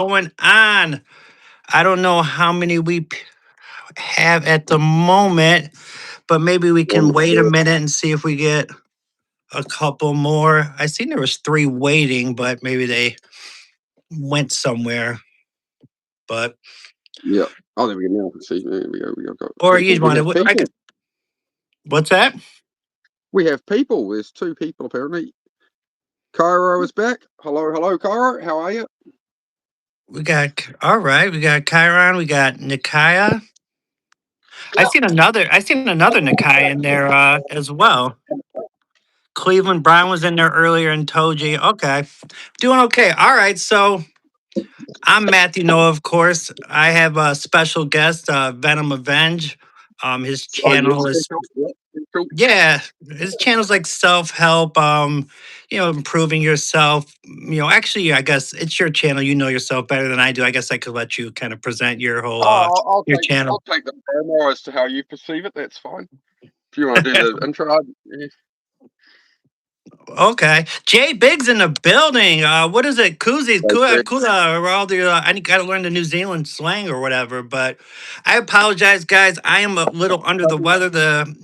going on? I don't know how many have at the moment, but maybe we can wait a minute and see if we get a couple more. I seen there was three waiting, but maybe they went somewhere. But Yeah. Oh, there we go. Now I can see. There we go. We have got or people. you We want have to? I people. could. What's that? We have people. There's two people apparently. Cairo is back. Hello, hello, Cairo. How are you? We got all right. We got Chiron. We got Nikaya. I Yeah. seen another. I seen another Nikaya in there as well. Cleveland Brown was in there earlier and Toji. Okay, doing okay. All right. So I'm Matthew Noah, of course. I have a special guest, Venom Avenge. His Oh, yes. channel is Yeah. Cool. yeah, his channel's like self help. Improving yourself. Actually, I guess it's your channel. You know yourself better than I do. I guess I could let you kind of present your whole Oh, your I'll channel. take the promo as to how you perceive it. That's fine. If you want to do the intro, yeah. Okay, Jay Biggs in the building. What is it? Koozies, That's kula, it. kula, or all the. I got to learn the New Zealand slang or whatever. But I apologize, guys. I am a little under the weather. The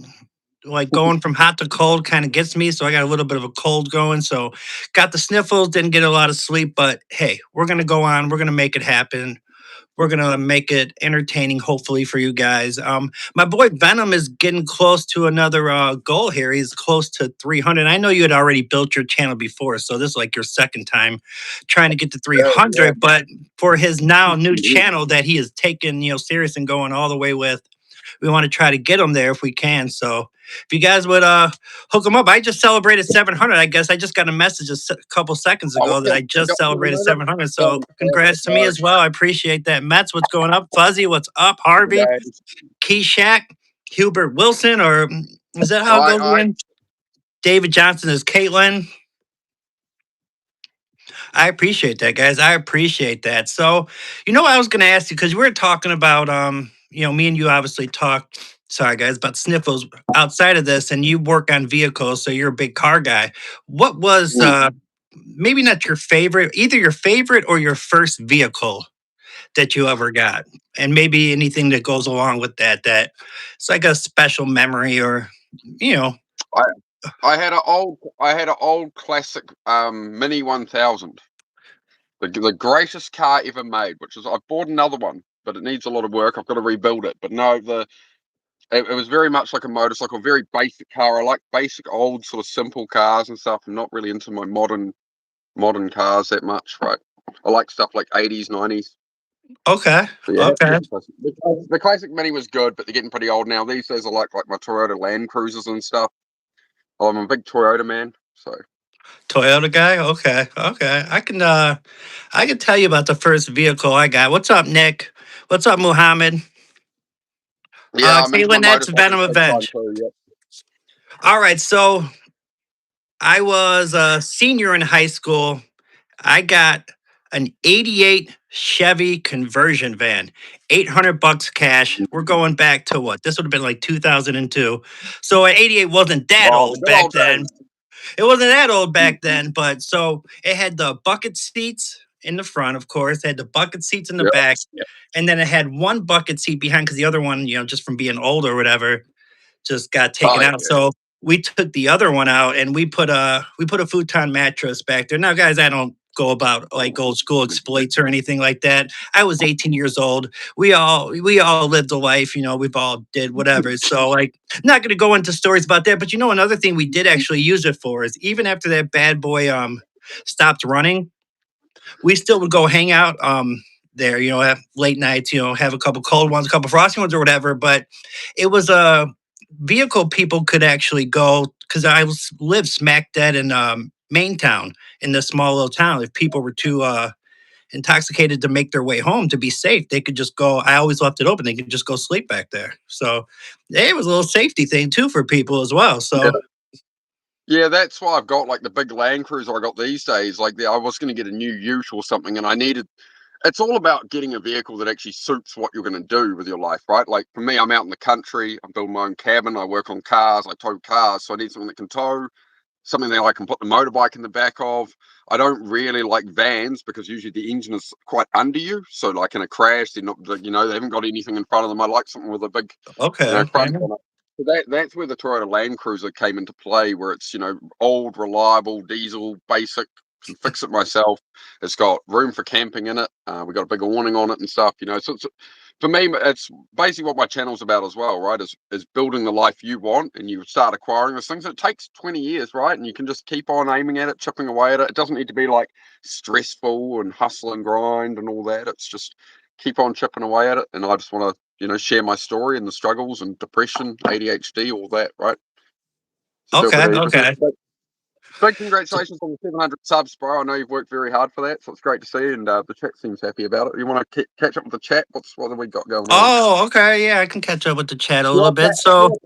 like going from hot to cold kind of gets me, so I got a little bit of a cold going. So got the sniffles. Didn't get a lot of sleep, but hey, we're gonna go on. We're gonna make it happen. We're gonna make it entertaining, hopefully for you guys. My boy Venom is getting close to another goal here. He's close to 300. I know you had already built your channel before, so this is like your second time trying to get to Yeah, 300. But for his now new yeah. channel that he has taken, serious and going all the way with, we want to try to get him there if we can. So if you guys would hook him up, I just celebrated 700. I guess I just got a message a couple seconds Oh, ago that okay. I just Yep. celebrated 700. So congrats to me Sorry. as well. I appreciate that. Mets, what's going up? Fuzzy, what's up? Harvey, Okay. Keyshack, Hubert Wilson, or is that how it goes I again? David Johnson is Caitlin. I appreciate that, guys. I appreciate that. So, I was going to ask you because we were talking about, me and you obviously talked. Sorry, guys, about sniffles outside of this, and you work on vehicles, so you're a big car guy. What was maybe not your favorite, either your favorite or your first vehicle that you ever got, and maybe anything that goes along with that? That it's like a special memory, or you know, I I had an old classic Mini 1000. The greatest car ever made, which is I've bought another one, but it needs a lot of work. I've got to rebuild it. But no, it was very much like a motorcycle, very basic car. I like basic old sort of simple cars and stuff. I'm not really into my modern cars that much, right? I like stuff like 80s, 90s. okay, But yeah, okay. the classic Mini was good, but they're getting pretty old now. These days I like my Toyota Land Cruisers and stuff. I'm a big Toyota man, so Toyota guy? Okay, okay. I can tell you about the first vehicle I got. What's up, Nick? What's up, Muhammad? yeah, I'm into my Caitlin, that's motorcycles Venom big time Avenge. too. Yeah. All right, so I was a senior in high school. I got an 88 Chevy conversion van, 800 bucks cash. We're going back to what? This would have been like 2002. So an 88 wasn't that Oh, the old good back old then. days. It wasn't that old back then, but so it had the bucket seats in the front, of course. It had the bucket seats in the Yeah, back, and then it had one bucket seat behind because the other one, just from being old or whatever, just got oh taken out. yeah, So we took the other one out and we put a futon mattress back there. Now, guys, I don't go about like old school exploits or anything like that. I was 18 years old. We all lived a life, we've all did whatever. So like not gonna go into stories about that, but another thing we did actually use it for is even after that bad boy stopped running, we still would go hang out there, have late nights, have a couple cold ones, a couple frosty ones or whatever. But it was a vehicle people could actually go because lived smack dead in Maintown in this small little town. If people were too intoxicated to make their way home to be safe, they could just go. I always left it open. They could just go sleep back there. So it was a little safety thing too for people as well. yeah. So Yeah, that's why I've got like the big Land Cruiser I got these days. Like, I was going to get a new Ute or something, and I needed. It's all about getting a vehicle that actually suits what you're going to do with your life, right? Like for me, I'm out in the country. I'm building my own cabin. I work on cars. I tow cars, so I need something that can tow, something that I can put the motorbike in the back of. I don't really like vans because usually the engine is quite under you. So like in a crash, they're not, they haven't got anything in front of them. I like something with a big, Okay. front Yeah. on it. So that's where the Toyota Land Cruiser came into play, where it's old, reliable, diesel, basic. Can fix it myself. It's got room for camping in it. We got a big awning on it and stuff. So it's, for me, it's basically what my channel's about as well, right? Is building the life you want, and you start acquiring those things. It takes 20 years, right? And you can just keep on aiming at it, chipping away at it. It doesn't need to be like stressful and hustle and grind and all that. It's just keep on chipping away at it. And I just want to share my story and the struggles and depression, ADHD, all that, right? It's a little Okay. bit of everything. Okay. But big congratulations on the 700 subs, bro. I know you've worked very hard for that, so it's great to see. And the chat seems happy about it. You want to catch up with the chat? What have we got going on? Oh, okay. Yeah, I can catch up with the chat a little Your bit. chat, So,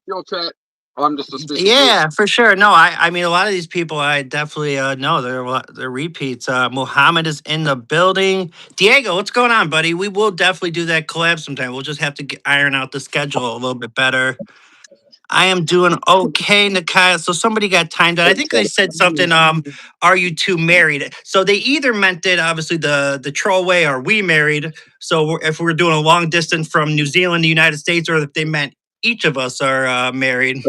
your chat. I'm just a special guest. yeah, for sure. No, I mean, a lot of these people I definitely know they're repeats. Muhammad is in the building. Diego, what's going on, buddy? We will definitely do that collab sometime. We'll just have to iron out the schedule a little bit better. I am doing okay, Nakaya. So somebody got timed out. I think they said something. Are you two married? So they either meant it, obviously the troll way, are we married? So if we're doing a long distance from New Zealand to United States, or if they meant each of us are married.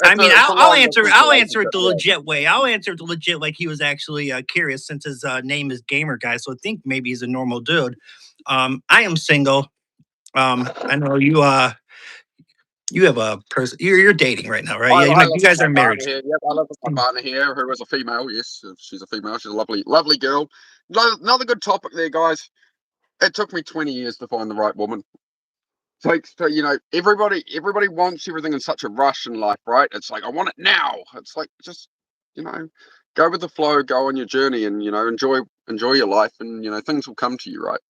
I mean, It's a I'll long answer. distance I'll answer it relationship. the legit way. I'll answer it the legit, like he was actually curious, since his name is Gamer Guy. So I think maybe he's a normal dude. I am single. I know you. You have a person. You're dating right now, right? Yeah, I you live with guys my are married. partner here. Yep, I live with my Mm. partner here, who is a female. Yes, she's a female. She's a lovely, lovely girl. Another good topic there, guys. It took me 20 years to find the right woman. Takes to, everybody wants everything in such a rush in life, right? It's like I want it now. It's like just you know go with the flow, go on your journey, and enjoy your life, and things will come to you, right?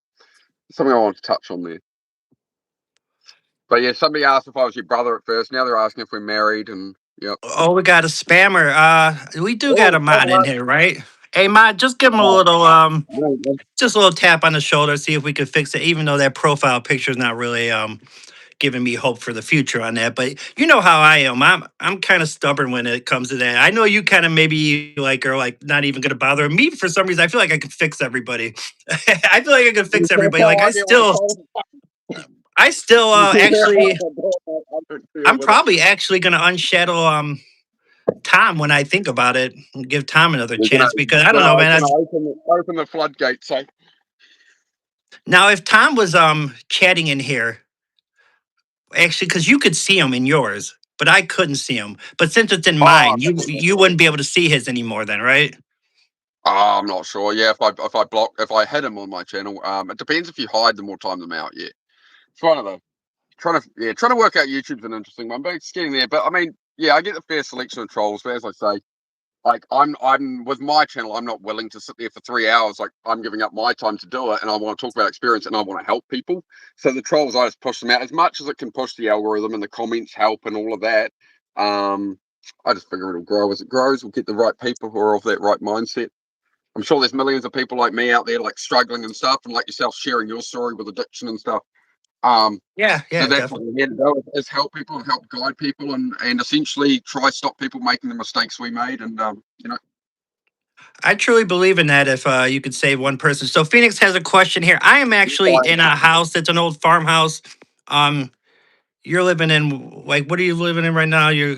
Something I want to touch on there. But yeah, somebody asked if I was your brother at first. Now they're asking if we're married, and yep. Oh, we got a spammer. We do got a Oh, mod in here, right? Hey, mod, just give him a little just a little tap on the shoulder, see if we could fix it. Even though that profile picture is not really giving me hope for the future on that. But you know how I am. I'm kind of stubborn when it comes to that. I know you kind of maybe like are like not even gonna bother me for some reason. I feel like I could fix everybody. I feel like I could fix everybody. Like I still actually I'm probably actually gonna unshadow Tom when I think about it and give Tom another We're chance because I don't know, man. gonna open the floodgates. So Now if Tom was chatting in here, actually, because you could see him in yours, but I couldn't see him. But since it's in oh, mine, you wouldn't be able to see his anymore then, right? I'm not sure. Yeah, if I had him on my channel, it depends if you hide them or time them out. Yeah, it's one of the trying to work out YouTube's an interesting one, but it's getting there. But I mean, yeah, I get the fair selection of trolls. But as I say, like I'm with my channel, I'm not willing to sit there for 3 hours. Like I'm giving up my time to do it, and I want to talk about experience, and I want to help people. So the trolls, I just push them out as much as it can push the algorithm, and the comments help and all of that. I just figure it'll grow as it grows. We'll get the right people who are of that right mindset. I'm sure there's millions of people like me out there, like struggling and stuff, and like yourself sharing your story with addiction and stuff. Yeah, So yeah, that's what definitely. we're here to do, is help people and help guide people, and essentially try stop people making the mistakes we made. And I truly believe in that. If you could save one person. So Phoenix has a question here. I am actually in a house that's an old farmhouse. Um, you're living in like what are you living in right now? You're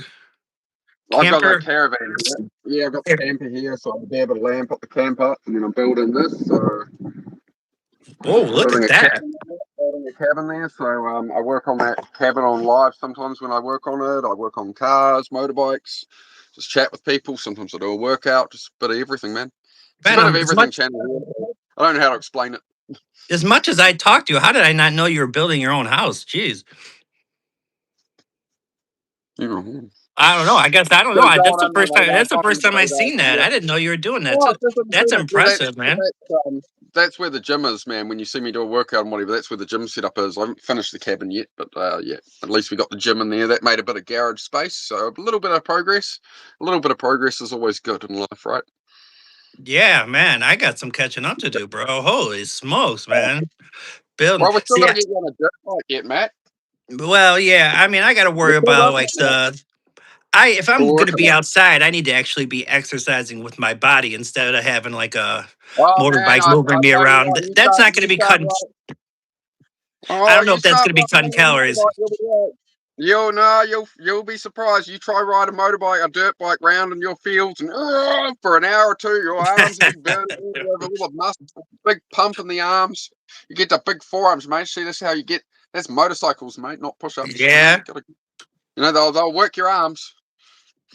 I've got a camper. caravan here. Yeah, I've got the camper here, so I'm able to land, put the camp up, and then I'm building this. So Oh, look building at a that. cabin, there. So I work on that cabin on live sometimes when I work on it. I work on cars, motorbikes, just chat with people. Sometimes I do a workout, just a bit of everything, man. It's a Man, bit of as everything much channel here. I don't know how to explain it. as I talked to you, how did I not know you were building your own house? Jeez. Mhm. I don't know. I guess I don't know. Got it going That's the on there, first time. mate. That's the first time I Finally, seen that. I didn't know you were doing that. oh, So that's impressive, man. that's where the gym is, man. When you see me do a workout and whatever, that's where the gym setup is. I haven't finished the cabin yet, but yeah, at least we got the gym in there. That made a bit of garage space, so a little bit of progress. A little bit of progress is always good in life, right? Yeah, man. I got some catching up to do, bro. Holy smokes, man. Building. Well, we're still See, gonna get you on a dirt bike yet, Matt. well, yeah. I mean, I got to We're worry still about working like on it. if I'm We'll going work to on be it. outside, I need to actually be exercising with my body instead of having like a Oh man, motorbike I moving me tell you around. what, you That's start not going to you be start cutting. ri- I oh don't know you if that's start going to be riding cutting a calories. motorbike, you'll be right. You'll know you'll be surprised. You try ride a motorbike, a dirt bike round in your fields, and for an hour or two, your arms will be burning all over, all the muscle, big pump in the arms. You get the big forearms, mate. See, that's how you get. That's motorcycles, mate, not push-ups. You know, Yeah. they'll work your arms.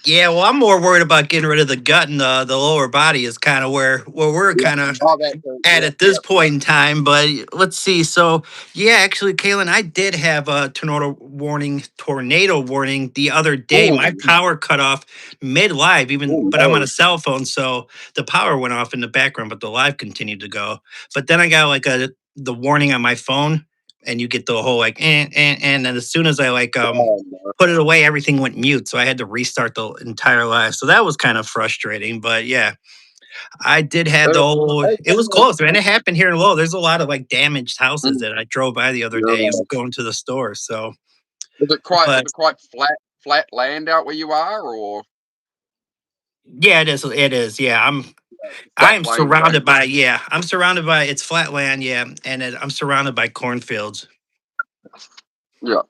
Yeah, well, I'm more worried about getting rid of the gut, and the lower body is kind of where we're Yeah. kind of Oh, that too. Yeah, at yeah, this point in time. But let's see. So yeah, actually, Kaylin, I did have a tornado warning the other yeah. day. My power cut off mid live, Oh, but I'm on no. a cell phone, so the power went off in the background, but the live continued to go. But then I got like the warning on my phone, and you get the whole like and then as soon as I like Oh, no. put it away, everything went mute, so I had to restart the entire live. So that was kind of frustrating. But yeah, I did have the It, whole. it, It was close, man. It happened here in Lowell. There's a lot of like damaged houses mm, that I drove by the other day yeah. going to the store. So, Is but it quite flat land out where you are, or yeah, it is. It is. Yeah, I flat am plains, eh? surrounded by. Yeah, I'm surrounded by. It's flat land. Yeah, and I'm surrounded by cornfields. Yeah.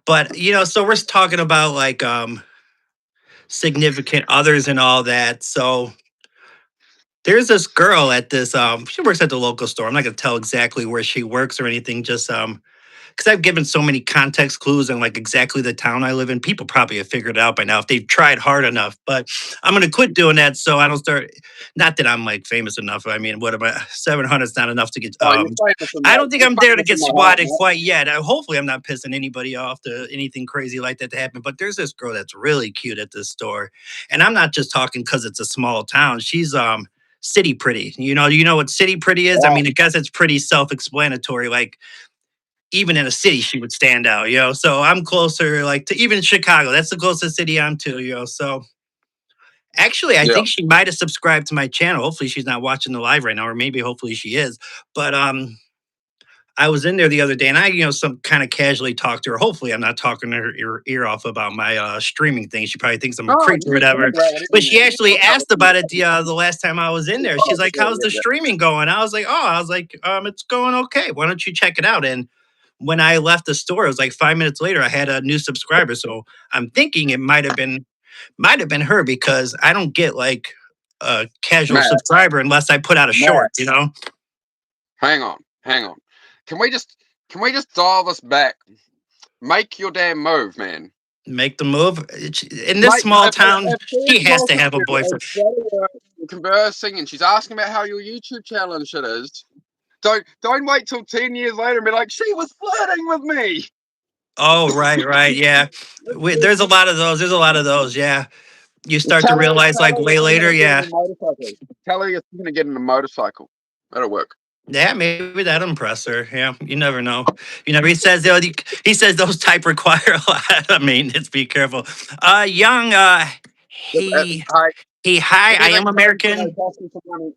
But so we're talking about like significant others and all that. So there's this girl at this she works at the local store. I'm not gonna tell exactly where she works or anything, just because I've given so many context clues and like exactly the town I live in. People probably have figured it out by now if they've tried hard enough. But I'm gonna quit doing that so I don't start. Not that I'm like famous enough. I mean, what am I? 700 is not enough to get. Oh, you're famous in I don't think you're I'm there to famous get in my heart, swatted mate. quite yet. Hopefully, I'm not pissing anybody off to anything crazy like that to happen. But there's this girl that's really cute at this store, and I'm not just talking because it's a small town. She's city pretty. You know what city pretty is? I Oh, mean, I guess it's pretty self-explanatory. Like even in a city, she would stand out. So I'm closer, like to even Chicago. That's the closest city I'm to. So actually, I yeah. think she might have subscribed to my channel. Hopefully, she's not watching the live right now, or maybe hopefully she is. But I was in there the other day, and I, some kind of casually talked to her. Hopefully, I'm not talking her ear off about my streaming thing. She probably thinks I'm a No, creep or you can talk whatever. about But whatever she you actually talk about asked whatever you about it want. the last time I was in there. Oh, She's like, yeah, "How's yeah, the yeah. streaming going?" I was like, it's going okay. Why don't you check it out?" And when I left the store, it was like 5 minutes later, I had a new subscriber. So I'm thinking it might have been her because I don't get like a casual Matt, subscriber unless I put out a Matt, short. hang on. Can we just can we just dial this back? Make your damn move, man. Make the move. In this Mate, small town, if she's she has to talking to have a you boyfriend. and we're conversing and she's asking about how your YouTube channel and shit is, don't wait till 10 years later and be like, she was flirting with me. Oh, right, right, yeah. There's a lot of those. There's a lot of those. Yeah, you start to realize Tell like her you're way thinking later. of getting Yeah, a motorcycle. Tell her you're thinking of getting a motorcycle. That'll work. yeah. Maybe that impress her. Yeah, you never know. You never. He says those type require a lot of maintenance. Be careful. Young. He Hey, Hi. I anything am comes to no American. cost me some money.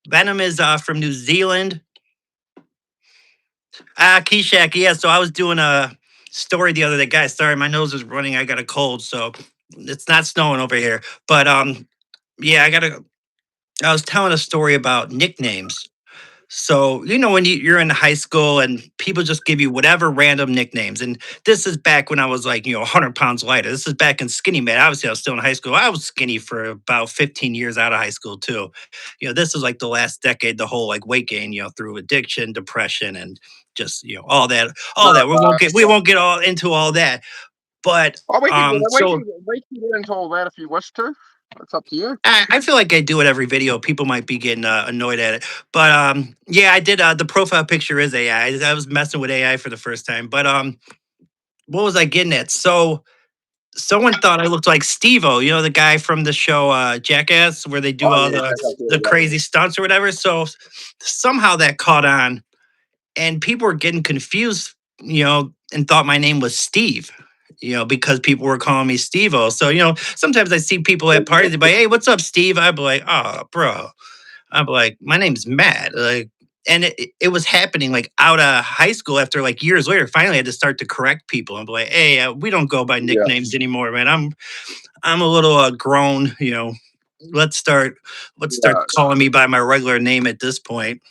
Venom is from New Zealand. Keshak, yeah. So I was doing a story the other day. Guys, sorry, my nose is running. I got a cold, so it's not snowing over here. But yeah, I was telling a story about nicknames. So, when you're in high school and people just give you whatever random nicknames. And this is back when I was like, 100 pounds lighter. This is back in Skinny Man. Obviously, I was still in high school. I was skinny for about 15 years out of high school, too. This is like the last decade, the whole like weight gain, through addiction, depression, and just, all that, all that. We won't get all into all that. But Oh, we can get it. so We can get into all that if you wish to. It's up to you. I feel like I do it every video. People might be getting annoyed at it, but yeah, I did. The profile picture is AI. I was messing with AI for the first time, but what was I getting at? So someone thought I looked like Steve-O, the guy from the show Jackass, where they do Oh all yeah, check out the there. crazy stunts or whatever. So somehow that caught on, and people were getting confused, and thought my name was Steve. Because people were calling me Steve-O. So, sometimes I see people at parties, they're like, "Hey, what's up, Steve?" I'd be like, "Oh, bro." I'm like, "My name's Matt." Like, and it was happening like out of high school after like years later. Finally, I had to start to correct people and be like, "Hey, we don't go by Yeah. nicknames anymore, man. I'm a little grown, you know. Let's start let's start Yeah. calling me by my regular name at this point."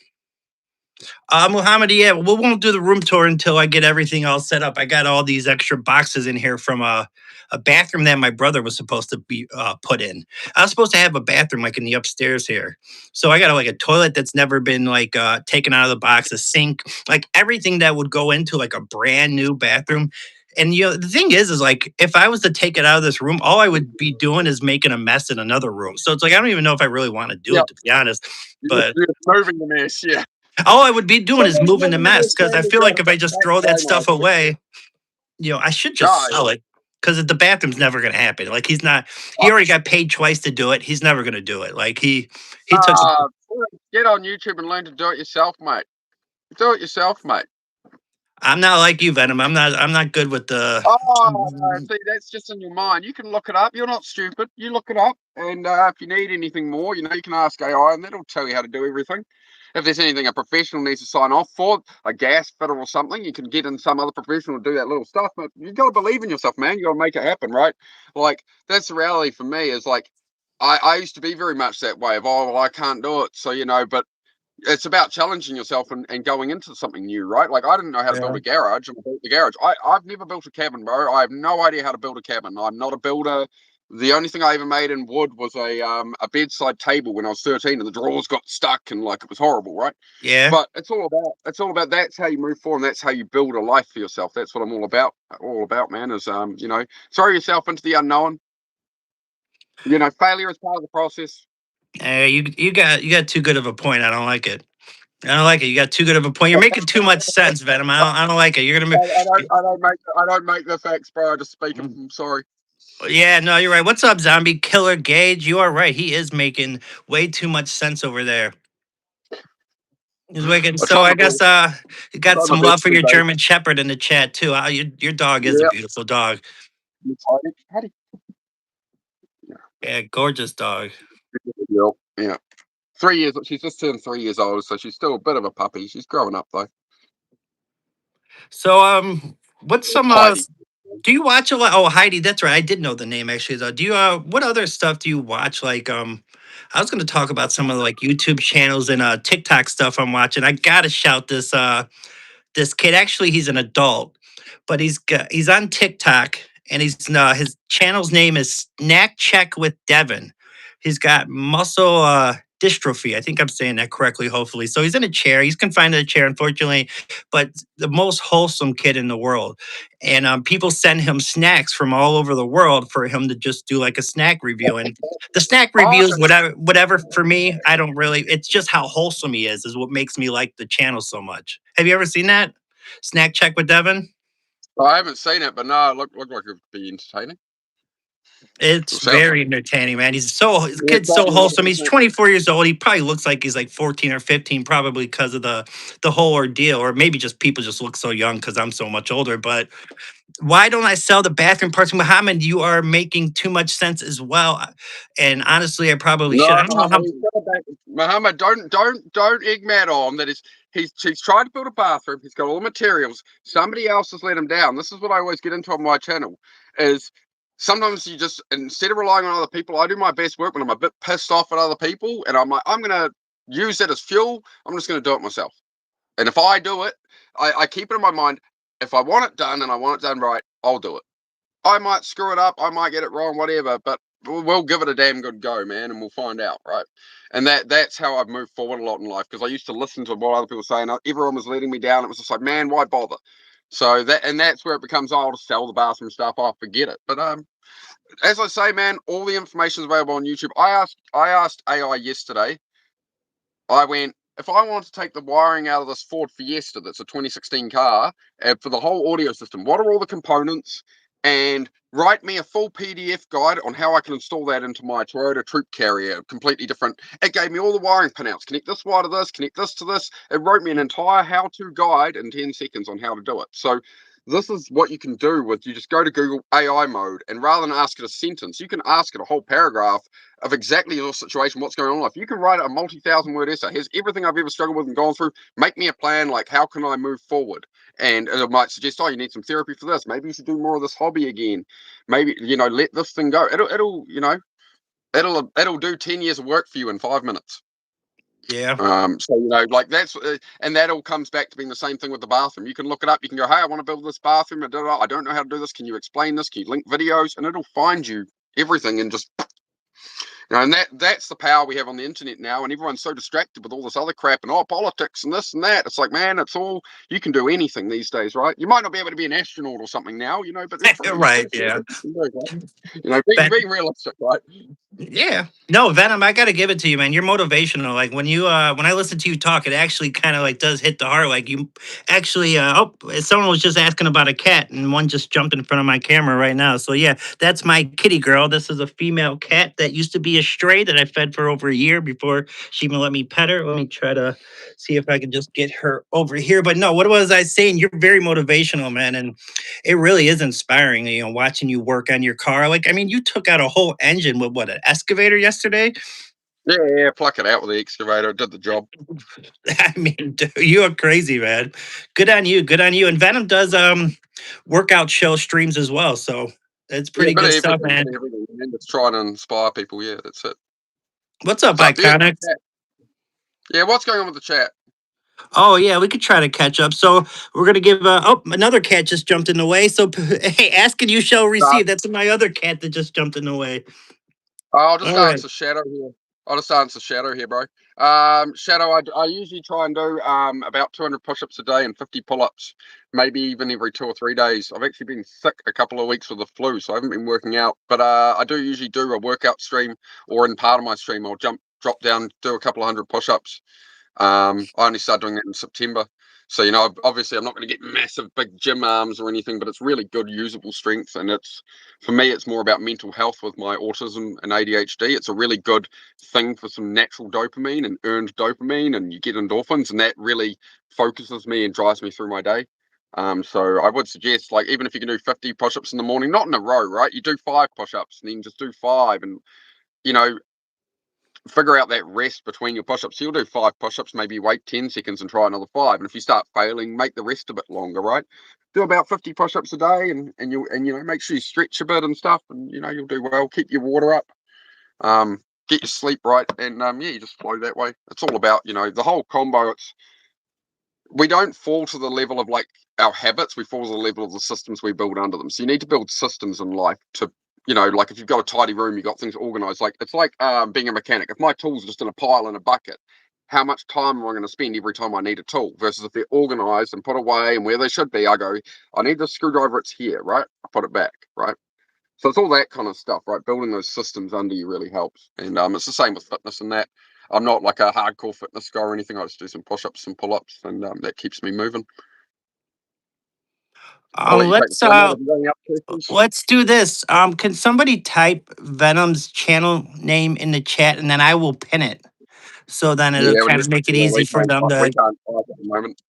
Muhammad, yeah, we won't do the room tour until I get everything all set up. I got all these extra boxes in here from a bathroom that my brother was supposed to be put in. I was supposed to have a bathroom like in the upstairs here. So I got like a toilet that's never been like taken out of the box, a sink, like everything that would go into like a brand new bathroom. And you know, the thing is like if I was to take it out of this room, all I would be doing is making a mess in another room. So it's like I don't even know if I really want to do Yeah. it, to be honest. But You're moving the mess. Yeah. all I would be doing is Sometimes moving the moving the mess mess because I can be feel like good, if I but just that's throw that way more stuff effective. away, you know, I should just No, sell it because the bathroom's never going to happen. Like yeah. he already got paid twice to do it. He's never going to do it. Like he took, Uh, get on YouTube and learn to do it yourself, mate. Do it yourself, mate. I'm not like you, Venom. I'm not good with the, Oh, no, see, that's just in your mind. You can look it up. You're not stupid. You look it up, and if you need anything more, you can ask AI, and that'll tell you how to do everything. If there's anything a professional needs to sign off for, a gas fitter or something, you can get in some other professional to do that little stuff. But you got to believe in yourself, man. You got to make it happen, right? Like that's the reality for me. Is like I used to be very much that way of well, I can't do it, so but it's about challenging yourself and going into something new, right? Like I didn't know how to build yeah, a garage, and I built the garage. I've never built a cabin, bro. I have no idea how to build a cabin. I'm not a builder. The only thing I ever made in wood was a bedside table when I was 13, and the drawers got stuck and like it was horrible, right? yeah. But it's all about that's how you move forward, and that's how you build a life for yourself. That's what I'm all about. All about, man, is throw yourself into the unknown. Failure is part of the process. You got too good of a point. I don't like it. I don't like it. You got too good of a point. You're making too much sense, Venom. I don't like it. You're gonna I don't make the facts, bro. I just speak them. be. I'm sorry. Yeah, no, you're right. What's up, Zombie Killer Gage? You are right. He is making way too much sense over there. He's wicked. I So try I my guess best. you got Try my some best love for these your days. German Shepherd in the chat too. Your dog is a Yeah. beautiful dog. Patty. Yeah, gorgeous dog. Yeah. Yeah. 3 years. She's just turned 3 years old, so she's still a bit of a puppy. She's growing up though. So what's some Heidi. do you watch a lot? Oh, Heidi, that's right. I did know the name actually. Though. Do you what other stuff do you watch? Like I was going to talk about some of the like YouTube channels and TikTok stuff I'm watching. I gotta shout this kid. Actually, he's an adult, but he's on TikTok and his channel's name is Snack Check with Devin. He's got muscle dystrophy. I think I'm saying that correctly, hopefully. So he's in a chair. He's confined to a chair, unfortunately, but the most wholesome kid in the world. And people send him snacks from all over the world for him to just do like a snack review. And the snack Oh, reviews, whatever for me, I don't really. It's just how wholesome he is what makes me like the channel so much. Have you ever seen that? Snack Check with Devin? I haven't seen it, but no, it looked like it'd be entertaining. It's It sounds like very entertaining, man. His yeah, kid's so wholesome. He's 24 years old. He probably looks like he's like 14 or 15, probably because of the whole ordeal, or maybe just people just look so young because I'm so much older. But why don't I sell the bathroom parts? Muhammad, you are making too much sense as well. And honestly, I probably should. no, I don't know how. Muhammad, don't egg Matt on that. He's tried to build a bathroom. He's got all the materials. Somebody else has let him down. This is what I always get into on my channel. Is sometimes you just instead of relying on other people, I do my best work when I'm a bit pissed off at other people, and I'm like, I'm gonna use that as fuel. I'm just gonna do it myself. And if I do it, I keep it in my mind. If I want it done and I want it done right, I'll do it. I might screw it up, I might get it wrong, whatever, but we'll give it a damn good go, man, and we'll find out, right? And that's how I've moved forward a lot in life because I used to listen to what other people were saying. Everyone was letting me down. It was just like, man, why bother? So that's where it becomes, oh, I'll just sell the bathroom stuff. I'll forget it. But as I say, man, all the information is available on YouTube. I asked AI yesterday. I went, if I want to take the wiring out of this Ford Fiesta, that's a 2016 car, and for the whole audio system, what are all the components? And write me a full PDF guide on how I can install that into my Toyota Troop Carrier, completely different. It gave me all the wiring pinouts. Connect this wire to this, connect this to this. It wrote me an entire how-to guide in 10 seconds on how to do it. So this is what you can do with, you just go to Google AI mode, and rather than ask it a sentence, you can ask it a whole paragraph of exactly your situation, what's going on in life. You can write a multi-thousand word essay. Here's everything I've ever struggled with and gone through. Make me a plan, like how can I move forward? And it might suggest, oh, you need some therapy for this. Maybe you should do more of this hobby again. Maybe, let this thing go. It'll do 10 years of work for you in 5 minutes. Yeah. So like that's and that all comes back to being the same thing with the bathroom. You can look it up. You can go, hey, I want to build this bathroom. I don't know how to do this. Can you explain this? Can you link videos? And it'll find you everything and just and that's the power we have on the internet now. And everyone's so distracted with all this other crap and politics and this and that. It's like, man, it's all, you can do anything these days, right? You might not be able to be an astronaut or something now, but there's probably Right. Yeah. being realistic, right? Yeah. No, Venom, I gotta give it to you, man. You're motivational. Like when I listen to you talk, it actually kind of like does hit the heart. Like you actually someone was just asking about a cat and one just jumped in front of my camera right now. So yeah, that's my kitty girl. This is a female cat that used to be a stray that I fed for over a year before she even let me pet her. Let me try to see if I can just get her over here. But no, what was I saying? You're very motivational, man. And it really is inspiring, watching you work on your car. Like, I mean, you took out a whole engine with what, an excavator yesterday? Yeah, pluck it out with the excavator. It did the job. I mean, dude, you are crazy, man. Good on you. Good on you. And Venom does workout show streams as well. So it's Yeah, pretty but good stuff, everything, man. man. Just trying to inspire people. Yeah, that's it. What's up, So beautiful Iconic? chat. Yeah, what's going on with the chat? Oh yeah, we could try to catch up. So we're gonna give. Another cat just jumped in the way. So hey, ask and you shall Uh, receive. That's my other cat that just jumped in the way. I'll just All right. answer Shadow here. I'll just answer Shadow here, bro. Shadow, I usually try and do about 200 push-ups a day and 50 pull-ups, maybe even every 2 or 3 days. I've actually been sick a couple of weeks with the flu, so I haven't been working out. But I do usually do a workout stream, or in part of my stream, I'll drop down, do a couple of hundred push-ups. I only started doing that in September. So, obviously I'm not going to get massive big gym arms or anything, but it's really good usable strength. And for me, it's more about mental health with my autism and ADHD. It's a really good thing for some natural dopamine and earned dopamine, and you get endorphins, and that really focuses me and drives me through my day. So I would suggest, like, even if you can do 50 push-ups in the morning, not in a row, right? You do 5 push-ups and then just do 5, and you know, figure out that rest between your push-ups. So you'll do 5 push-ups, maybe wait 10 seconds and try another 5. And if you start failing, make the rest a bit longer, right? Do about 50 push-ups a day, and you make sure you stretch a bit and stuff, and you'll do well. Keep your water up, get your sleep right, and yeah, you just flow that way. It's all about the whole combo. We don't fall to the level of like our habits, we fall to the level of the systems we build under them. So you need to build systems in life to, like if you've got a tidy room, you've got things organized. Like it's like being a mechanic. If my tools are just in a pile in a bucket, how much time am I going to spend every time I need a tool? Versus if they're organized and put away and where they should be, I go, I need the screwdriver, it's here, right? I put it back, right? So it's all that kind of stuff, right? Building those systems under you really helps. And it's the same with fitness and that. I'm not like a hardcore fitness guy or anything. I just do some push-ups and pull-ups, and that keeps me moving. I'll let you take the Let's floor, mate. If you're going up questions. let's do this. Can somebody type Venom's channel name in the chat and then I will pin it. So then it'll Yeah, kind of make it we easy for can't them we to can't type at the moment.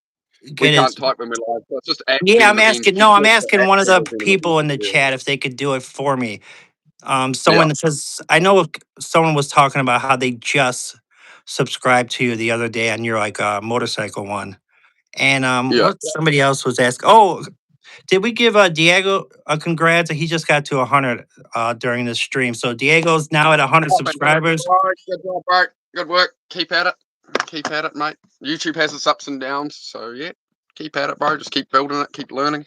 We get it. can't type when we're live. So it's just at Yeah, Venom I'm Avenge. asking. Keep No, I'm it asking at one of the Venom people in Avenge. the chat if they could do it for me. Yeah. Someone that says I know someone was talking about how they just subscribed to you the other day on your like motorcycle one, and Yeah. what somebody else was asking. Oh, did we give Diego a congrats? He just got to 100 during this stream. So Diego's now at 100 Oh, fantastic. subscribers. All right, good job, bro. Good work. Keep at it. Keep at it, mate. YouTube has its ups and downs. So yeah, keep at it, bro. Just keep building it. Keep learning.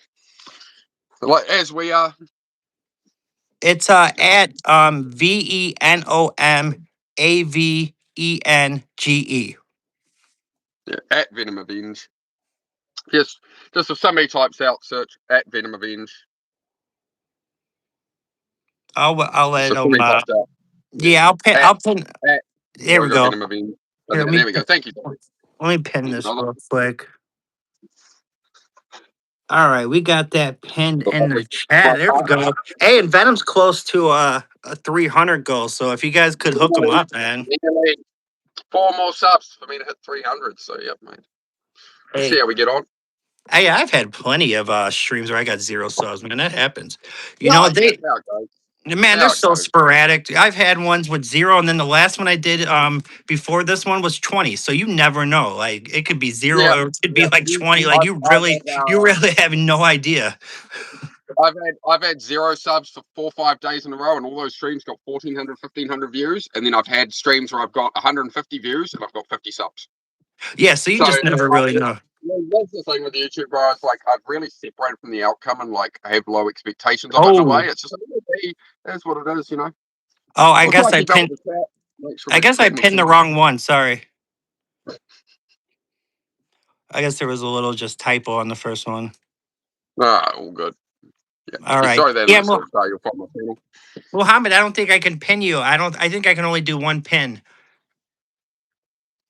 Like as we are. It's at VenomAvenge. Yeah, at Venom Avenge. Just if somebody types out search at Venom Avenge. I'll So let if them. somebody types out. Yeah. Yeah, I'll pin. At I'll pin. at There there we we go, go. Venom Avenge. Here, Okay, there we go. Thank you. let me pin this Another. real quick. All right, we got that pinned in the chat. There we go. Hey, and Venom's close to a 300 goal. So if you guys could hook him up, man. 4 more subs for me to hit 300. So yep, mate. We'll see Hey, how we get on. I've had plenty of streams where I got 0 subs, man. That happens. You know, No, yeah, they that's how it goes. man, they're How it so goes. sporadic. I've had ones with 0, and then the last one I did before this one was 20. So you never know. Like it could be 0 Yeah, or it could be yeah. like 20. Like you really have no idea. I've had 0 subs for 4 or 5 days in a row, and all those streams got 1,400, 1,500 views. And then I've had streams where I've got 150 views and I've got 50 subs. Yeah, so you So just never really know. that's the thing with YouTube, bro. It's like I've really separated from the outcome and like I have low expectations of it in a way. Oh, It's just like, that's what it is, you know. oh, I'll try to keep up with the chat. Make sure I we're guess I chatting with pinned the people. wrong one. Sorry. I guess there was a little just typo on the first one. Ah, all good. Yeah. All You right. throw that in Yeah, the search bar, you'll find my channel. Mohammed, I don't think I can pin you. I think I can only do one pin.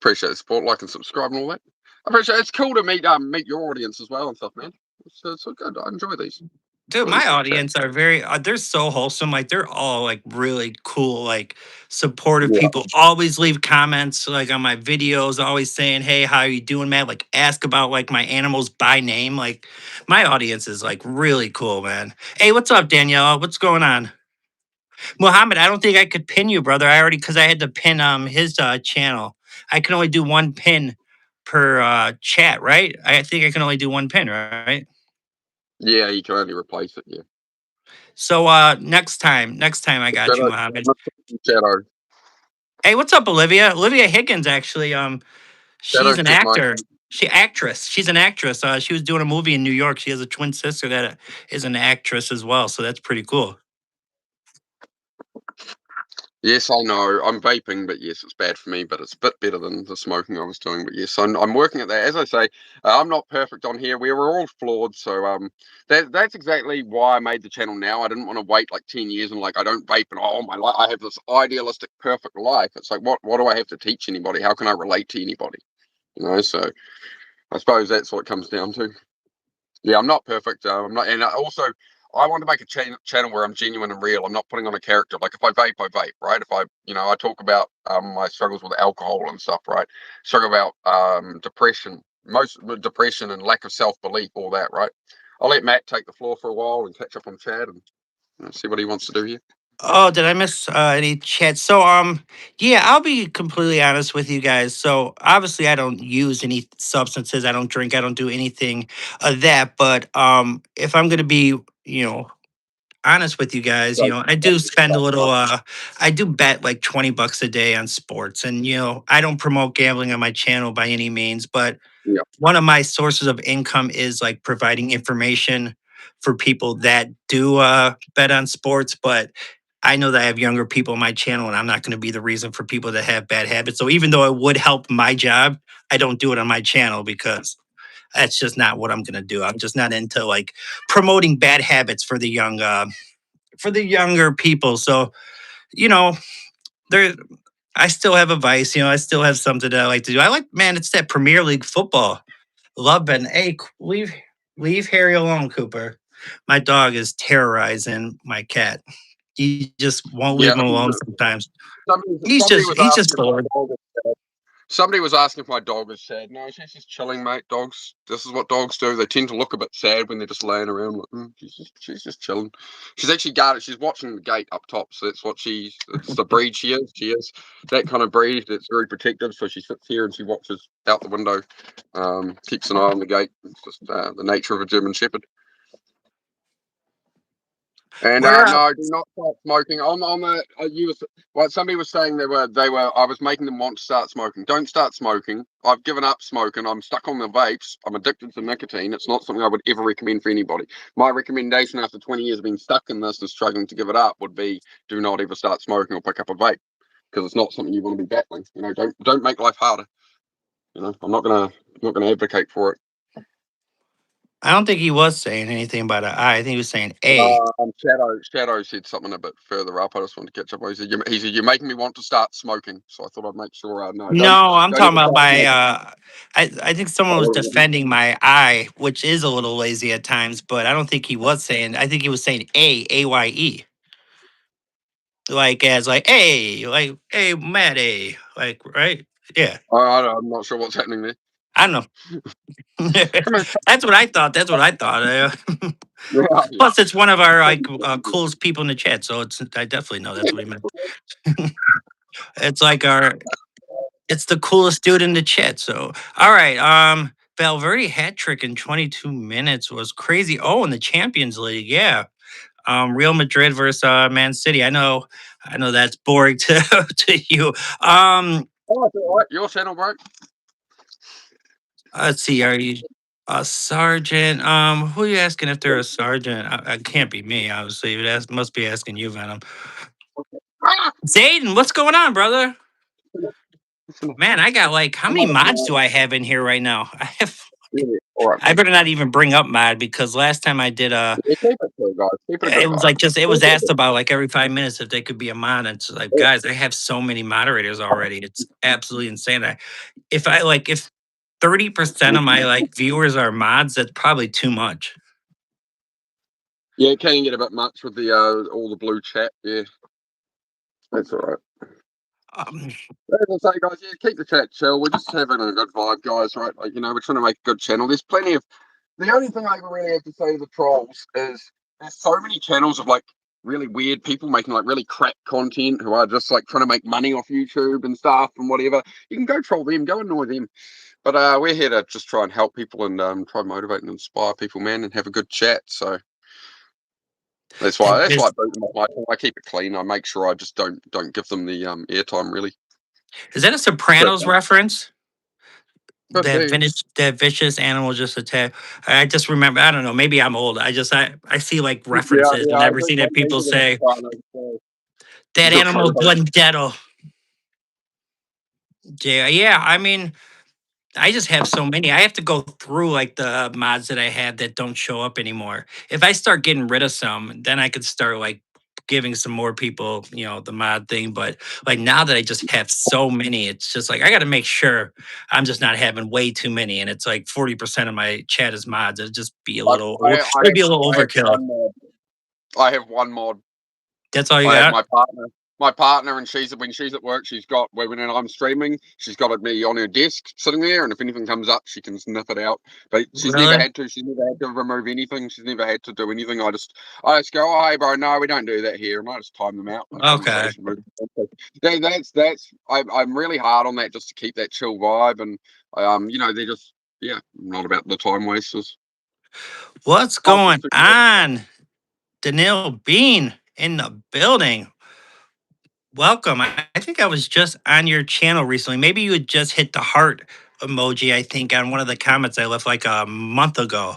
Appreciate the support, like and subscribe and all that. I appreciate it. It's cool to meet your audience as well and stuff, man. It's so good. I enjoy these. Dude, Enjoy these my little chats. audience are very they're so wholesome. Like they're all like really cool, like supportive Yeah. people. Always leave comments like on my videos, always saying, "Hey, how you doing, man?" Like ask about like my animals by name. Like my audience is like really cool, man. Hey, what's up, Danielle? What's going on? Muhammad, I don't think I could pin you, brother. I already because I had to pin his channel. I can only do one pin per chat, right? I think I can only do one pin, right? Yeah, you can only replace it. Yeah. So next time I got you, Shadow. Muhammad. Shadow. Hey, what's up, Olivia? Olivia Higgins, actually. Shadow She's an said, mate. actor. Actress. She's an actress. She was doing a movie in New York. She has a twin sister that is an actress as well. So that's pretty cool. Yes, I know. I'm vaping, but yes, it's bad for me. But it's a bit better than the smoking I was doing. But yes, I'm working at that. As I say, I'm not perfect on here. We were all flawed. So that's exactly why I made the channel now. I didn't want to wait like 10 years and like I don't vape and oh my life. I have this idealistic perfect life. It's like what do I have to teach anybody? How can I relate to anybody? You know. So I suppose that's what it comes down to. Yeah, I'm not perfect. I'm not, and also I want to make a channel where I'm genuine and real. I'm not putting on a character. Like if I vape, right? If I talk about my struggles with alcohol and stuff, right? Struggle about depression, most depression and lack of self belief, all that, right? I'll let Matt take the floor for a while and catch up on Chad and see what he wants to do here. Oh, did I miss any chat? So, yeah, I'll be completely honest with you guys. So, obviously, I don't use any substances. I don't drink. I don't do anything of that. But, if I'm gonna be, you know, honest with you guys, So, I do spend a little. I do bet like $20 a day on sports, and I don't promote gambling on my channel by any means, but yeah, one of my sources of income is like providing information for people that do bet on sports. But I know that I have younger people on my channel, and I'm not going to be the reason for people that have bad habits. So even though it would help my job, I don't do it on my channel because that's just not what I'm going to do. I'm just not into like promoting bad habits for the for the younger people. So you know, there. I still have a vice. I still have something that I like to do. I like, man, it's that Premier League football. Love Ben. Hey, leave Harry alone, Cooper. My dog is terrorizing my cat. He just won't leave yeah. him alone sometimes. Somebody was He's just asking if my bored. dog Somebody was asking if my dog is sad. No, she's just chilling, mate. Dogs. This is what dogs do. They tend to look a bit sad when they're just laying around. Like, she's just chilling. She's actually guarded. She's watching the gate up top, so that's what she's. It's the breed she is. She is that kind of breed that's very protective. So she sits here and she watches out the window, keeps an eye on the gate. It's just the nature of a German Shepherd. And Where no, do not start smoking. On the well, somebody was saying they were. I was making them want to start smoking. Don't start smoking. I've given up smoking. I'm stuck on the vapes. I'm addicted to nicotine. It's not something I would ever recommend for anybody. My recommendation after 20 years of being stuck in this and struggling to give it up would be: do not ever start smoking or pick up a vape because it's not something you want to be battling. Don't make life harder. I'm not gonna advocate for it. I don't think he was saying anything about an I. I think he was saying A. Shadow said something a bit further up. I just wanted to catch up. He said, "You're making me want to start smoking." So I thought I'd make sure. No, No, I'm don't talking ever about start my. smoking. I think someone was defending my I, which is a little lazy at times, but I don't think he was saying. I think he was saying A, like as like hey, Matt A, like right, yeah. I'm not sure what's happening there. I don't know. Come on. That's what I thought. That's what I thought. Yeah, yeah. Plus, it's one of our like coolest people in the chat, so it's I definitely know that's what he meant. It's like our it's the coolest dude in the chat. So all right, Valverde hat trick in 22 minutes was crazy. Oh, in the Champions League, yeah. Real Madrid versus Man City. I know that's boring to to you. Oh, it's all right. Your channel, bro. Let's see. Are you a sergeant? Who are you asking if they're a sergeant? It can't be me, obviously. Must be asking you, Venom. Ah! Zayden, what's going on, brother? Man, I got like how many mods do I have in here right now? I have. Yeah, all right, I bro. better not even bring up mod because last time I did Yeah, keep it cool, guys. Keep it a good it was vibe. like just it was asked about like every 5 minutes if they could be a mod. And it's like, Yeah. guys, I have so many moderators already. It's absolutely insane. If 30% of my like viewers are mods, that's probably too much. Yeah, it can get a bit much with the all the blue chat. Yeah, that's all right. Um, As I say, guys, yeah, keep the chat chill. We're just having a good vibe, guys. Right? Like we're trying to make a good channel. There's plenty of. The only thing I really have to say to the trolls is there's so many channels of like really weird people making like really crap content who are just like trying to make money off YouTube and stuff and whatever. You can go troll them, go annoy them. But we're here to just try and help people and try and motivate and inspire people, man, and have a good chat. So and that's why is, I keep it clean. I make sure I just don't give them the airtime really. is that a Sopranos reference? Could be. That vicious animal just attack. I just remember. I don't know. Maybe I'm old. I see like Yeah, references and yeah. I never think see I'm that people thinking of the say Sopranos, so that good animal co-host. Glendetto. Yeah, yeah. I mean, I just have so many. I have to go through like the mods that I have that don't show up anymore. If I start getting rid of some, then I could start like giving some more people, the mod thing. But like now that I just have so many, it's just like I got to make sure I'm just not having way too many. And it's like 40% of my chat is mods. It'd just be a I, little, I, I, it'd be a little I have overkill. one mod. I have one mod. That's all you I have got. my partner, and when she's at work, when I'm streaming, she's got me on her desk sitting there, and if anything comes up, she can snip it out. But she's never Really? had to. She's never had to remove anything. She's never had to do anything. I just go, oh hey bro, no, we don't do that here, and I just time them out. The Okay. conversation moves on. That's I'm really hard on that just to keep that chill vibe, and they're just not about the time wasters. What's Life is going too short. on? Daniil Bean in the building. Welcome. I think I was just on your channel recently. Maybe you had just hit the heart emoji, I think, on one of the comments I left like a month ago,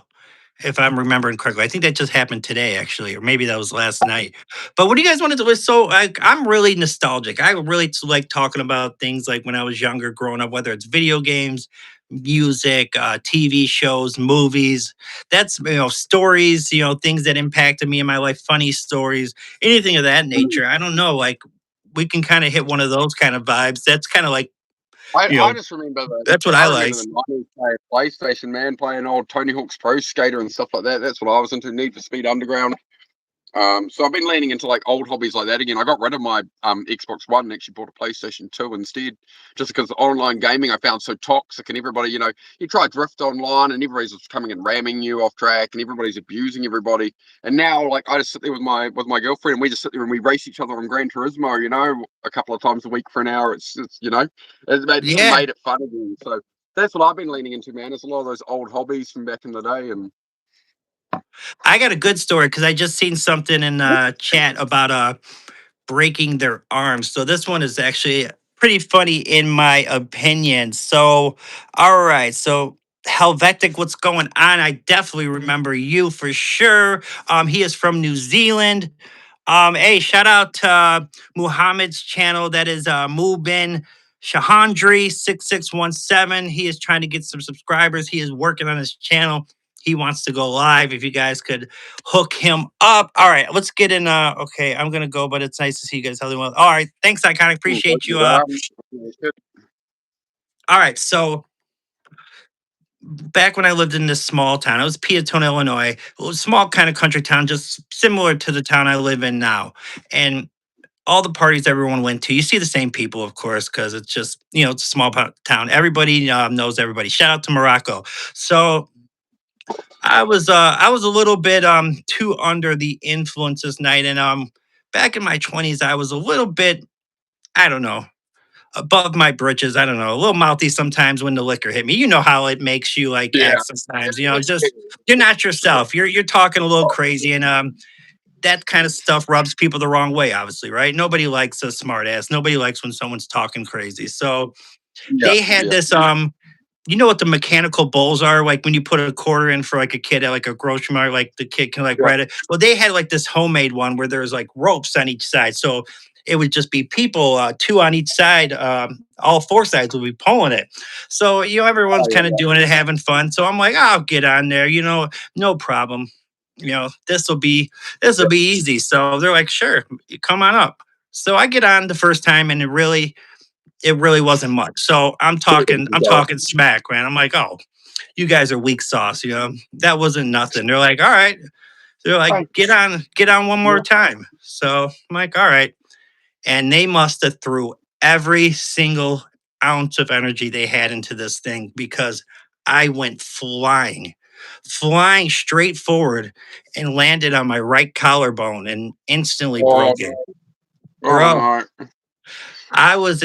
if I'm remembering correctly. I think that just happened today, actually, or maybe that was last night. But what do you guys want to do? So I'm really nostalgic. I really like talking about things like when I was younger, growing up, whether it's video games, music, TV shows, movies. That's, stories, things that impacted me in my life, funny stories, anything of that nature. I don't know. Like, we can kind of hit one of those kind of vibes. That's kind of like, you I know, just remember that's what I I remember like. the 90s playing PlayStation, man, playing old Tony Hawk's Pro Skater and stuff like that. That's what I was into. Need for Speed Underground. So I've been leaning into like old hobbies like that again. I got rid of my Xbox One and actually bought a PlayStation 2 instead, just because online gaming I found so toxic and everybody, you try drift online and everybody's just coming and ramming you off track and everybody's abusing everybody. And now like I just sit there with my girlfriend and we just sit there and we race each other on Gran Turismo, a couple of times a week for an hour. It's just Yeah. made it fun again. So that's what I've been leaning into, man. It's a lot of those old hobbies from back in the day and I got a good story because I just seen something in chat about breaking their arms. So this one is actually pretty funny in my opinion. So, all right. So Helvetic, what's going on? I definitely remember you for sure. He is from New Zealand. Hey, shout out to Muhammad's channel. That is Mubin Shahandri 6617. He is trying to get some subscribers. He is working on his channel. He wants to go live. If you guys could hook him up. All right, let's get in. Okay, I'm gonna go, but it's nice to see you guys healthy well. All right, thanks, Iconic. Appreciate you. All right, so back when I lived in this small town, it was Peatone, Illinois. It was a small kind of country town, just similar to the town I live in now. And all the parties everyone went to, you see the same people, of course, because it's just, it's a small town. Everybody knows everybody. Shout out to Morocco. So I was a little bit too under the influence this night, and back in my 20s, I was a little bit, I don't know, above my britches. I don't know, a little mouthy sometimes when the liquor hit me. You know how it makes you like Yeah. act sometimes. Just you're not yourself. You're talking a little crazy, and that kind of stuff rubs people the wrong way. Obviously, right? Nobody likes a smart ass. Nobody likes when someone's talking crazy. So Yeah. they had Yeah. this you know what the mechanical bowls are, like when you put a quarter in for like a kid at like a grocery mart, like the kid can like Yeah. read it. Well, they had like this homemade one where there's like ropes on each side, so it would just be people, two on each side, all four sides would be pulling it. So everyone's Oh, kind of yeah. doing it, having fun. So I'm like, I'll get on there, no problem. This will be easy. So they're like, sure, come on up. So I get on the first time, and it really wasn't much. So I'm talking smack, man. I'm like, oh, you guys are weak sauce, That wasn't nothing. They're like, all right. They're like, Hey, get on one more yeah. time. So I'm like, all right. And they must have threw every single ounce of energy they had into this thing because I went flying straight forward and landed on my right collarbone and instantly Oh, broke it. oh Bro, no. I was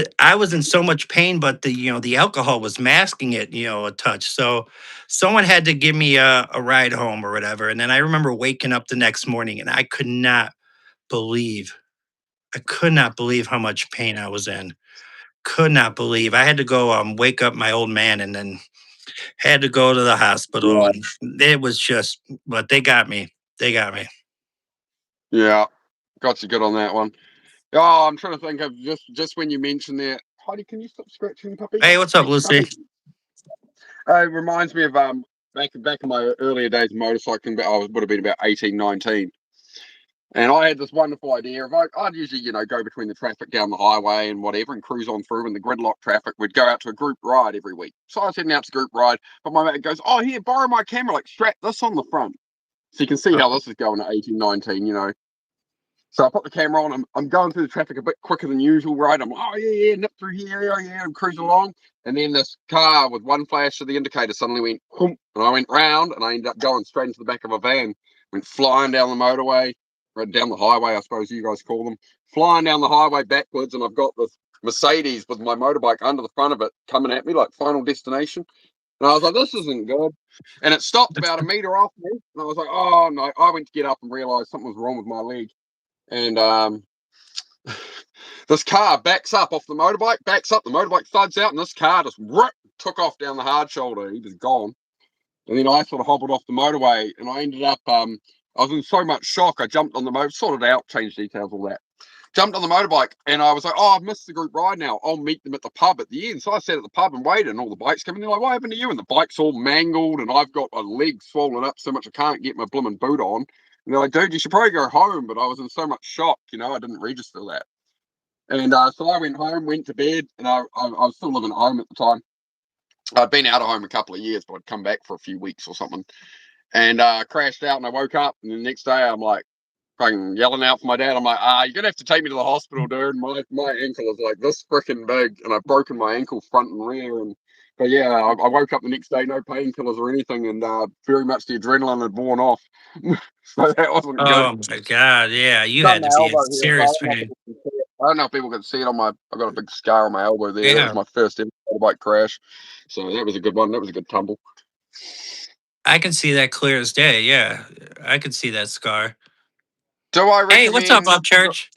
in so much pain, but the alcohol was masking it, a touch. So someone had to give me a ride home or whatever. And then I remember waking up the next morning, and believe I could not believe how much pain I was in. Could not believe. I had to go wake up my old man, and then had to go to the hospital, Yeah. and it was just, but they got me. They got me. Yeah. Got you good on that one. Oh, I'm trying to think of just when you mentioned that. Heidi, can you stop scratching, puppy? Hey, what's up, Hey, Lucy? puppy. It reminds me of back in my earlier days of motorcycling. But would have been about 18, 19. And I had this wonderful idea of I'd usually, go between the traffic down the highway and whatever and cruise on through in the gridlock traffic. We'd go out to a group ride every week. So I was heading out to group ride, but my mate goes, oh, here, borrow my camera, like strap this on the front. So you can see how this is going at 18, 19. So I put the camera on. I'm going through the traffic a bit quicker than usual, right? I'm, oh, yeah, nip through here. Oh, yeah, I'm cruising along. And then this car with one flash of the indicator suddenly went, and I went round and I ended up going straight into the back of a van. Went flying down the motorway, right down the highway, I suppose you guys call them. Flying down the highway backwards, and I've got this Mercedes with my motorbike under the front of it coming at me like Final Destination. And I was like, this isn't good. And it stopped about a meter off me. And I was like, oh, no. I went to get up and realized something was wrong with my leg. And this car backs up off the motorbike, the motorbike thuds out, and this car just took off down the hard shoulder. He was gone. And then I sort of hobbled off the motorway, and I ended up, I was in so much shock, I jumped on the motor, sorted out, changed details, all that. Jumped on the motorbike, and I was like, oh, I've missed the group ride now. I'll meet them at the pub at the end. So I sat at the pub and waited, and all the bikes come in. They're like, what happened to you? And the bike's all mangled, and I've got a leg swollen up so much I can't get my blooming boot on. And they're like, dude, you should probably go home. But I was in so much shock, I didn't register that. And so I went home, went to bed, and I was still living at home at the time. I'd been out of home a couple of years, but I'd come back for a few weeks or something. And crashed out, and I woke up, and the next day I'm like, fucking yelling out for my dad. I'm like, you're gonna have to take me to the hospital, dude. My ankle is like this freaking big, and I've broken my ankle front and rear. And but yeah, I woke up the next day, no painkillers or anything, and very much the adrenaline had worn off. So that wasn't good. Oh my God. Yeah. You Done had my to be in elbow here, so serious pain. I don't know if people can see it on my. I got a big scar on my elbow there. That was Yeah. my first ever motorbike crash, so that was a good one. That was a good tumble. I can see that clear as day. Yeah. I can see that scar. Do I Hey, what's up, recommend? Up Church?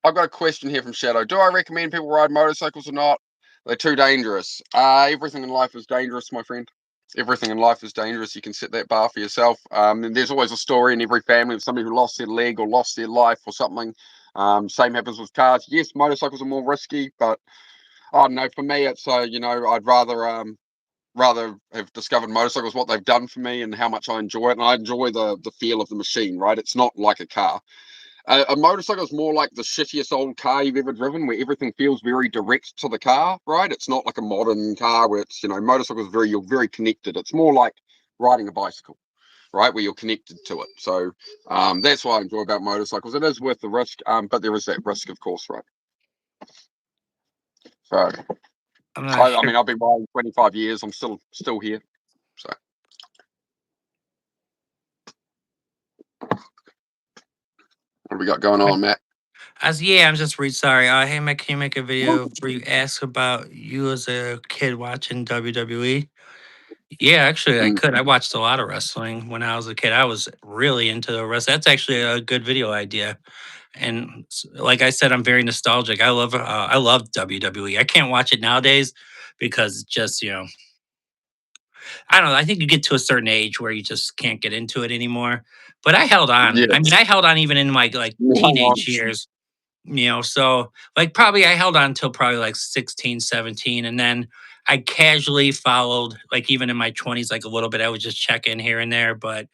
I've got a question here from Shadow. Do I recommend people ride motorcycles or not? They're too dangerous. Everything in life is dangerous, my friend. Everything in life is dangerous. You can set that bar for yourself. And there's always a story in every family of somebody who lost their leg or lost their life or something. Same happens with cars. Yes, motorcycles are more risky, but I don't know. For me, it's I'd rather have discovered motorcycles, what they've done for me, and how much I enjoy it. And I enjoy the feel of the machine. Right? It's not like a car. A motorcycle is more like the shittiest old car you've ever driven, where everything feels very direct to the car, right? It's not like a modern car where it's, motorcycle is you're very connected. It's more like riding a bicycle. right, where you're connected to it. So that's what I enjoy about motorcycles. It is worth the risk, but there is that risk, of course, right? So I'm not I sure. mean, I've been riding 25 years. I'm still here. So what do we got going on, Matt? Yeah, I'm just really sorry. Hey, Mac, can you make a video where you ask about you as a kid watching WWE? Yeah, actually, I Mm, could. I watched a lot of wrestling when I was a kid. I was really into the wrestling. That's actually a good video idea. And like I said, I'm very nostalgic. I love WWE. I can't watch it nowadays because it's just I don't know. I think you get to a certain age where you just can't get into it anymore. But I held on. yeah. I mean, I held on even in my teenage years. So like probably I held on until probably like 16, 17, and then I casually followed like even in my 20s like a little bit. I would just check in here and there, but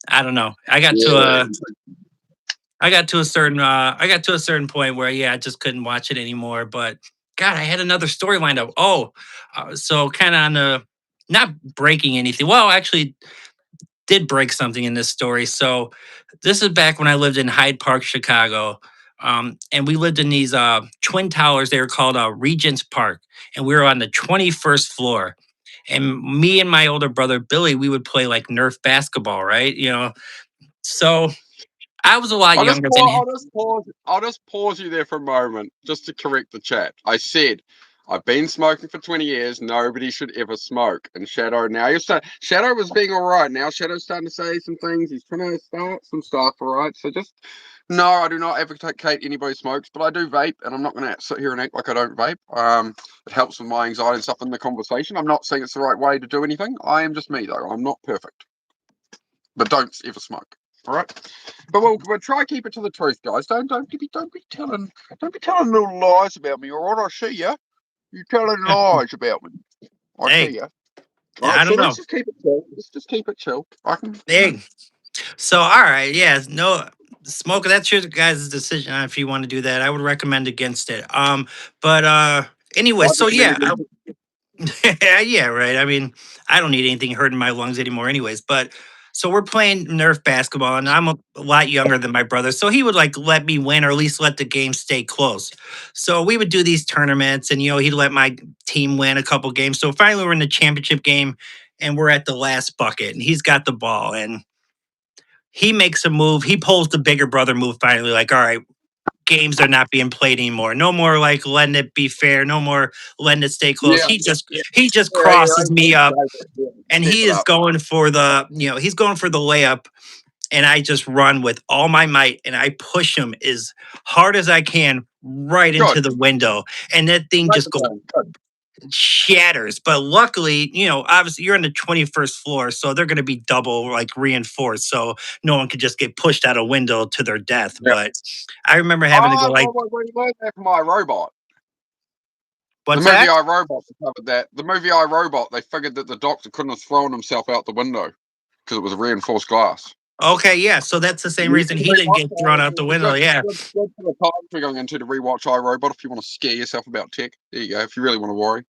I don't know. Yeah. I got to a certain point where I just couldn't watch it anymore. But God, I had another story lined up. So kind of on the not breaking anything. Well, actually, did break something in this story. So this is back when I lived in Hyde Park, Chicago. And we lived in these twin towers. They were called Regent's Park, and we were on the 21st floor. And me and my older brother Billy, we would play like Nerf basketball, right? So I was a lot younger than him. I'll just pause you there for a moment, just to correct the chat. I said I've been smoking for 20 years. Nobody should ever smoke. And Shadow now Shadow was being all right. Now Shadow's starting to say some things. He's trying to start some stuff. All right. So just no, I do not advocate anybody smokes, but I do vape, and I'm not going to sit here and act like I don't vape. It helps with my anxiety and stuff in the conversation. I'm not saying it's the right way to do anything. I am just me though. I'm not perfect, but don't ever smoke. All right, but we'll try to keep it to the truth, guys. Don't be telling little lies about me. All right, I see ya. You're telling lies about me. I see Hey, ya. All right, I so don't let's know. just keep it chill. Let's just keep it chill. I can. Hey, so all right, yeah, no smoke. That's your guys' decision if you want to do that. I would recommend against it. But anyway, I so just yeah, immediately. yeah, right. I mean, I don't need anything hurting my lungs anymore, anyways. But so we're playing Nerf basketball, and I'm a lot younger than my brother, so he would like let me win, or at least let the game stay close. So we would do these tournaments, and he'd let my team win a couple games. So finally, we're in the championship game, and we're at the last bucket, and he's got the ball, and he makes a move. He pulls the bigger brother move finally, like, all right, games are not being played anymore. No more like letting it be fair. No more letting it stay close. Yeah, He just yeah. crosses me up and Step he it is up. going for he's going for the layup. And I just run with all my might and I push him as hard as I can right Good. into the window. And that thing Make just it goes done. Good. shatters. But luckily, obviously you're on the 21st floor, so they're going to be double like reinforced. So no one could just get pushed out a window to their death. Yeah. But I remember having to go Oh, like, well, you learned that from iRobot. The what's movie that? iRobot covered that. The movie iRobot, they figured that the doctor couldn't have thrown himself out the window because it was reinforced glass. Okay, yeah. So that's the same You reason can he didn't rewatch get thrown out the window. Yeah. good for the times we're going into to rewatch iRobot if you want to scare yourself about tech. There you go. If you really want to worry.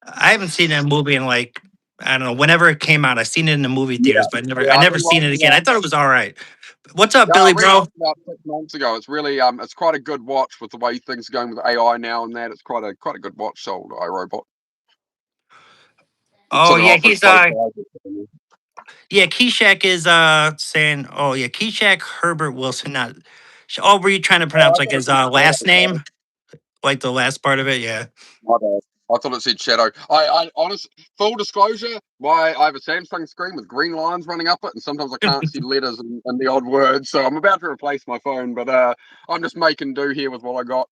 I haven't seen that movie in like I don't know, whenever it came out. I seen it in the movie Yeah, theaters, but yeah. I I never seen it rewatched again. I it. thought it was all right. What's up, Yeah, I Billy bro? rewatched it about 6 months ago. It's really it's quite a good watch with the way things are going with AI now and that. It's quite a good watch. Sold iRobot. It's Oh in an yeah, office he's close by. yeah, Keshak is saying, oh yeah, Keshak Herbert Wilson, not were you trying to Oh, pronounce I like thought it his said last Shadow. name? Like the last part of it, yeah. My bad. I thought it said Shadow. I honest full disclosure, I have a Samsung screen with green lines running up it, and sometimes I can't see letters and the odd words. So I'm about to replace my phone, but I'm just making do here with what I got.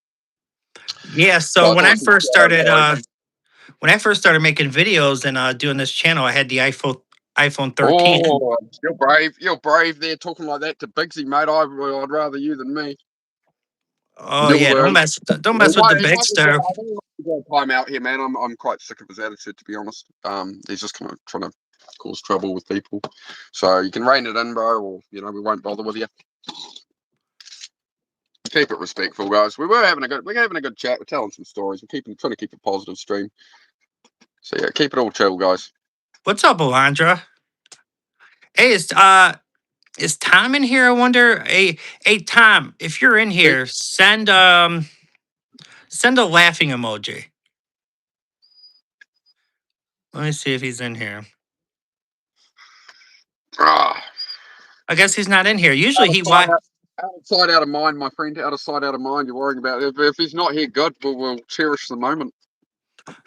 Yeah, So so I thought it said Shadow. Sorry. when I first started making videos and doing this channel, I had the iPhone 13. Oh, you're brave. You're brave there talking like that to Bigsy, mate. I'd rather you than me. Oh You'll yeah, don't learn. mess with the big stuff. I think he might be time out here, man. I'm quite sick of his attitude, to be honest. He's just kind of trying to cause trouble with people. So you can rein it in, bro, or we won't bother with you. Keep it respectful, guys. We're having a good chat. We're telling some stories. We're trying to keep a positive stream. So yeah, keep it all chill, guys. What's up, Alondra? Hey, is Tom in here? I wonder. Hey, Tom, if you're in See? here, send a laughing emoji. Let me see if he's in here. Ah, I guess he's not in here. Usually out of he sight, wa- out of sight, out of mind, my friend. Out of sight, out of mind. You're worrying about if he's not here. Good, we'll cherish the moment.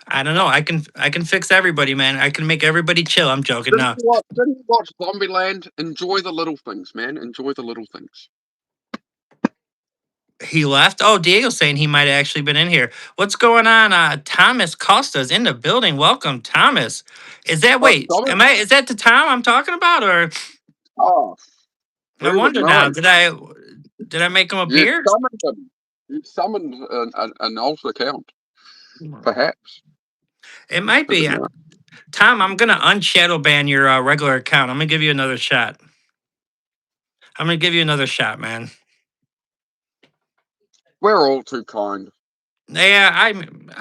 I don't know. I can fix everybody, man. I can make everybody chill. I'm joking. No. Didn't you watch Zombieland? Enjoy the little things, man. Enjoy the little things. He left. Oh, Diego's saying he might have actually been in here. What's going on? Thomas Costa's in the building. Welcome, Thomas. Is that Oh, wait? Thomas? Is that the Tom I'm talking about, or Oh, I who would wonder know? now? Did I make him You appear? summoned him. You summoned an alt account, perhaps. It might Who be. would know? Tom, I'm gonna unshadow ban your regular account. I'm gonna give you another shot. I'm gonna give you another shot, man. We're all too kind. Yeah,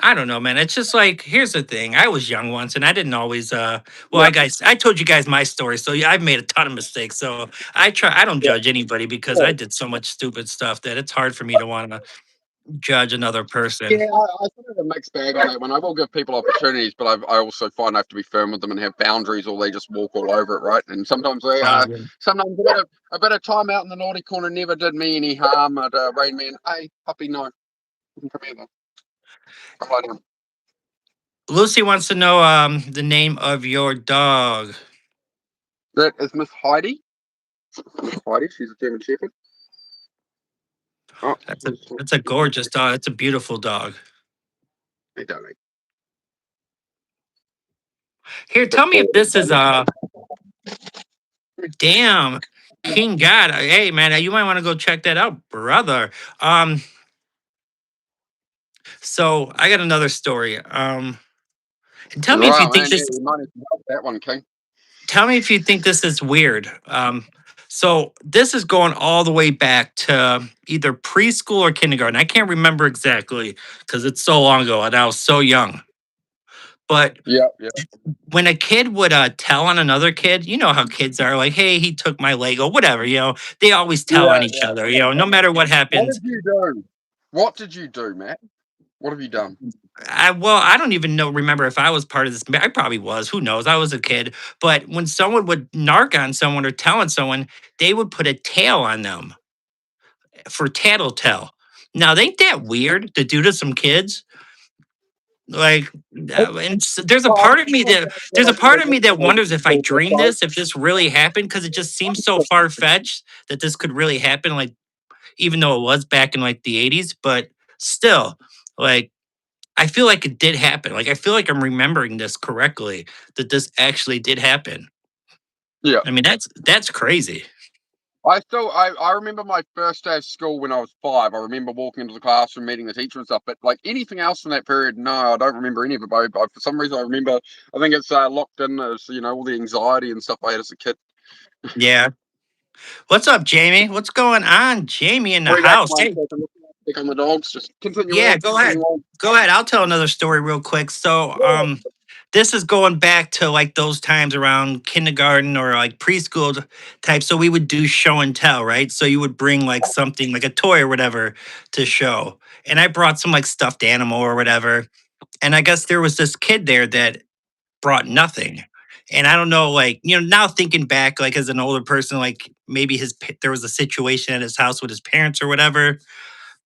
I don't know, man. It's just like here's the thing. I was young once and I didn't always well, Yeah, I told you guys my story. So yeah, I've made a ton of mistakes. So I don't yeah. judge anybody because Yeah, I did so much stupid stuff that it's hard for me to want to judge another yeah, person. I sort of a mixed bag on that one. I will give people opportunities, but I also find I have to be firm with them and have boundaries, or they just walk all over it, right? And sometimes Yeah. sometimes a bit of time out in the naughty corner never did me any harm. At Rain Man, hey puppy, no, come here, though. Come lie down. Lucy wants to know the name of your dog. That is Miss Heidi. Miss Heidi, she's a German Shepherd. Oh, That's a gorgeous dog. It's a beautiful dog. hey, darling. Here, tell me if this is damn King God. Hey man, you might want to go check that out, brother. Um, so I got another story. And tell me if you Right, think man. Yeah, this. you might have to help that one, King. Tell me if you think this is weird. So this is going all the way back to either preschool or kindergarten. I can't remember exactly because it's so long ago and I was so young. But Yeah, yeah. when a kid would tell on another kid, you know how kids are like, hey, he took my Lego, whatever, they always tell on Yeah, each yeah, other, yeah. no matter what What happens. did you do? What did you do, Matt? What have you done? I don't even remember if I was part of this. I probably was. Who knows? I was a kid. But when someone would narc on someone or tell on someone, they would put a tail on them for tattletale. Now, ain't that weird to do to some kids? Like, there's a part of me that wonders if I dreamed this, if this really happened, because it just seems so far fetched that this could really happen. Like, even though it was back in like the '80s, but still, like, I feel like it did happen. Like, I feel like I'm remembering this correctly, that this actually did happen. Yeah. I mean, that's crazy. I remember my first day of school when I was 5. I remember walking into the classroom, meeting the teacher and stuff. But like anything else from that period, no, I don't remember any of it. But for some reason, I remember. I think it's locked in as all the anxiety and stuff I had as a kid. Yeah. What's up, Jamie? What's going on, Jamie in the Bring back house? one Hey, second. Pick on the dogs. Just continue yeah, on. go Continue ahead. on. Go ahead. I'll tell another story real quick. So, this is going back to like those times around kindergarten or like preschool type. So we would do show and tell, right? So you would bring like something like a toy or whatever to show. And I brought some like stuffed animal or whatever. And I guess there was this kid there that brought nothing. And I don't know, like, now thinking back, like as an older person, like maybe there was a situation at his house with his parents or whatever,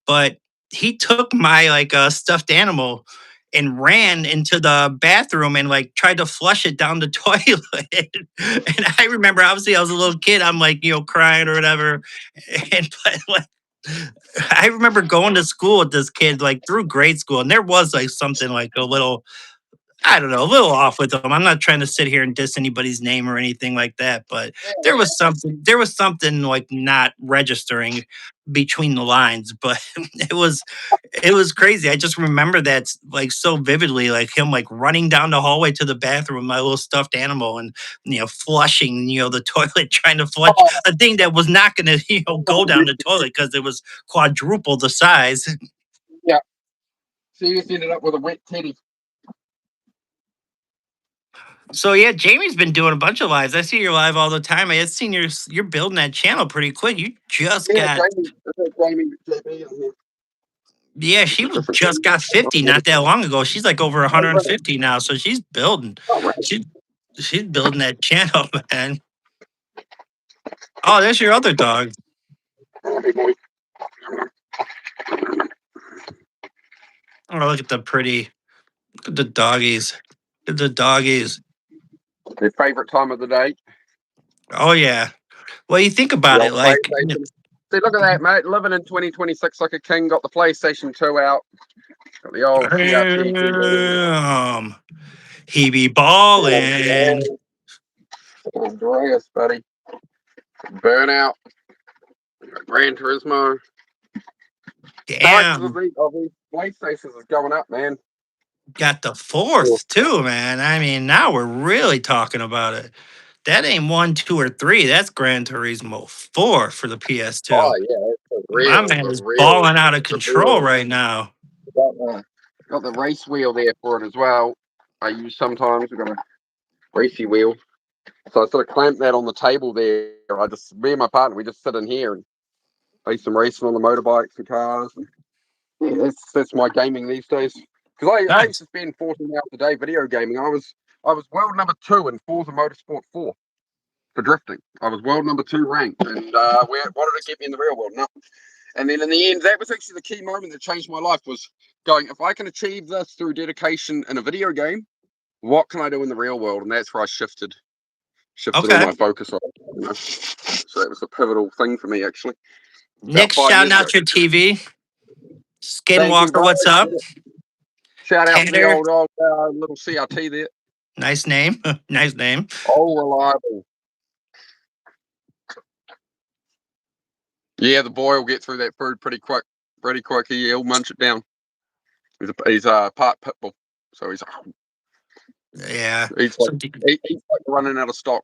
but he took my like stuffed animal and ran into the bathroom and like tried to flush it down the toilet. And I remember obviously I was a little kid, I'm like, crying or whatever. And but like I remember going to school with this kid like through grade school, and there was like something like a little, I don't know, a little off with them. I'm not trying to sit here and diss anybody's name or anything like that, but there was something like not registering between the lines, but it was crazy. I just remember that like so vividly, like him like running down the hallway to the bathroom with my little stuffed animal and flushing, the toilet, trying to flush Oh, a thing that was not gonna, go down the toilet because it was quadruple the size. yeah. So you just ended up with a wet teddy. So yeah, Jamie's been doing a bunch of lives. I see your live all the time. I had seen you're building that channel pretty quick. You just Yeah, got Jamie, Jamie, JB on here. yeah, It's she a different just got 50 not that long ago. She's like over Oh, right. 150 now, so she's building. Oh, right. She she's building that channel, man. Oh, there's your other dog. Hey, boy. Oh, look at the pretty, look at the doggies. Look at the doggies. Their favorite time of the day. Oh yeah. Well, you think The about it, old like PlayStation. See, look at that, mate. Living in 2026 like a king. Got the PlayStation 2 out. Got the old CRT TV. he be Oh, balling. Andreas, buddy. Burnout. Gran Turismo. Prices Damn. of these PlayStations is going up, man. Got the Oh, fourth too, man. I mean, now we're really talking about it. That ain't one, two, or three. That's Gran Turismo 4 for the PS2. yeah, it's My man the is real, balling out of the control real. right now. Got the race wheel there for it as well. I use sometimes. We've got a racy wheel. So I sort of clamp that on the table there. Me and my partner, we just sit in here and play some racing on the motorbikes and cars. And yeah, that's my gaming these days. Because I used Nice. to spend 14 hours a day video gaming. I was world number 2 in Forza Motorsport 4 for drifting. I was world number 2 ranked, and we wanted to get me in the real world. No. And then in the end, that was actually the key moment that changed my life. Was going, if I can achieve this through dedication in a video game, what can I do in the real world? And that's where I shifted all Okay. my focus on. So that was a pivotal thing for me, actually, about Nick 5 years shouting ago. out your TV. Thank you, Skinwalker, bro. what's up? Shout out to the Tanner, old little CRT there. nice name. Nice name. Oh, reliable. Yeah, the boy will get through that food pretty quick. Pretty quick. He'll munch it down. He's part pit bull, so Yeah. he's like So, he's like running out of stock.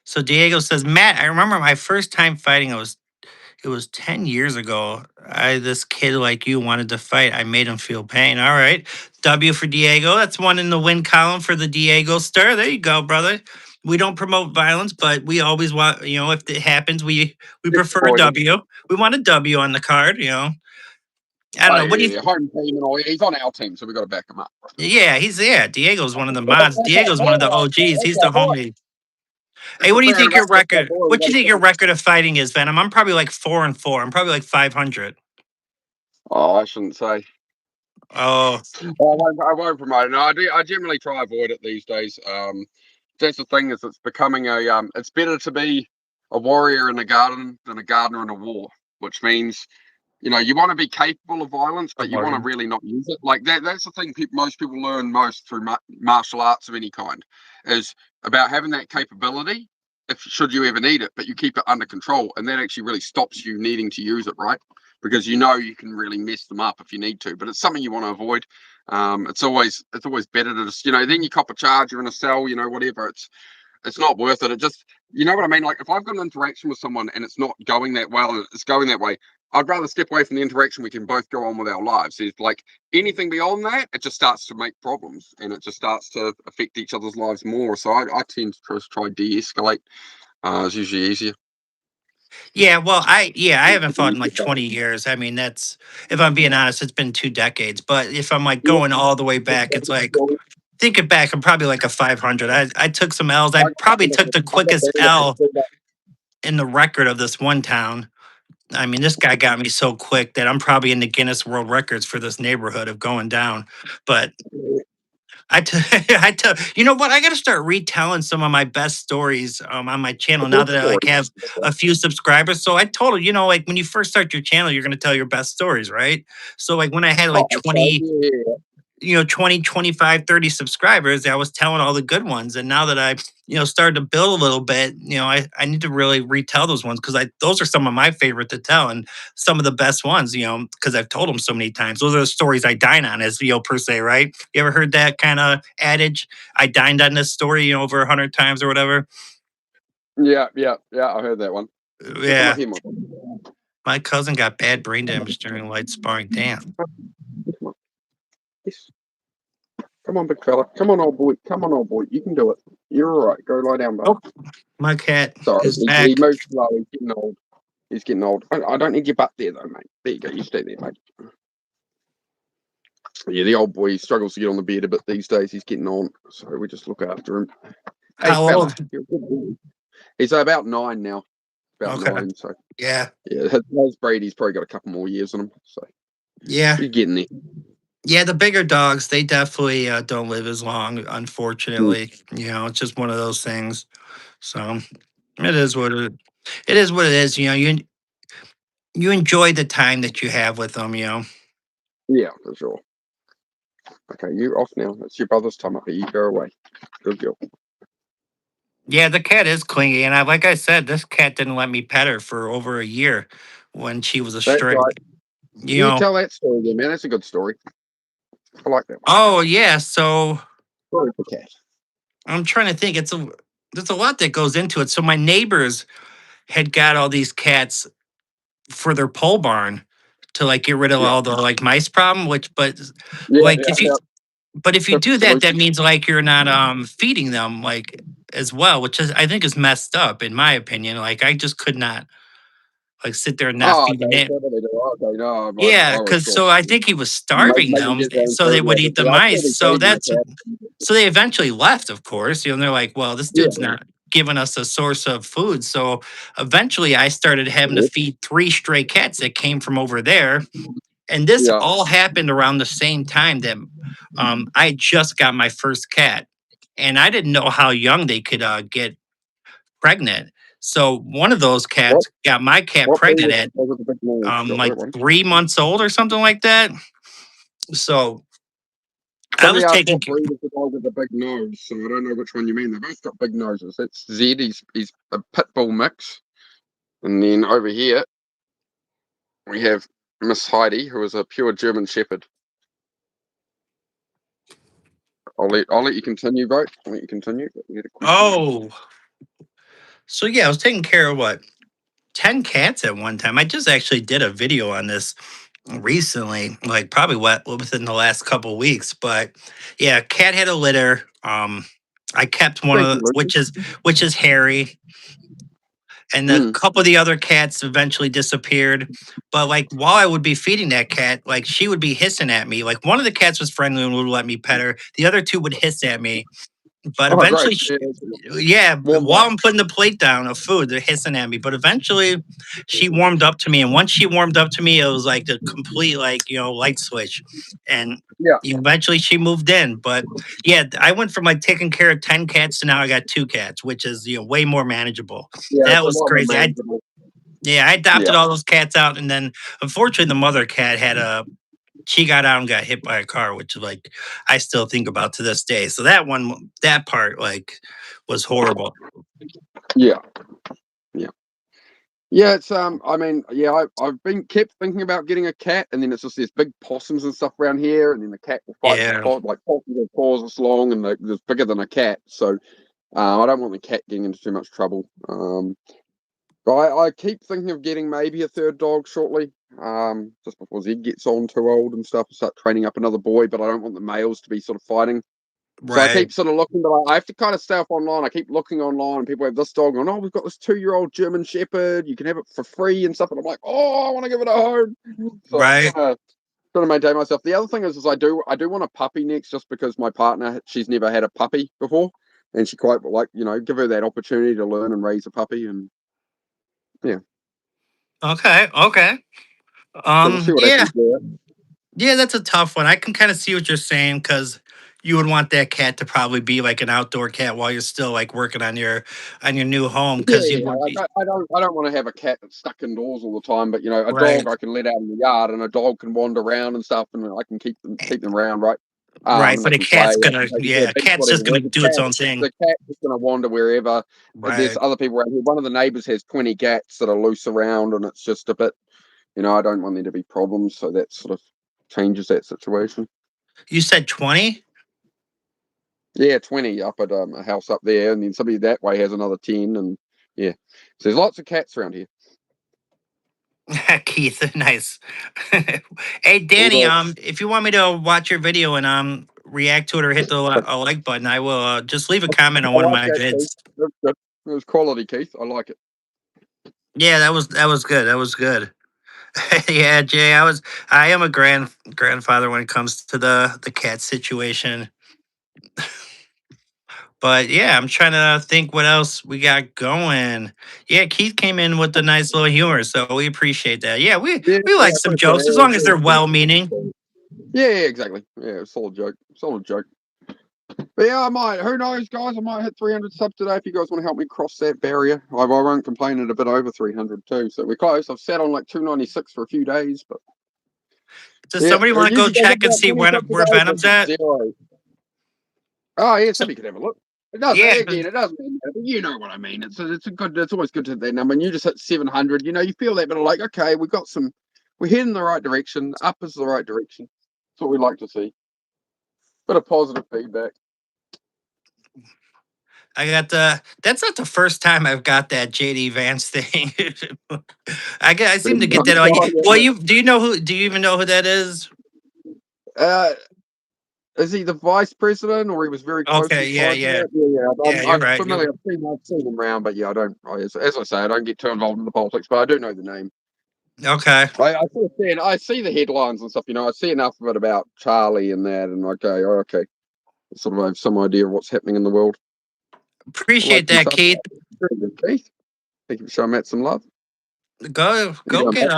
so Diego says, Matt, I remember my first time fighting. It was 10 years ago. This kid like you wanted to fight. I made him feel pain. All right. W for Diego. That's one in the win column for the Diego stir. There you go, brother. We don't promote violence, but we always want, if it happens, we Yes, prefer a boy. W. We want a W on the card. I don't Oh know. What do you yeah, home team and all. He's on our team, so we got to back him up. Yeah, Diego's one of the That's mods. our Diego's one of the boy. OGs. That's He's our the boy. homie. Hey, That's a what do you fair think your enough. That's our record? boy. We What do got you to think get your him. record of fighting is, Venom? I'm probably like 4-4. I'm probably like 500. Oh, I shouldn't say. Oh, I won't promote it. No, I generally try avoid it these days. That's the thing, is it's becoming it's better to be a warrior in a garden than a gardener in a war, which means you want to be capable of violence, but you want to Morgan. really not use it. Like that's the thing. Most people learn most through martial arts of any kind, is about having that capability. If should you ever need it, but you keep it under control, and that actually really stops you needing to use it, right? Because you can really mess them up if you need to. But it's something you want to avoid. It's always better to just then you cop a charge, you're in a cell, whatever. It's not worth it. It just, you know what I mean? Like if I've got an interaction with someone and it's not going that well, it's going that way, I'd rather step away from the interaction. We can both go on with our lives. It's like anything beyond that, it just starts to make problems and it just starts to affect each other's lives more. So I tend to just try de-escalate. It's usually easier. Yeah, well, I haven't fought in like 20 years. I mean, that's if I'm being honest, it's been 2 decades. But if I'm like going all the way back, it's like thinking back, I'm probably like a 500. I took some L's. I probably took the quickest L in the record of this one town. I mean, this guy got me so quick that I'm probably in the Guinness World Records for this neighborhood of going down. But you know what? I got to start retelling some of my best stories on my channel now that I like have a few subscribers. So I told her, like when you first start your channel, you're going to tell your best stories, right? So like when I had like 20, 20, 25, 30 subscribers, I was telling all the good ones. And now that I've, started to build a little bit, I need to really retell those ones because those are some of my favorite to tell and some of the best ones, because I've told them so many times. Those are the stories I dine on, as per se, right? You ever heard that kind of adage? I dined on this story, over 100 times or whatever. Yeah. I heard that one. Yeah. My cousin got bad brain damage during light sparring. Damn. Come on, big fella. Come on, old boy. Come on, old boy. You can do it. You're all right. Go lie down, bud. Oh, my cat Sorry, is he back. moves slow. He's getting old. He's getting old. I don't need your butt there, though, mate. There you go. You stay there, mate. Yeah, the old boy struggles to get on the bed a bit these days. He's getting on, so we just look after him. Hey, How fella. old? You're a good boy. He's about 9 now. About Okay. 9, so Yeah. yeah, his Brady's probably got a couple more years on him, so Yeah. he's getting there. Yeah, the bigger dogs, they definitely don't live as long, unfortunately. You know, it's just one of those things. So it is what it is what it is. You know, you enjoy the time that you have with them, you know. Yeah, for sure. Okay, you off now. It's your brother's time up here. You go away. Good girl. Yeah, the cat is clingy, and like I said, this cat didn't let me pet her for over a year when she was a That's stray. right. You You know. tell that story then, man. That's a good story. I like that one. Oh yeah, so Story for cat. I'm trying to think. There's a lot that goes into it. So my neighbors had got all these cats for their pole barn to like get rid of Yeah. all the like mice problem. But Yeah, like yeah, yeah. if you do Perfect that, that solution. means like you're not feeding them like as well, which is I think is messed up in my opinion. Like I just could not like sit there and not Oh, feed okay. them. So they do. Okay, no, Yeah, I was because sure. so I think he was Maybe, starving maybe them get their own so they food. would Like, eat the I'll still mice. be So feeding the that's cat. so they eventually left, of course. You know, they're like, well, this Yeah. dude's not giving us a source of food. So eventually I started having to feed 3 stray cats that came from over there. And this Yeah. all happened around the same time that I just got my first cat. And I didn't know how young they could get pregnant. So one of those What? cats got my cat What breed pregnant at was the big nose? Got like that one. 3 months old or something like that. So I Somebody was asked taking what breed is the dog with the big nose, so I don't know which one you mean. They both got big noses. That's Zed. He's a pit bull mix, and then over here we have Miss Heidi, who is a pure German Shepherd. I'll let you continue, vote. I'll let you continue. You had a question. oh, so yeah, I was taking care of what 10 cats at one time. I just actually did a video on this recently, like probably what within the last couple weeks. But yeah, cat had a litter. I kept one Thank of you, Lucy. which is Harry, and a Mm. couple of the other cats eventually disappeared. But like while I would be feeding that cat, like she would be hissing at me. Like one of the cats was friendly and would let me pet her. The other two would hiss at me. But Oh, great. eventually, Yeah, yeah, warmed while up. I'm putting the plate down of food, they're hissing at me. But eventually, she warmed up to me, and once she warmed up to me, it was like the complete, like light switch, and Yeah. eventually she moved in. But yeah, I went from like taking care of 10 cats to now I got 2 cats, which is way more manageable. Yeah, That it's a was lot more crazy. manageable. I adopted Yeah. all those cats out, and then unfortunately, the mother cat had a she got out and got hit by a car, which like I still think about to this day. So that part like was horrible. Yeah. Yeah. Yeah, it's I mean, yeah, I've been kept thinking about getting a cat, and then it's just there's big possums and stuff around here, and then the cat will fight the Yeah. like possums are paws this long, and they're bigger than a cat, so I don't want the cat getting into too much trouble. But I keep thinking of getting maybe a third dog shortly, just before Zed gets on too old and stuff, start training up another boy, but I don't want the males to be sort of fighting. So I Right. keep sort of looking, but I have to kind of stay off online. I keep looking online, and people have this dog, and oh, we've got this 2-year-old German Shepherd. You can have it for free and stuff. And I'm like, oh, I want to give it a home. So I'm Right. trying to maintain myself. The other thing is I do want a puppy next, just because my partner, she's never had a puppy before, and she quite like give her that opportunity to learn and raise a puppy, and yeah. Okay. Okay. So we'll see what Yeah. happens there. Yeah, that's a tough one. I can kind of see what you're saying because you would want that cat to probably be like an outdoor cat while you're still like working on your new home because you Yeah, would I don't want to have a cat that's stuck indoors all the time. But a right. dog I can let out in the yard, and a dog can wander around and stuff, and I can keep them around, right? Right. And they But a can play. cat's I gonna can take them to yeah, the a beach, cat's whatever. just gonna Whereas do its own thing. the cat is going to wander wherever. There's Right. other people around here. One of the neighbours has 20 cats that are loose around, and it's just a bit. I don't want there to be problems, so that sort of changes that situation. You said 20? Yeah, 20 up at a house up there, and then somebody that way has another 10, and yeah. So there's lots of cats around here. Keith, nice. Hey All Danny, dogs. if you want me to watch your video and react to it or hit the But like button, I will just leave a I comment on I one of like my that, Keith. vids. That's good. It was quality, Keith. I like it. Yeah, that was good. That was good. Yeah, Jay, I am a grandfather when it comes to the cat situation. But yeah, I'm trying to think what else we got going. Yeah, Keith came in with a nice little humor, so we appreciate that. Yeah, we Yeah, we yeah, like some pretty cool. jokes as long as they're well meaning. Yeah, yeah, exactly. Yeah, solid joke. Solid joke. But yeah, I might. Who knows, guys? I might hit 300 subs today if you guys want to help me cross that barrier. I won't complain at a bit over 300 too. So we're close. I've sat on like 296 for a few days, but Does yeah, somebody it want to go usually goes up check and about see 20 where subs a where day, Venom's but at? zero. Oh yeah, So, somebody could have a look. It doesn't. yeah, Again, it doesn't matter. You know what I mean. It's a good. It's always good to hit that number. And you just hit 700. You know, you feel that bit of like, okay, we've got some. We're heading in the right direction. Up is the right direction. That's what we like to see. Bit of positive feedback. I got the. That's not the first time I've got that JD Vance thing. I seem to get that. Well, do you know who? Do you even know who that is? Uh, is he the vice president, or he was very closely Okay, yeah, tied to yeah, that? Yeah, yeah. yeah. You're I'm right. familiar. I've seen him around, but yeah, I don't. As I say, I don't get too involved in the politics, but I do know the name. Okay. I see the headlines and stuff. You know, I see enough of it about Charlie and that, and okay, sort of have some idea of what's happening in the world. I like Appreciate your that, sub. Keith. Very good, Keith. Thank you for showing Matt some love. Go Yeah, get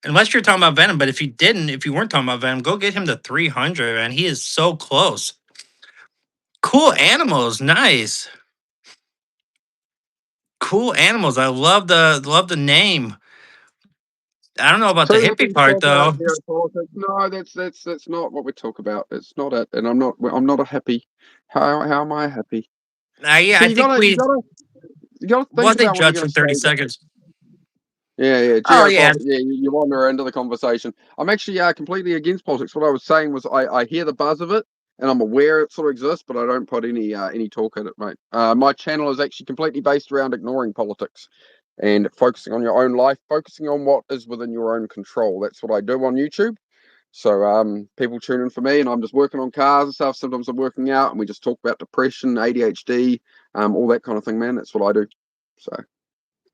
unless you're talking about Venom, but if you weren't talking about Venom, go get him to 300, and he is so close. Cool animals, nice. Cool animals. I love the name. I don't know about the two hippie hippies part talking about though. zero politics. No, that's not what we talk about. It's not it, and I'm not a hippie. How am I happy? Yeah, See, I think you gotta think was they about what you're judged gonna for say. 30 seconds. Yeah, yeah, Oh yeah. geopolitics. Yeah, you wander into the conversation. I'm actually completely against politics. What I was saying was I hear the buzz of it and I'm aware it sort of exists, but I don't put any talk in it, mate. My channel is actually completely based around ignoring politics and focusing on your own life, focusing on what is within your own control. That's what I do on YouTube. So people tune in for me, and I'm just working on cars and stuff. Sometimes I'm working out, and we just talk about depression, ADHD, all that kind of thing, man. That's what I do. So.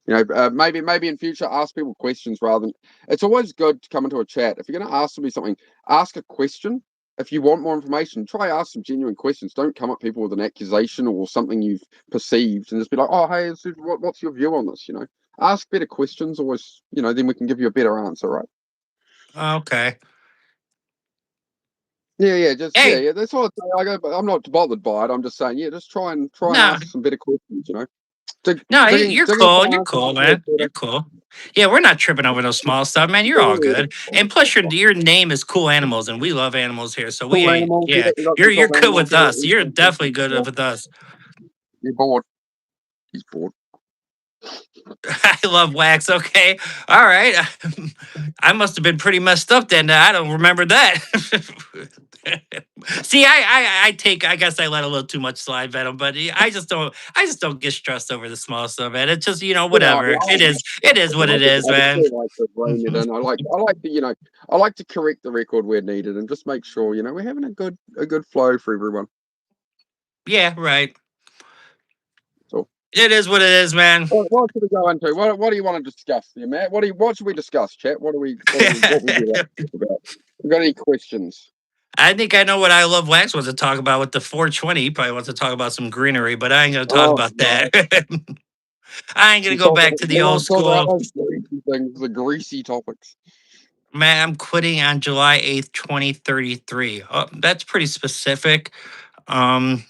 Maybe in future ask people questions rather than. It's always good to come into a chat. If you're going to ask somebody something, ask a question. If you want more information, try ask some genuine questions. Don't come at people with an accusation or something you've perceived and just be like, "Oh, hey, what's your view on this?" Ask better questions. Always, then we can give you a better answer, right? Okay. Yeah, yeah, just yeah, Hey, yeah. That's all I go. But I'm not bothered by it. I'm just saying, yeah, just try and no, ask some better questions. Dig, no, digging you're digging cool. You're past cool, it, man. You're cool. Yeah, we're not tripping over no small stuff, man. You're all good. And plus, your name is Cool Animals, and we love animals here. So we cool ain't. animals. Yeah, We got you're some you're cool good animals with here. us. You're definitely good with us. You're bored. He's bored. I love wax. Okay, all right. I must have been pretty messed up then. I don't remember that. See, I take. I guess I let a little too much slide, Venom. But I just don't. I just don't get stressed over the small stuff, man. It's just Yeah, whatever. It is. It is what it is, I just man. feel like to rein it in. I like to correct the record where needed and just make sure we're having a good flow for everyone. Yeah, right. So It is what it is, man. what should we go into? What do you want to discuss there, Matt? What should we discuss, chat? What would you like to talk about? We got any questions? I think I know what I love wax wants to talk about with the 420. He probably wants to talk about some greenery, but I ain't gonna talk Oh about no. that. I ain't gonna We go talk back about to we the old want to talk about school. those greasy things, the greasy topics. Man, I'm quitting on July 8th, 2033. Oh, that's pretty specific. Um,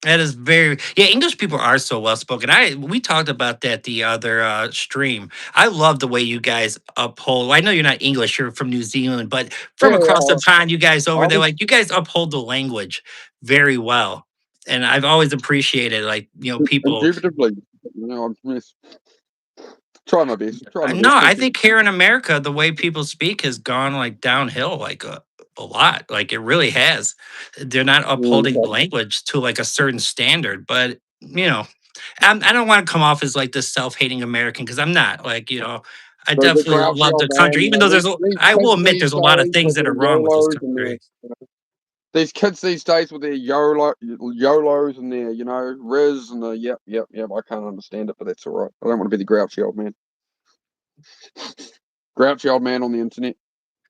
that is very yeah. English people are so well spoken. We talked about that the other stream. I love the way you guys uphold. I know you're not English. You're from New Zealand, but from Yeah, yeah. across the pond, you guys over there, I like you guys uphold the language very well. And I've always appreciated like people. indubitably, I'm just try my best. Try my No, best. I Thank you. think here in America, the way people speak has gone like downhill, like a lot. Like it really has. They're not upholding the Okay. language to like a certain standard. But I don't want to come off as like this self-hating American because I'm not. Like I The definitely grouchy love old the man, country, even though these I will kids admit these there's a lot of days things with that their are wrong with this YOLOs and country. these kids these days with their YOLOs and their, Riz and the yep. I can't understand it, but that's all right. I don't want to be the grouchy old man. Grouchy old man on the internet.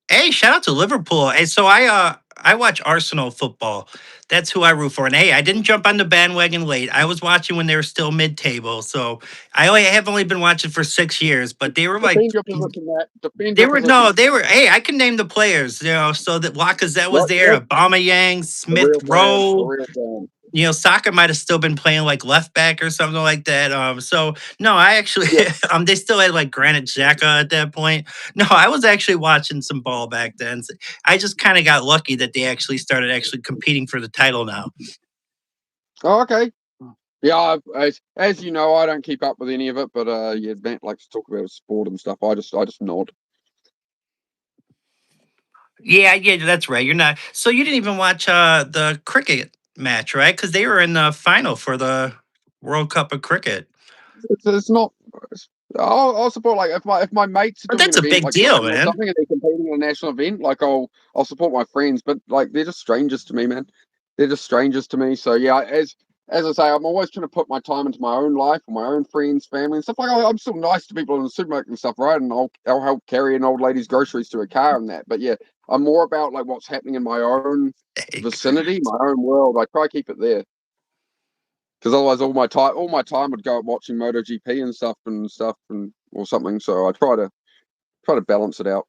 Hey, shout out to Liverpool. Hey, so I watch Arsenal football. That's who I root for. And hey, I didn't jump on the bandwagon late. I was watching when they were still mid-table. So I have only been watching for 6 years, but they were like Defend your position, Matt. Defend they your were position. no, they were. Hey, I can name the players. So that Lacazette was Right, there, yeah, Aubameyang, the Smith real brand, the Rowe. real brand. Soccer might have still been playing like left back or something like that. So no, I actually, Yeah. they still had like Granit Xhaka at that point. No, I was actually watching some ball back then. I just kind of got lucky that they actually started actually competing for the title now. Oh, okay. Yeah, as you know, I don't keep up with any of it, but yeah, Matt likes to talk about sport and stuff. I just nod. Yeah, that's right. You're not. So you didn't even watch the cricket match, right? Because they were in the final for the World Cup of Cricket. It's not. I'll support, like, if my mates are But doing an that's a event big like deal, cricket or man. something and they're competing in a national event, like I'll support my friends, but like they're just strangers to me, man. They're just strangers to me. So yeah, as I say, I'm always trying to put my time into my own life, or my own friends, family, and stuff. Like I'm still nice to people in the supermarket and stuff, right? And I'll help carry an old lady's groceries to her car and that. But yeah, I'm more about like what's happening in my own vicinity, my own world. I try to keep it there. Because otherwise, all my time would go at watching MotoGP and stuff and or something. So I try to balance it out.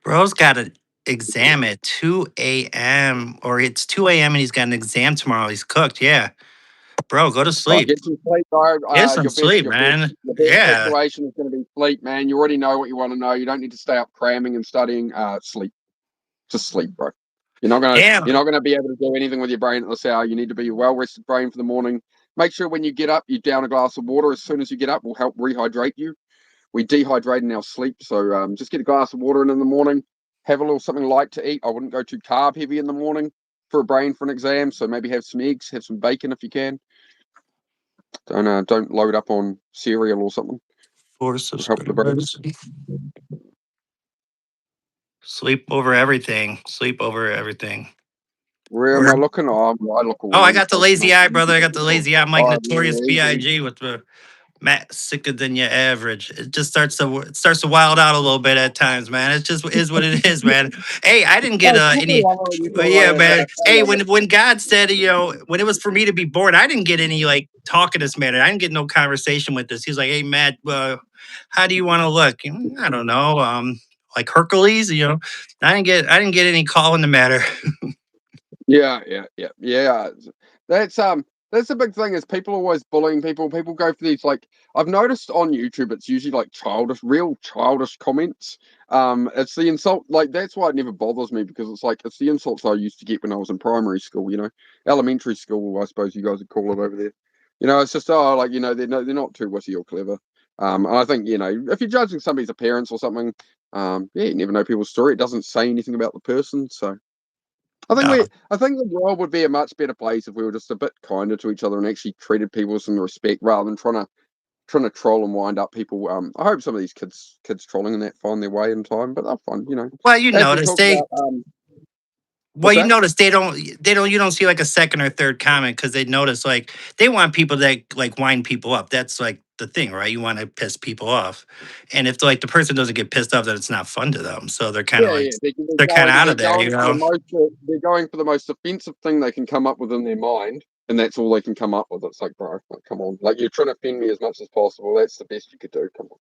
Bro's got an exam at 2 a.m. or it's 2 a.m. and he's got an exam tomorrow. He's cooked. Yeah. Bro, go to Oh, sleep. get some sleep, bro. Get some Your best, sleep, your best, man. your best Yeah. situation is going to be sleep, man. You already know what you want to know. You don't need to stay up cramming and studying. Sleep, just sleep, bro. You're Damn. not gonna be able to do anything with your brain at this hour. You need to be a well rested brain for the morning. Make sure when you get up, you down a glass of water as soon as you get up. Will help rehydrate you. We dehydrate in our sleep, so just get a glass of water in the morning. Have a little something light to eat. I wouldn't go too carb heavy in the morning for a brain for an exam. So maybe have some eggs, have some bacon if you can. Don't load up on cereal or something. For It'll help the brain. subscribers. Sleep over everything. Sleep over everything. Where am I Or- looking? I look Oh, I around the got the place, lazy mate. eye, brother. I got the lazy eye. Mike Oh, Notorious yeah, easy. B.I.G. with the Matt sicker than your average. It starts to wild out a little bit at times, man. It just is what it is, man. Hey, I didn't get Oh, it's probably any. longer when you Well, talk yeah, like that, man. Matt. I Hey, love when it. when God said, when it was for me to be born, I didn't get any like talk in this manner. I didn't get no conversation with this. He's like, "Hey, Matt, how do you want to look?" I don't know. Like Hercules, I didn't get any call in the matter. Yeah. That's that's the big thing is people always bullying people. People go for these, like, I've noticed on YouTube it's usually like real childish comments. It's the insult, like that's why it never bothers me, because it's the insults I used to get when I was in primary school, elementary school, I suppose you guys would call it over there. It's just like they're not too witty or clever. And I think if you're judging somebody's appearance or something, yeah, you never know people's story. It doesn't say anything about the person, so. No. I think the world would be a much better place if we were just a bit kinder to each other and actually treated people with some respect rather than trying to troll and wind up people. I hope some of these kids trolling and that find their way in time, but they're fun. Well, you As we notice talked about, well, what's you that? notice you don't see like a second or third comment because they notice like they want people that like wind people up. That's like the thing, right? You want to piss people off, and if like the person doesn't get pissed off, then it's not fun to them. So they're kind of Yeah, like yeah. They're they're kind of going out they're of there, going you for the know. most they're going for the most offensive thing they can come up with in their mind, and that's all they can come up with. It's like, bro, like, come on, like you're trying to offend me as much as possible. That's the best you could do. Come on.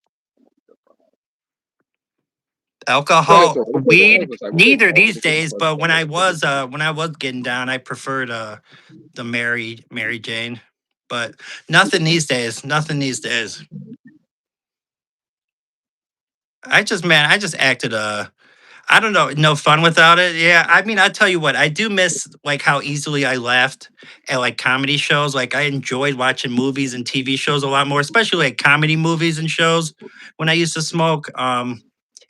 But that's Alcohol, all right. weed, As I say, we'll keep neither going. these We'll keep days. But when I was getting down, I preferred the Mary Jane. But nothing these days. Nothing these days. I just acted I don't know, no fun without it. Yeah, I mean, I tell you what, I do miss like how easily I laughed at like comedy shows. Like I enjoyed watching movies and TV shows a lot more, especially like comedy movies and shows when I used to smoke.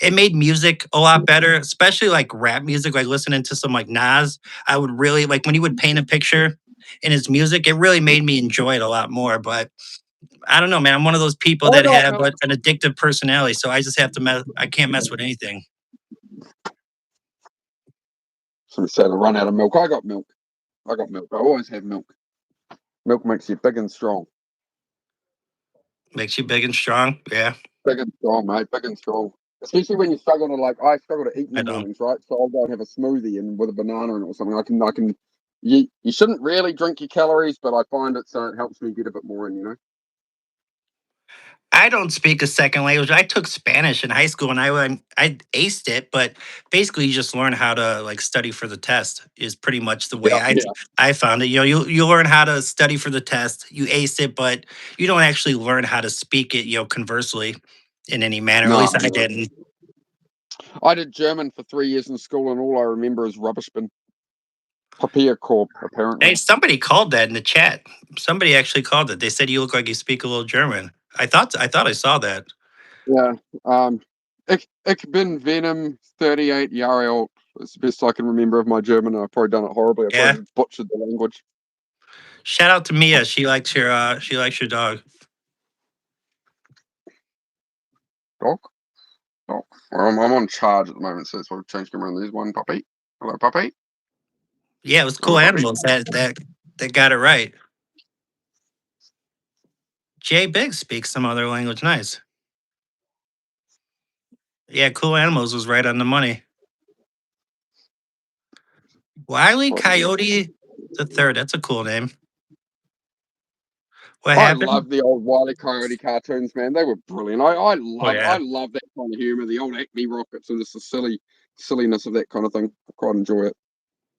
It made music a lot better, especially like rap music, like listening to some like Nas. I would really like when he would paint a picture in his music, it really made me enjoy it a lot more. But I don't know, man. I'm one of those people I that don't have know. an addictive personality, so I just have to I can't mess with anything. Somebody said I run out of milk. I got milk. I got milk. I always have milk. Milk makes you big and strong. Makes you big and strong. Yeah, Big and strong, mate. Big and strong. Especially when you struggle to I struggle to eat in I the don't. mornings, right? So I'll go and have a smoothie and with a banana in it or something. I can. You shouldn't really drink your calories, but I find it so it helps me get a bit more in. I don't speak a second language. I took Spanish in high school and I aced it, but basically you just learn how to like study for the test is pretty much the way Yeah, yeah. I found it. You know, you learn how to study for the test, you ace it, but you don't actually learn how to speak it, you know, conversely in any manner. At No, least I no. didn't. I did German for 3 years in school, and all I remember is rubbish bin. Papierkorb, apparently. Hey, somebody called that in the chat. Somebody actually called it. They said you look like you speak a little German. I thought I saw that. Yeah. Ich bin Venom 38 Jahre alt. That's the best I can remember of my German. I've probably done it horribly. I Yeah. probably butchered the language. Shout out to Mia. She likes your dog. Dog? Dog. Well, I'm on charge at the moment, so that's why I've changed camera. There's one puppy. Hello, puppy. Yeah, it was Hello, cool puppy. animals that got it right. Jay Biggs speaks some other language. Nice. Yeah, Cool Animals was right on the money. Wiley Coyote the Third. That's a cool name. What I happened? love the old Wile E. Coyote cartoons, man. They were brilliant. I Oh love yeah. I love that kind of humor, the old Acme Rockets, and just the silliness of that kind of thing. I quite enjoy it.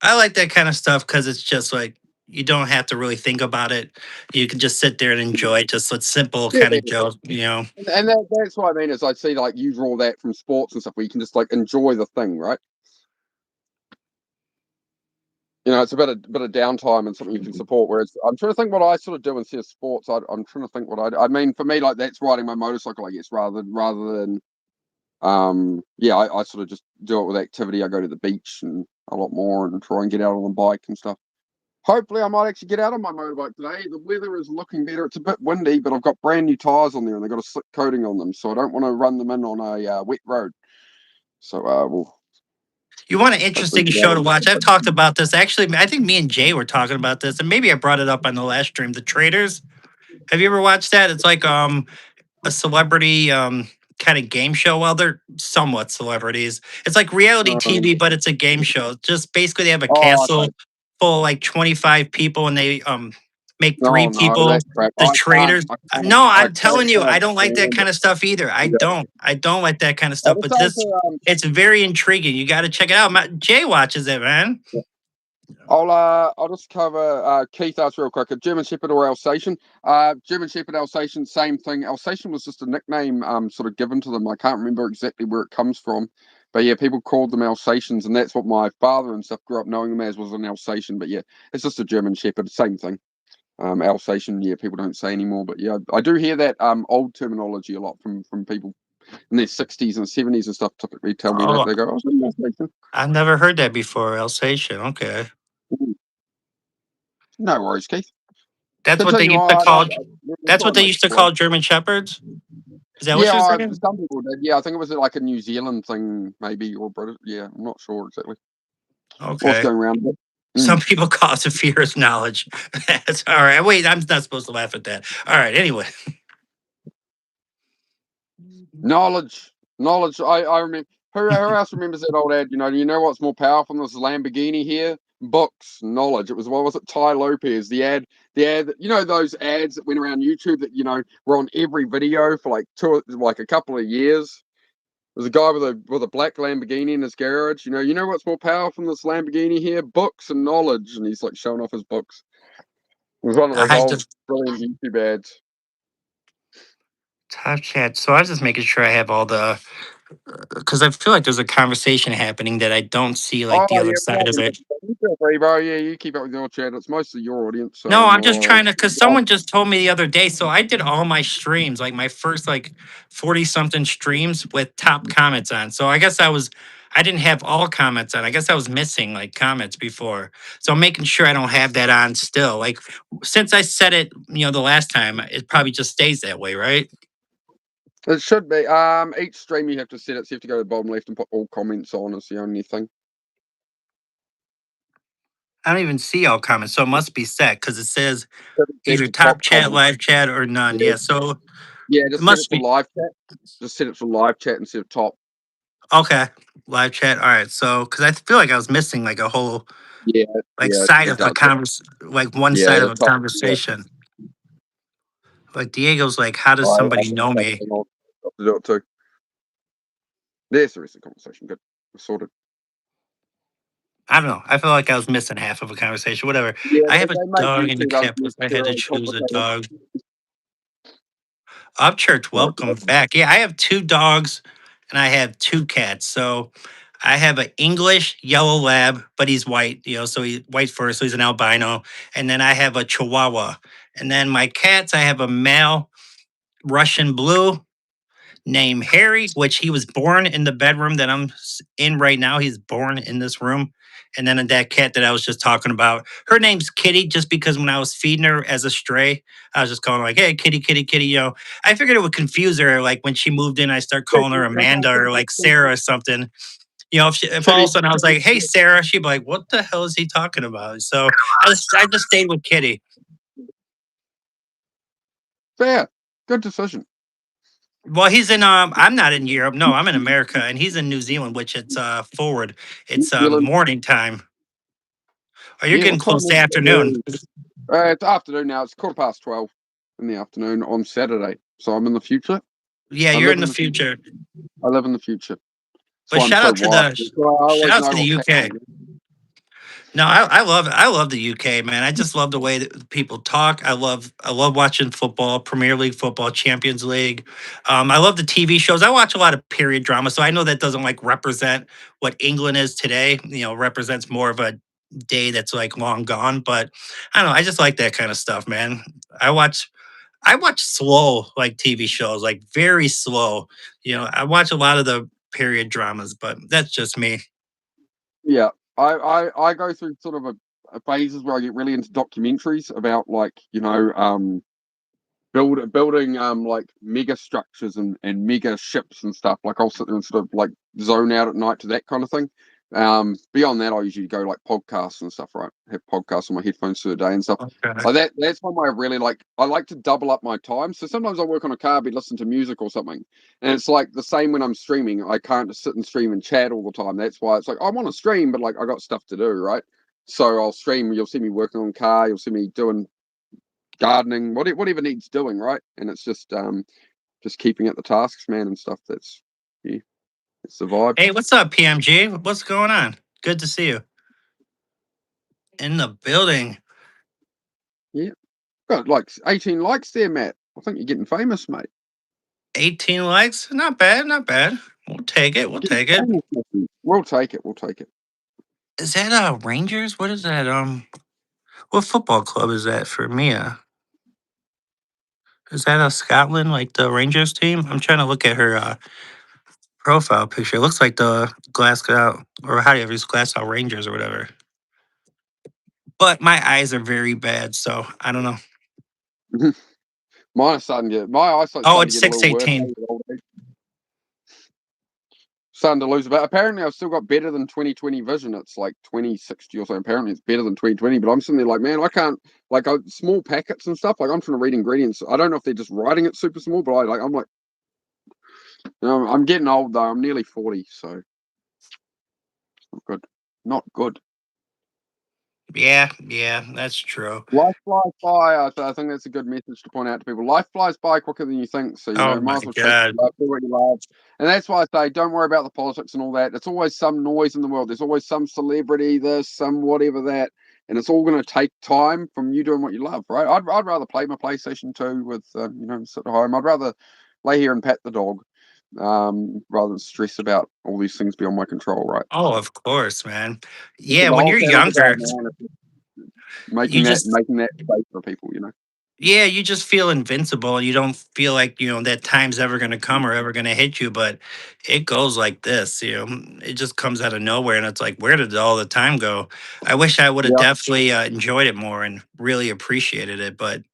I like that kind of stuff because it's just like you don't have to really think about it. You can just sit there and enjoy just a simple Yeah, kind of joke, you know. and that's what I mean is I see like you draw that from sports and stuff where you can just like enjoy the thing, right? It's a bit of downtime and something you can support. Whereas I'm trying to think what I sort of do instead of sports. I'm trying to think what I mean for me, like that's riding my motorcycle, I guess, rather than yeah, I sort of just do it with activity. I go to the beach and a lot more and try and get out on the bike and stuff. Hopefully, I might actually get out on my motorbike today. The weather is looking better. It's a bit windy, but I've got brand new tires on there and they've got a slick coating on them, so I don't want to run them in on a wet road. So we'll You want an hopefully interesting get show out to on watch. I've talked about this. Actually, I think me and Jay were talking about this, and maybe I brought it up on the last stream. The Traders. Have you ever watched that? It's like a celebrity kind of game show. Well, they're somewhat celebrities. It's like reality um, TV, but it's a game show. Just basically they have a oh, castle okay. full of like 25 people and they make three No, no, people that's crap. the traders. No, I I'm can't telling you, I don't like that stand kind it. of stuff either. I Yeah. don't. I don't like that kind of I stuff. was But saying this, to it's very intriguing. You got to check it out. Jay watches it, man. I'll just cover Keith asked real quick. A German Shepherd or Alsatian? German Shepherd, Alsatian, same thing. Alsatian was just a nickname sort of given to them. I can't remember exactly where it comes from, but yeah, people called them Alsatians, and that's what my father and stuff grew up knowing them as was an Alsatian. But yeah, it's just a German Shepherd, same thing. Alsatian, yeah, people don't say anymore, but yeah, I do hear that old terminology a lot from people in their 60s and 70s and stuff. Typically, tell me that Oh, they go, "Oh, it's an Alsatian." I've never heard that before. Alsatian. Okay. No worries, Keith. That's what they Continue used to on. call. We'll That's try what and they make used it to quick. call German shepherds. Is that what Yeah, you're saying? some people did. Yeah, I think it was like a New Zealand thing, maybe, or British. Yeah, I'm not sure exactly what's Okay. going around. But, Some people call it fear is knowledge. That's all right. Wait, I'm not supposed to laugh at that. All right. Anyway, knowledge. I remember. Who else remembers that old ad? You know what's more powerful than this Lamborghini here? Books, knowledge. It was what was it? Ty Lopez. The ad. Those ads that went around YouTube that were on every video for like a couple of years. There's a guy with a black Lamborghini in his garage. You know what's more powerful than this Lamborghini here? Books and knowledge. And he's like showing off his books. It was one of those I old just brilliant YouTube ads. top chat. So I was just making sure I have all the because I feel like there's a conversation happening that I don't see like Oh the other yeah, side of it. you feel free, bro. Yeah, you keep up with your chat. It's mostly your audience, so No, I'm I'm just not. trying to because someone just told me the other day. So I did all my streams, like my first like 40 something streams with top comments on. So I didn't have all comments on. I guess I was missing like comments before. So I'm making sure I don't have that on still. Like since I said it, the last time, it probably just stays that way, right? It should be. Each stream you have to set it. So you have to go to the bottom left and put all comments on. Is the only thing. I don't even see all comments, so it must be set because it says Set either the top top chat, comment. live chat, or none. Yeah, Yeah, so yeah, it just set it must for be live chat. Just set it for live chat instead of top. okay. Live chat. All right. So because I feel like I was missing like a whole Yeah, like yeah, side it of a does. like one Yeah, side of the a top. Yeah. conversation. Like Diego's like, how I does somebody think know that's me? the I'll have to do it too. There's the rest of the conversation. Good. We're sorted. I don't know. I feel like I was missing half of a conversation. Whatever. Yeah, I have a they make dog and a YouTube cat, but I had to unnecessarily choose a complicated. dog. Upchurch, Right. welcome back. Yeah, I have two dogs and I have two cats. So I have an English yellow lab, but he's white, so he's white fur, so he's an albino. And then I have a Chihuahua. And then my cats, I have a male Russian blue named Harry, which he was born in the bedroom that I'm in right now. He's born in this room. And then that cat that I was just talking about, her name's Kitty, just because when I was feeding her as a stray, I was just calling her like, "Hey, Kitty, Kitty, Kitty." I figured it would confuse her. Like when she moved in, I start calling her Amanda or like Sarah or something. If all of a sudden I was like, "Hey, Sarah," she'd be like, "What the hell is he talking about?" So I just stayed with Kitty. Fair. Good decision. Well, he's in I'm not in Europe. No, I'm in America and he's in New Zealand, which it's forward. New It's Zealand. morning time. Oh, you're Yeah, getting what time close to is afternoon. it? It's afternoon now. It's 12:15 in the afternoon on Saturday. So I'm in the future. Yeah, I you're live in in the the future. future. I live in the future. That's But why I'm shout so out to wild. the That's why I shout always out to know the what's UK. happening. No, I love the UK, man. I just love the way that people talk. I love watching football, Premier League football, Champions League. I love the TV shows. I watch a lot of period drama, so I know that doesn't like represent what England is today. Represents more of a day that's like long gone. But I don't know. I just like that kind of stuff, man. I watch slow like TV shows, like very slow. I watch a lot of the period dramas, but that's just me. Yeah, I go through sort of a phases where I get really into documentaries about like building like mega structures and mega ships and stuff. Like I'll sit there and sort of like zone out at night to that kind of thing. Beyond that, I usually go like podcasts and stuff. Right, have podcasts on my headphones through the day and stuff Okay. like that. That's one way I really like. I like to double up my time. So sometimes I work on a car, be listen to music or something, and it's like the same when I'm streaming. I can't just sit and stream and chat all the time. That's why it's like I want to stream, but like I got stuff to do, right? So I'll stream. You'll see me working on car. You'll see me doing gardening, whatever needs doing, right? And it's just keeping at the tasks, man, and stuff. That's yeah, it's the vibe. Hey, what's up, PMG? What's going on? Good to see you in the building. Yeah, got like 18 likes there, Matt. I think you're getting famous, mate. 18 likes? Not bad, not bad. We'll take it. We'll Getting take it. famous, mate. We'll take it. We'll take it. Is that Rangers? What is that? What football club is that for Mia? Is that Scotland, like the Rangers team? I'm trying to look at her profile picture. It looks like the Glasgow, or how do you use Glasgow Rangers or whatever. But my eyes are very bad, so I don't know. My eyesight's Oh, starting it's to get a little worse. 618. Starting to lose a bit. Apparently, I've still got better than 2020 vision. It's like 2060 or so. Apparently, it's better than 2020. But I'm sitting there like, man, I can't like small packets and stuff. Like I'm trying to read ingredients. I don't know if they're just writing it super small, but I'm like, I'm getting old though. I'm nearly 40, so it's not good. Not good. Yeah, that's true. Life flies by. I think that's a good message to point out to people. Life flies by quicker than you think. So, Oh might my as well chase God. your life, do what you love. And that's why I say, don't worry about the politics and all that. It's always some noise in the world. There's always some celebrity, this, some whatever that. And it's all going to take time from you doing what you love, right? I'd rather play my PlayStation 2 with, sit at home. I'd rather lay here and pat the dog rather than stress about all these things beyond my control, right? Oh, So, of course, man. that's what Yeah, the when whole you're channel's about, younger, man. you just Making that space for people. yeah, you just feel invincible. You don't feel like, that time's ever going to come or ever going to hit you, but it goes like this. It just comes out of nowhere and it's like, where did all the time go? I wish I would have Yeah. definitely enjoyed it more and really appreciated it, but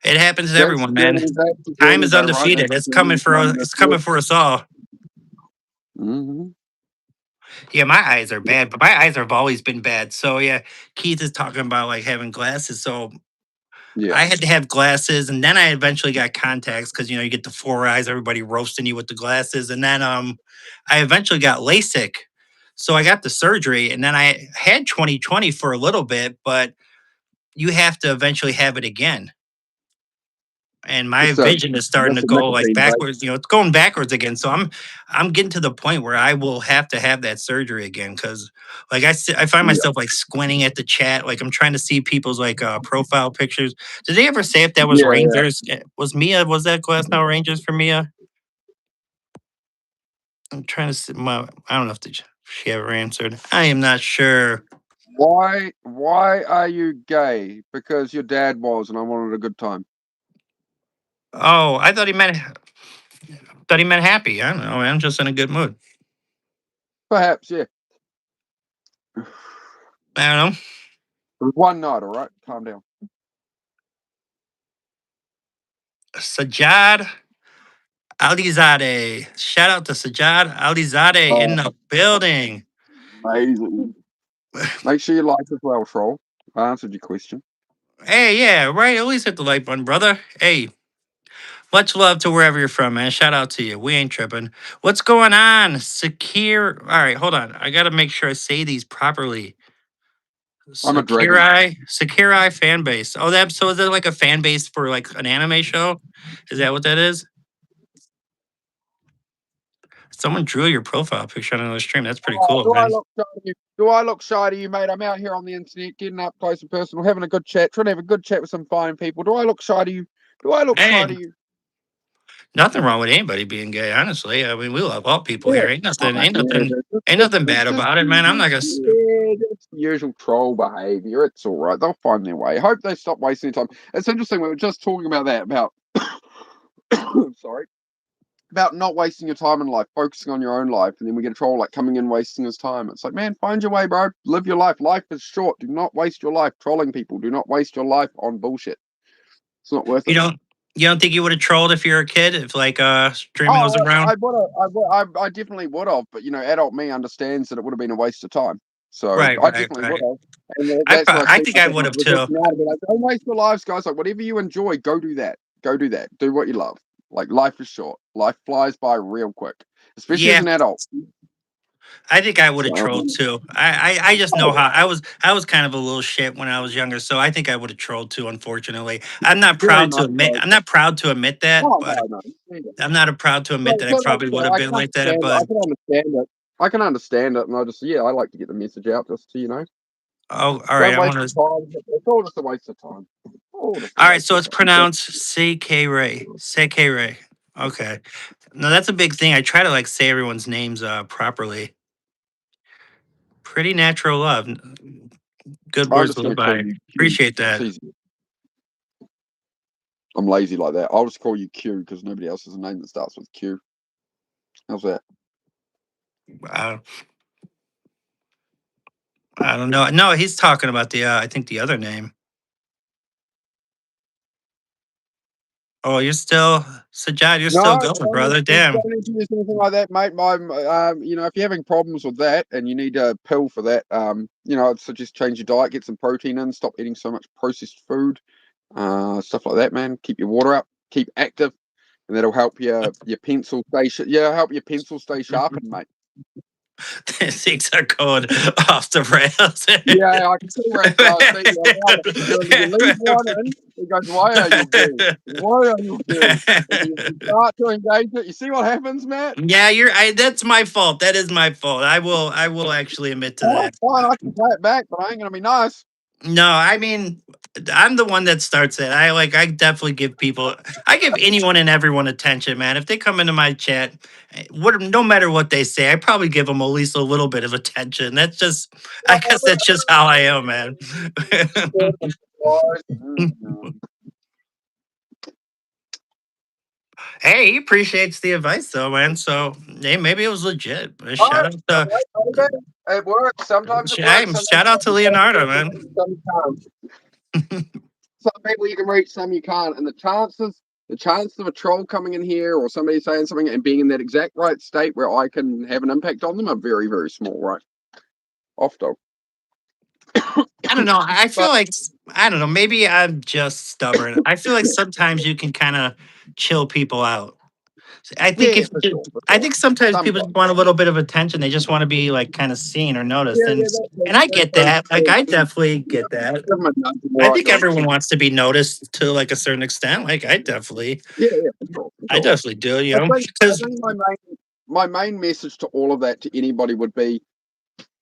it happens to That's the everyone, man. journey. That's the Time journey, is though, right? undefeated. That's It's the journey coming of for knowing us. this It's coming world. for us all. Mm-hmm. Yeah, my eyes are bad, but my eyes have always been bad. So yeah, Keith is talking about like having glasses. So Yeah. I had to have glasses, and then I eventually got contacts because you get the four eyes, everybody roasting you with the glasses, and then I eventually got LASIK. So I got the surgery, and then I had 20/20 for a little bit, but you have to eventually have it again. And my It's a vision is starting that's to a go like nicotine vape. backwards. It's going backwards again. So I'm getting to the point where I will have to have that surgery again because like I find Yeah. myself like squinting at the chat, like I'm trying to see people's like profile pictures. Did they ever say if that was Yeah, yeah. Rangers? Was Mia? Was that Glass now Rangers for Mia? I'm trying to see. I don't know if she ever answered. I am not sure. Why are you gay? Because your dad was, and I wanted a good time. Oh, I thought he meant happy. I don't know. I'm just in a good mood. Perhaps, yeah. I don't know. It was one night, all right? Calm down. Sajad Alizadeh. Shout out to Sajad Alizadeh in Oh, the building. amazing. Make sure you like as well, troll. I answered your question. Hey, yeah, right. At least hit the like button, brother. Hey, much love to wherever you're from, man. Shout out to you. We ain't tripping. What's going on? Sakir. All right, hold on. I got to make sure I say these properly. I'm a dragon. Sakurai fan base. Oh, so is it like a fan base for like an anime show? Is that what that is? Someone drew your profile picture on the stream. That's pretty Oh, cool, man. do I look shy to you, mate? I'm out here on the internet, getting up close and personal, having a good chat, trying to have a good chat with some fine people. Do I look shy to you? Do I look shy Hey, to you? nothing wrong with anybody being gay, honestly. I mean, we love all people Yeah. here. Ain't nothing, Oh, ain't yeah, nothing, ain't that's nothing bad just about it, man. I'm not gonna. that's the usual troll behaviour. It's all right. They'll find their way. Hope they stop wasting time. It's interesting. We were just talking about that. About sorry. About not wasting your time in life, focusing on your own life, and then we get a troll like coming in wasting his time. It's like, man, find your way, bro. Live your life. Life is short. Do not waste your life trolling people. Do not waste your life on bullshit. It's not worth You it. don't, you don't think you would have trolled if you're a kid, if like streaming was Oh, around? I definitely would have, but adult me understands that it would have been a waste of time. So Right, I right, definitely would right. have, and that's where I I see think I myself would like have too. resisting out of it. Like, don't waste your lives, guys. Like whatever you enjoy, go do that. Go do that. Do what you love. Like life is short. Life flies by real quick, especially as Yeah, an adult. I think I would have So trolled too. I just know oh, how I was kind of a little shit when I was younger, so I think I would have trolled too. Unfortunately, I'm not very proud to much admit. so. I'm not proud to admit that, Oh but no, no. I'm not proud to admit So, that I so like, probably would have I been can like that. understand it. But I can understand it. I can understand it, and I just I like to get the message out just to oh, all right. don't I waste want your to. time. It's all just a waste of time. All just a All right, waste so of it's time. So, pronounced CK Ray. CK Ray. Okay. No, that's a big thing. I try to like say everyone's names properly. Pretty natural love. Good I'm words just to going live to call by. you Q. Appreciate It's that. easy. I'm lazy like that. I'll just call you Q because nobody else has a name that starts with Q. How's that? Uh, I don't know. No, he's talking about the. I think the other name. Oh, you're still Sajad. You're No, still going, brother. Damn. don't need to use anything like that, mate. If you're having problems with that and you need a pill for that, I'd suggest change your diet, get some protein in, stop eating so much processed food, stuff like that, man. Keep your water up, keep active, and that'll help your pencil help your pencil stay sharpened, mate. Things are going off the rails. Yeah, I can see where it does. See, you leave one in, it goes, why are you gay? Why are you gay? And you start to engage it. You see what happens, Matt? Yeah, that's my fault. That is my fault. I will actually admit to Oh, that. it's fine. I can play it back, but I ain't going to be nice. No, I mean, I'm the one that starts it. I definitely I give anyone and everyone attention, man. If they come into my chat, no matter what they say, I probably give them at least a little bit of attention. I guess that's just how I am, man. Hey, he appreciates the advice though, man. So, hey, maybe it was legit. All right, okay. It works. Sometimes it works. Shout out to Leonardo, man. Some people you can reach, some you can't. And the chances the chance of a troll coming in here or somebody saying something and being in that exact right state where I can have an impact on them are very, very small, right? Off dog. I don't know. I feel But like I don't know. Maybe I'm just stubborn. I feel like sometimes you can kind of chill people out. I think yeah, if for sure, for I sure. think sometimes people Sometimes. just want a little bit of attention. They just want to be like kind of seen or noticed, Yeah, yeah, and I that's get that. Like I definitely yeah, get that. give them a nudge in the I right think everyone direction. wants to be noticed to like a certain extent. Like Yeah, yeah, for sure, for I sure. definitely do. You I know, think I because think my main message to all of that to anybody would be,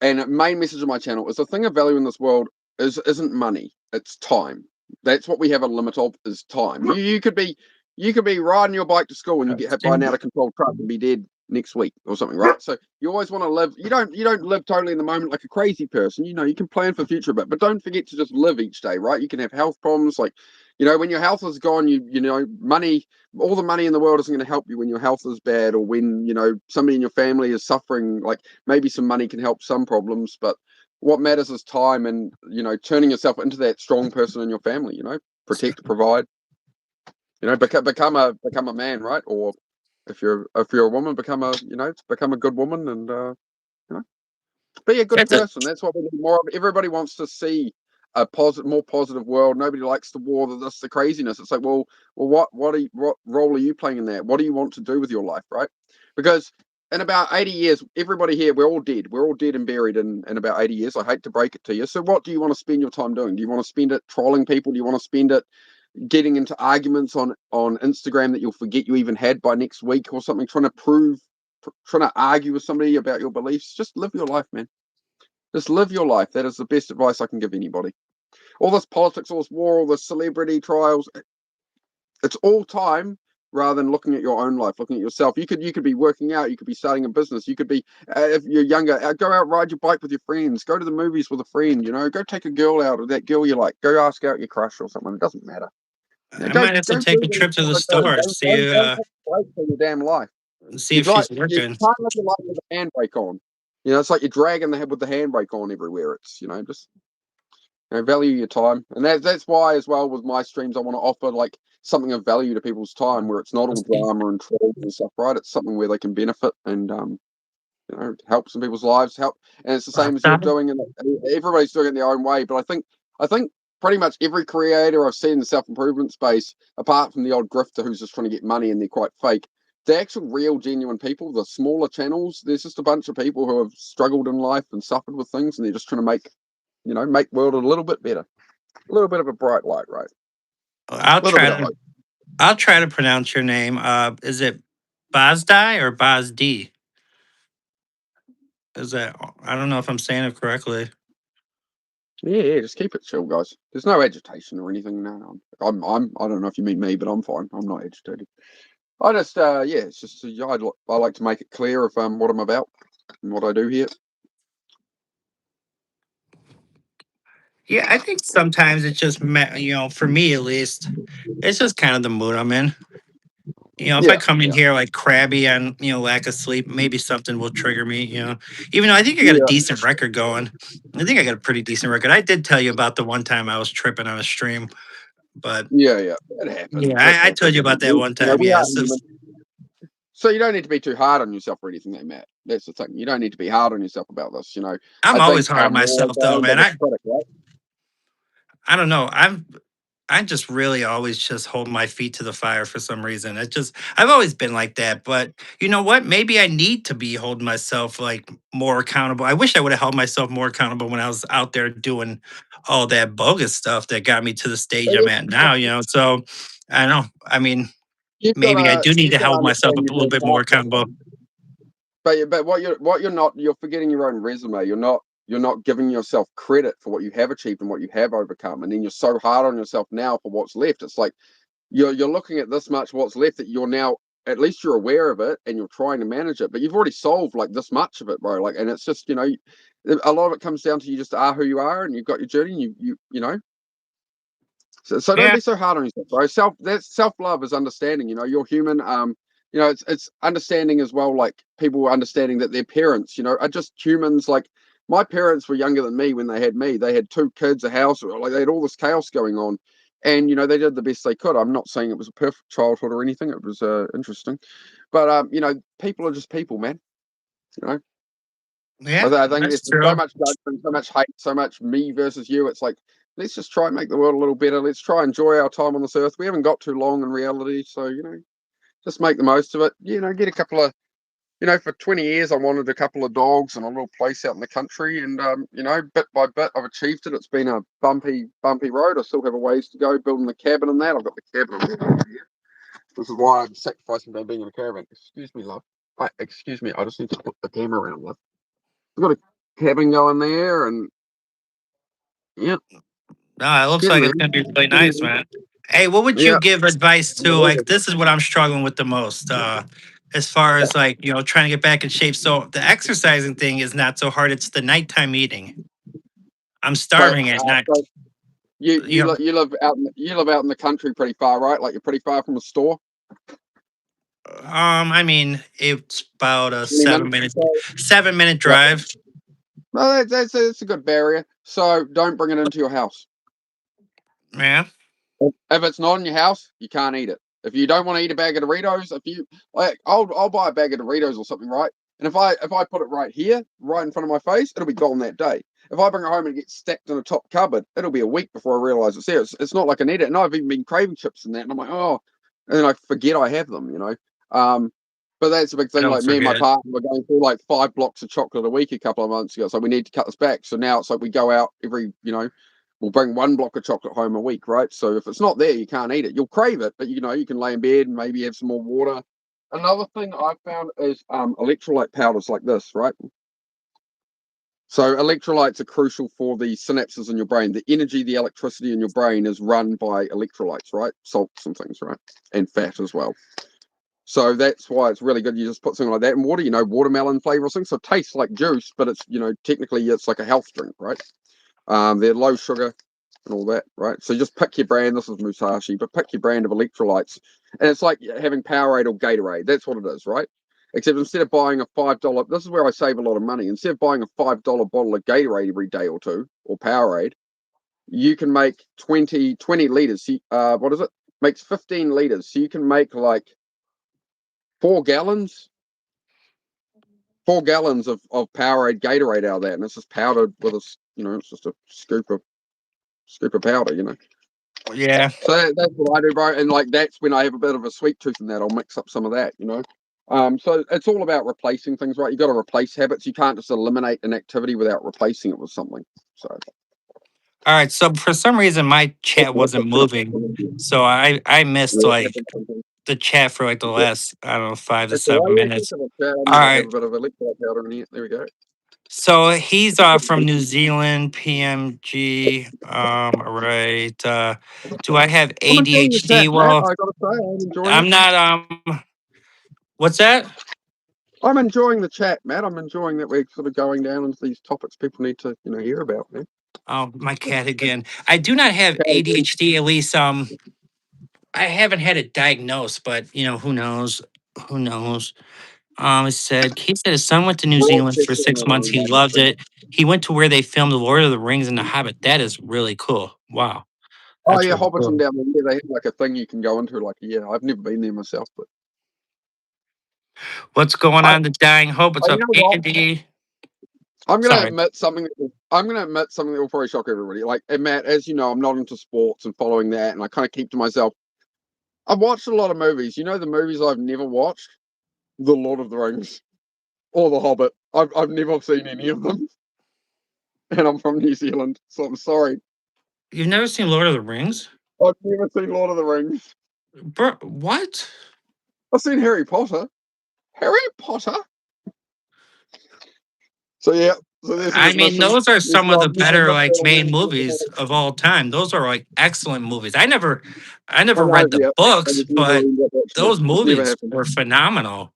and main message of my channel is the thing of value in this world isn't money, it's time. That's what we have a limit of is time. You could be riding your bike to school and you get hit by an out of control truck and be dead next week or something, right? So you always want to live. You don't live totally in the moment like a crazy person. You can plan for the future a bit, but don't forget to just live each day, right? You can have health problems, like when your health is gone, money, all the money in the world isn't going to help you when your health is bad, or when somebody in your family is suffering. Like maybe some money can help some problems, but what matters is time, and turning yourself into that strong person in your family. Protect, provide. Become a man, right? Or if you're a woman, become a good woman, and you know be a good it's a person. That's what we need more of. Everybody wants to see a more positive world. Nobody likes the war, the craziness. It's like, what role are you playing in that? What do you want to do with your life, right? Because in about 80 years, everybody here, we're all dead. We're all dead and buried in about 80 years. I hate to break it to you. So what do you want to spend your time doing? Do you want to spend it trolling people? Do you want to spend it getting into arguments on Instagram that you'll forget you even had by next week or something, trying to argue with somebody about your beliefs? Just live your life, man. Just live your life. That is the best advice I can give anybody. All this politics, all this war, all this celebrity trials, it's all time rather than looking at your own life, looking at yourself. You could be working out, you could be starting a business, you could be, if you're younger, go out, ride your bike with your friends, go to the movies with a friend, go take a girl out, or that girl you like, go ask out your crush or something. It doesn't matter. I Go might have to go take do a what you trip to the want to do. store, Don't take a break for your damn life. see if she's You working. can't live your life with the handbrake on. It's like you're dragging the head with the handbrake on everywhere. It's just value your time, and that's why as well with my streams I want to offer like something of value to people's time, where it's not all drama and trolls and stuff, right? It's something where they can benefit and help some people's lives, help, and it's the same as you're doing, and everybody's doing it in their own way. But I think pretty much every creator I've seen in the self-improvement space, apart from the odd grifter who's just trying to get money and they're quite fake, the actual real genuine people, the smaller channels, there's just a bunch of people who have struggled in life and suffered with things, and they're just trying to make world a little bit better, a little bit of a bright light, right? I'll A little bit try of to hope. I'll try to pronounce your name. Is it Bozdai or Bozd? Is that I don't know if I'm saying it correctly. Yeah, yeah, just keep it chill, guys. There's no agitation or anything. No, I don't know if you mean me, but I'm fine. I'm not agitated. I just, yeah, it's just, I like to make it clear of what I'm about and what I do here. Yeah, I think sometimes it's just for me at least, it's just kind of the mood I'm in. If I Yeah, come in yeah, here like crabby on lack of sleep, maybe something will trigger me. Even though I think I got a yeah, decent record going. I think I got a pretty decent record. I did tell you about the one time I was tripping on a stream, but yeah, yeah. It yeah, happens. It I told happens. you about that one time. We Yeah, are so human. So you don't need to be too hard on yourself or anything like that. That's the thing. You don't need to be hard on yourself about this. I'm I always think hard on we're all myself though, bound man. of a I critic, right? I don't know. I just really always just hold my feet to the fire for some reason. I've always been like that. But you know what? Maybe I need to be holding myself like more accountable. I wish I would have held myself more accountable when I was out there doing all that bogus stuff that got me to the stage I'm at now. So I don't know. I mean, maybe I do need You've to got to hold myself understand a you've little worked bit more hard for accountable. it. But what you're not, you're forgetting your own resume. You're not giving yourself credit for what you have achieved and what you have overcome, and then you're so hard on yourself now for what's left. It's like you're looking at this much what's left, that you're now, at least you're aware of it and you're trying to manage it, but you've already solved like this much of it, bro. Like, and it's just a lot of it comes down to you just are who you are, and you've got your journey. And so don't Yeah. be so hard on yourself, bro. That's self love is understanding. You're human. It's understanding as well. Like people understanding that their parents, are just humans. Like my parents were younger than me when they had me. They had two kids, a house, like they had all this chaos going on. and they did the best they could. I'm not saying it was a perfect childhood or anything. It was interesting, but people are just people, man. You know, Yeah, I think that's there's so true. much judgment, so much hate, so much me versus you. It's like, let's just try and make the world a little better. Let's try and enjoy our time on this earth. We haven't got too long in reality, so just make the most of it. Get a couple of for 20 years, I wanted a couple of dogs and a little place out in the country. And, bit by bit, I've achieved it. It's been a bumpy, bumpy road. I still have a ways to go building the cabin and that. I've got the cabin over here. This is why I'm sacrificing by being in a caravan. Excuse me, love. Excuse me. I just need to put the camera around, love. I've got a cabin going there. And, yeah, No, it looks getting like there. it's gonna be really Getting nice, man. Hey, what would you there. give advice to? Yeah. Like, this is what I'm struggling with the most. As far as like, trying to get back in shape. So the exercising thing is not so hard. It's the nighttime eating. I'm So, starving at night. so you You know, you live out in the country pretty far, right? Like you're pretty far from a store. I mean, it's about a 20 minutes. 7 minute Yeah. drive. No, that's a good barrier. So don't bring it into your house. Yeah. If it's not in your house, you can't eat it. If you don't want to eat a bag of Doritos, if you like, I'll buy a bag of Doritos or something, right? And if I put it right here, right in front of my face, it'll be gone that day. If I bring it home and it gets stacked in a top cupboard, it'll be a week before I realise it's there. It's not like an edit. And I've even been craving chips and that, and I'm like, oh, and then I forget I have them. But that's a big I thing. don't Like me and my forget. partner were going through like 5 blocks of chocolate a week a couple of months ago. So we need to cut this back. So now it's like we go out we'll bring 1 block of chocolate home a week, right? So if it's not there, you can't eat it. You'll crave it, but you can lay in bed and maybe have some more water. Another thing I've found is electrolyte powders like this, right? So electrolytes are crucial for the synapses in your brain. The energy, the electricity in your brain is run by electrolytes, right? Salts and things, right? And fat as well. So that's why it's really good. You just put something like that in water, watermelon flavor or something. So it tastes like juice, but it's, technically it's like a health drink, right? They're low sugar and all that, right? So just pick your brand. This is Musashi, but pick your brand of electrolytes, and it's like having Powerade or Gatorade. That's what it is, right? Except instead of buying a $5, this is where I save a lot of money. Instead of buying a $5 bottle of Gatorade every day or two, or Powerade, you can make 20 liters. What is it? Makes 15 liters. So you can make like 4 gallons, 4 gallons of Powerade Gatorade out of that, and it's just powdered with it's just a scoop of powder. Yeah. So that's what I do, bro. And like that's when I have a bit of a sweet tooth in that, I'll mix up some of that. So it's all about replacing things, right? You got to replace habits. You can't just eliminate an activity without replacing it with something. So All right. So for some reason, my chat wasn't moving. So I missed like the chat for like the last, I don't know, 5 to 7 minutes. I All need to have right. a bit of electrolyte powder in here. There we go. So he's from New Zealand, PMG. All right. Do I have I'm enjoying the chat, ADHD? Matt. Well, I gotta say, I'm enjoying it. I'm not what's that? I'm enjoying the chat, Matt. I'm enjoying that we're sort of going down into these topics people need to, hear about, man. Oh, my cat again. I do not have ADHD, at least I haven't had it diagnosed, but who knows? Who knows? He said his son went to New Zealand for 6 months. He loved it. He went to where they filmed The Lord of the Rings and The Hobbit. That is really cool. Wow. Oh That's yeah, really Hobbiton cool. down there. Yeah, they have like a thing you can go into. Like, yeah, I've never been there myself, but What's going I, on? The Dying Hope. What's you up, know what? Andy? I'm gonna Sorry. admit something. I'm gonna admit something that will probably shock everybody. Like, and Matt, as you know, I'm not into sports and following that, and I kind of keep to myself. I've watched a lot of movies. You know, the movies I've never watched, The Lord of the Rings or The Hobbit. I've never seen any of them, and I'm from New Zealand, so I'm sorry. You've never seen Lord of the Rings? I've never seen Lord of the Rings. Bro, what? I've seen Harry Potter. Harry Potter. So yeah, so there's an I mean, admission. those are Yes, some of the I've never better missed like out on made that. movies of all time. Those are like excellent movies. I I never know, read the yeah. I books, just never but ended up watching it. those Just never movies happened. were phenomenal.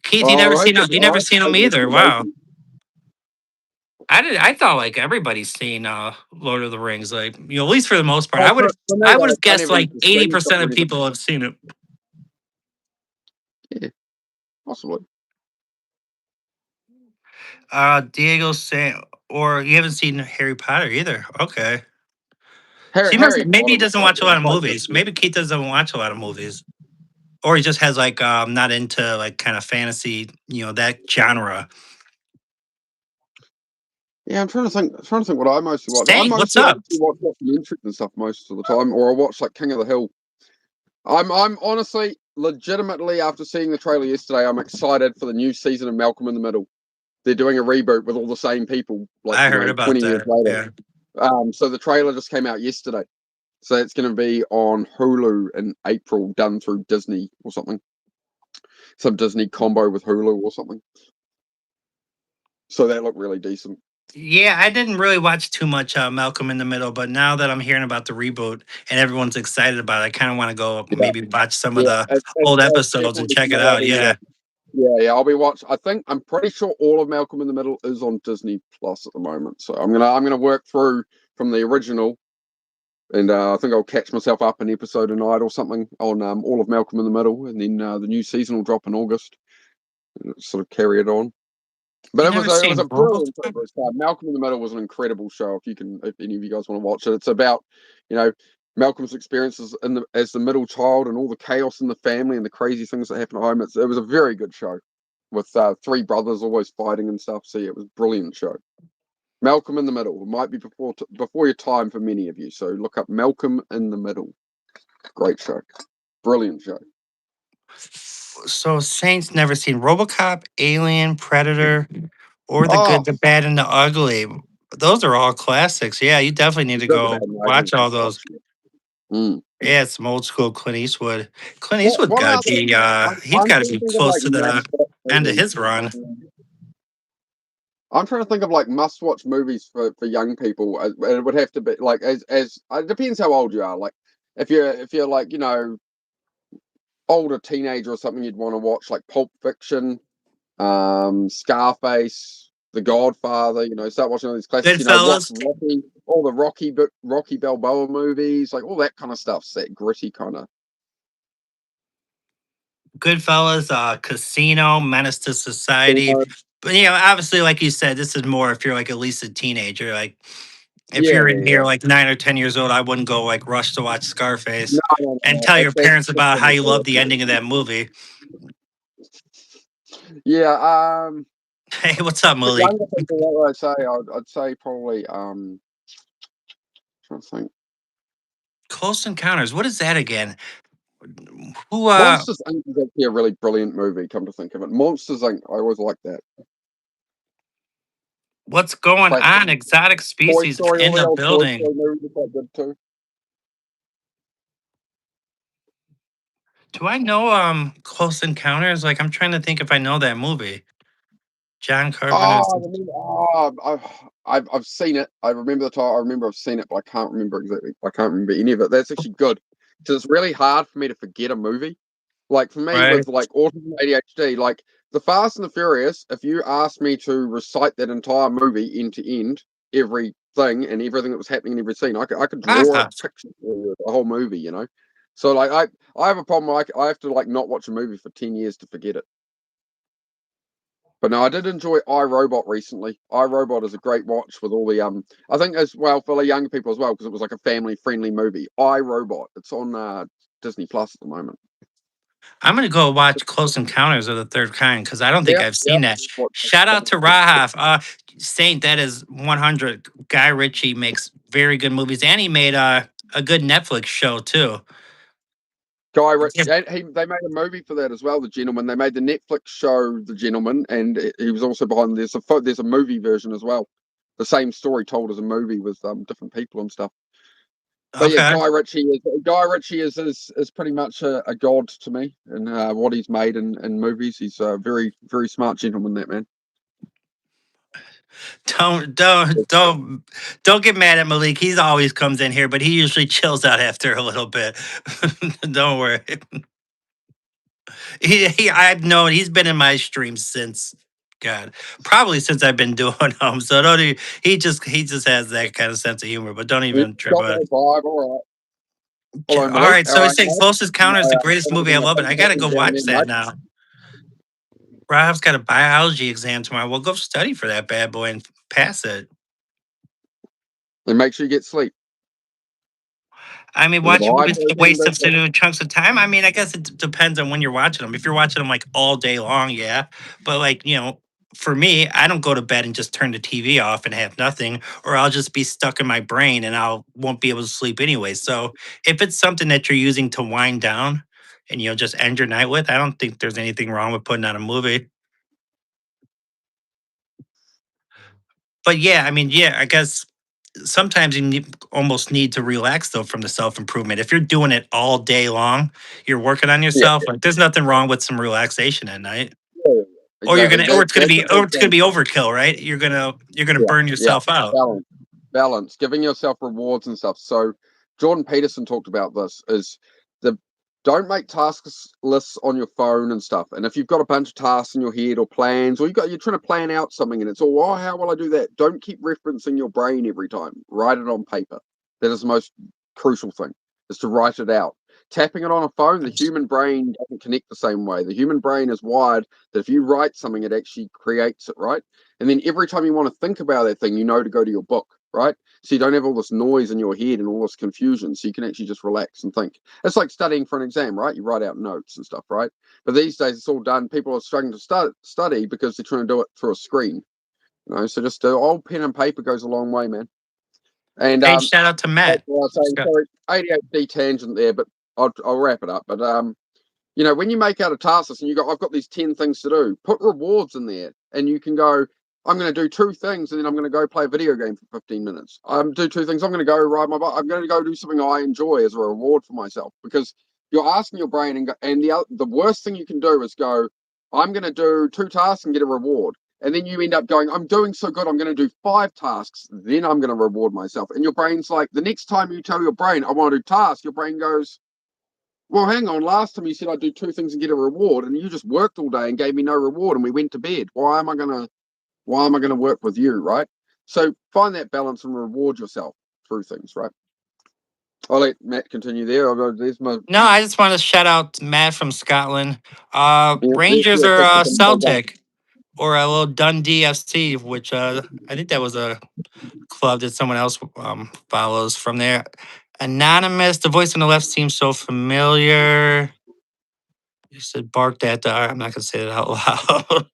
Keith, All right, but you all never right, seen them take either. Wow. recommendation. I thought like everybody's seen Lord of the Rings, like at least for the most part. Oh, for me, I would have I guessed never like used to stream stuff 80% or of anything. people have seen it. Yeah, possibly. Diego saying or you haven't seen Harry Potter either. Okay. So Harry maybe he Potter was doesn't quite, watch a lot of quite good. movies. Maybe Keith doesn't watch a lot of movies. Or he just has like not into like kind of fantasy, that genre. Yeah, I'm trying to think what I mostly watch. I Saint, what's mostly up? actually watch documentaries and stuff most of the time, or I watch like King of the Hill. I'm honestly, legitimately, after seeing the trailer yesterday, I'm excited for the new season of Malcolm in the Middle. They're doing a reboot with all the same people, like I heard about 20 years that. later. Yeah. So the trailer just came out yesterday. So it's going to be on Hulu in April, done through Disney or something, some Disney combo with Hulu or something. So that looked really decent. Yeah, I didn't really watch too much Malcolm in the Middle, but now that I'm hearing about the reboot and everyone's excited about it, I kind of want to go Yeah, maybe watch some of yeah, the it's old episodes and definitely check it something out. Yeah. yeah. I'll be watching. I'm pretty sure all of Malcolm in the Middle is on Disney Plus at the moment. So I'm gonna work through from the original, and I think I'll catch myself up an episode a night or something on all of Malcolm in the Middle, and then the new season will drop in August, and sort of carry it on. But You it was never a, it was seen a brilliant RoboCop? first time. Malcolm in the Middle was an incredible show. If any of you guys want to watch it, it's about you know Malcolm's experiences as the middle child and all the chaos in the family and the crazy things that happen at home. It was a very good show with three brothers always fighting and stuff. So yeah, it was a brilliant show. Malcolm in the Middle. It might be before your time for many of you. So look up Malcolm in the Middle. Great show, brilliant show. So Saint's never seen RoboCop, Alien, Predator, or The Oh, Good, the Bad, and the Ugly. Those are all classics. Yeah, you definitely need to good, the go bad, and the ugly. watch all those. Mm. Yeah, it's some old school Clint Eastwood. Clint What Eastwood what got to other? be he's I'm got to trying to be think of close like to the must-watch end of movies. his run. I'm trying to think of like must-watch movies for young people. And it would have to be like as it depends how old you are. Like if you're like older teenager or something, you'd want to watch like Pulp Fiction, Scarface, The Godfather. Start watching all these classics. Watch Goodfellas. Rocky, all the Rocky Balboa movies, like all that kind of stuff. That gritty kind of. Goodfellas, Casino, Menace to Society. But obviously, like you said, this is more if you're like at least a teenager. Like if Yeah, you're yeah, in yeah. here like 9 or 10 years old, I wouldn't go like rush to watch Scarface No, no, and no. tell your It's parents about how you love the ending of that movie. yeah. Hey, what's up, For Malik? younger people, what would I say? I'd say probably trying to think. Close Encounters. What is that again? Who? Monsters Inc. is actually a really brilliant movie. Come to think of it, Monsters Inc. I always like that. What's going Classic. on? Exotic Toy species Story, all in the the old Toy building. Story movies are quite good too. Do I know Close Encounters? Like I'm trying to think if I know that movie. John Carpenter's. Oh, I remember. I've seen it. I remember the title. I remember I've seen it, but I can't remember exactly. I can't remember any of it. That's actually good because it's really hard for me to forget a movie. Like for me, Right. with like autism, ADHD, like the Fast and the Furious. If you asked me to recite that entire movie end to end, everything and everything that was happening in every scene, I could draw a Ah, picture for the whole movie. So like I have a problem. I have to like not watch a movie for 10 years to forget it. But no, I did enjoy iRobot recently. iRobot is a great watch with all the I think as well for the younger people as well because it was like a family friendly movie. iRobot. It's on Disney Plus at the moment. I'm gonna go watch Close Encounters of the Third Kind because I don't think Yep, I've seen yep. that. Shout out to Rahaf. Saint, that is 100. Guy Ritchie makes very good movies, and he made a good Netflix show too. Guy Ritchie. Yeah. They made a movie for that as well. The Gentleman. They made the Netflix show The Gentleman, and he was also behind. There's a movie version as well. The same story told as a movie with different people and stuff. But yeah, Okay. Guy Ritchie is pretty much a god to me, and what he's made in movies. He's a very very smart gentleman. That man. Don't get mad at Malik. He's always comes in here, but he usually chills out after a little bit. Don't worry. I've known he's been in my streams since God, probably since I've been doing them. So don't he just has that kind of sense of humor. But don't Yeah, even trip got on that it. vibe. All right. Hello, All Malik. right, All so right, it's saying mate. Closest Counter is the greatest movie. I Having a love it. big I gotta meeting go down watch there, that mate. now. Rob's got a biology exam tomorrow. We'll go study for that bad boy and pass it. And make sure you get sleep. I mean, Is it watching high movies is a protein? waste of chunks of time. I mean, I guess it depends on when you're watching them. If you're watching them like all day long, yeah. But like, for me, I don't go to bed and just turn the TV off and have nothing, or I'll just be stuck in my brain and I won't be able to sleep anyway. So if it's something that you're using to wind down and just end your night with, I don't think there's anything wrong with putting on a movie. But yeah, I mean, yeah, I guess sometimes you almost need to relax though from the self improvement. If you're doing it all day long, you're working on Yeah, yourself. Like there's nothing wrong with some relaxation at night. yeah, exactly. Or it's gonna That's be, a big thing. overkill, right? You're gonna Yeah, burn yeah. yourself out. Balance, giving yourself rewards and stuff. So Jordan Peterson talked about this is the don't make tasks lists on your phone and stuff. And if you've got a bunch of tasks in your head or plans, or you're trying to plan out something and it's all, oh, how will I do that? Don't keep referencing your brain every time. Write it on paper. That is the most crucial thing, is to write it out. Tapping it on a phone, the human brain doesn't connect the same way. The human brain is wired that if you write something, it actually creates it, right? And then every time you want to think about that thing, you know to go to your book, right? So you don't have all this noise in your head and all this confusion. So you can actually just relax and think. It's like studying for an exam, right? You write out notes and stuff, right? But these days it's all done. People are struggling to study because they're trying to do it through a screen. So just old pen and paper goes a long way, man. And Hey, shout out to that's Matt. what I was saying. Scott. Sorry, ADHD tangent there, but I'll wrap it up. But when you make out a task list and I've got these 10 things to do, put rewards in there and you can go, I'm going to do two things and then I'm going to go play a video game for 15 minutes. Do two things. I'm going to go ride my bike. I'm going to go do something I enjoy as a reward for myself, because you're asking your brain and the worst thing you can do is go, I'm going to do two tasks and get a reward. And then you end up going, I'm doing so good, I'm going to do 5 tasks, then I'm going to reward myself. And your brain's like, the next time you tell your brain, I want to do tasks, your brain goes, well, hang on. Last time you said I'd do 2 things and get a reward, and you just worked all day and gave me no reward, and we went to bed. Why am I gonna work with you, right? So find that balance and reward yourself through things, right? I'll let Matt continue there. There's my No, I just want to shout out Matt from Scotland. yeah, there's Rangers your are picture from well done. Celtic, or a little Dundee FC, which I think that was a club that someone else follows from there. Anonymous, the voice on the left seems so familiar. You said barked at the. I'm not gonna say that out loud.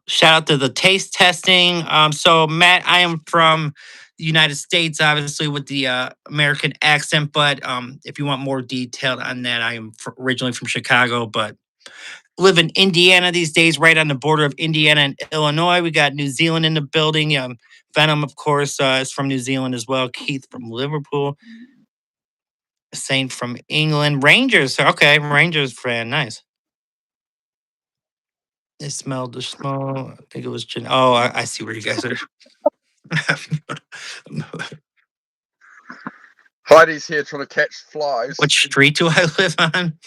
Shout out to the taste testing. So Matt, I am from the United States, obviously with the American accent, but if you want more detail on that, I am originally from Chicago, but live in Indiana these days, right on the border of Indiana and Illinois. We got New Zealand in the building. Venom, of course, is from New Zealand as well. Keith from Liverpool. Saint from England. Rangers. Okay, Rangers fan. Nice. They smelled the smell. I think it was. Oh, I see where you guys are. Heidi's here trying to catch flies. What street do I live on?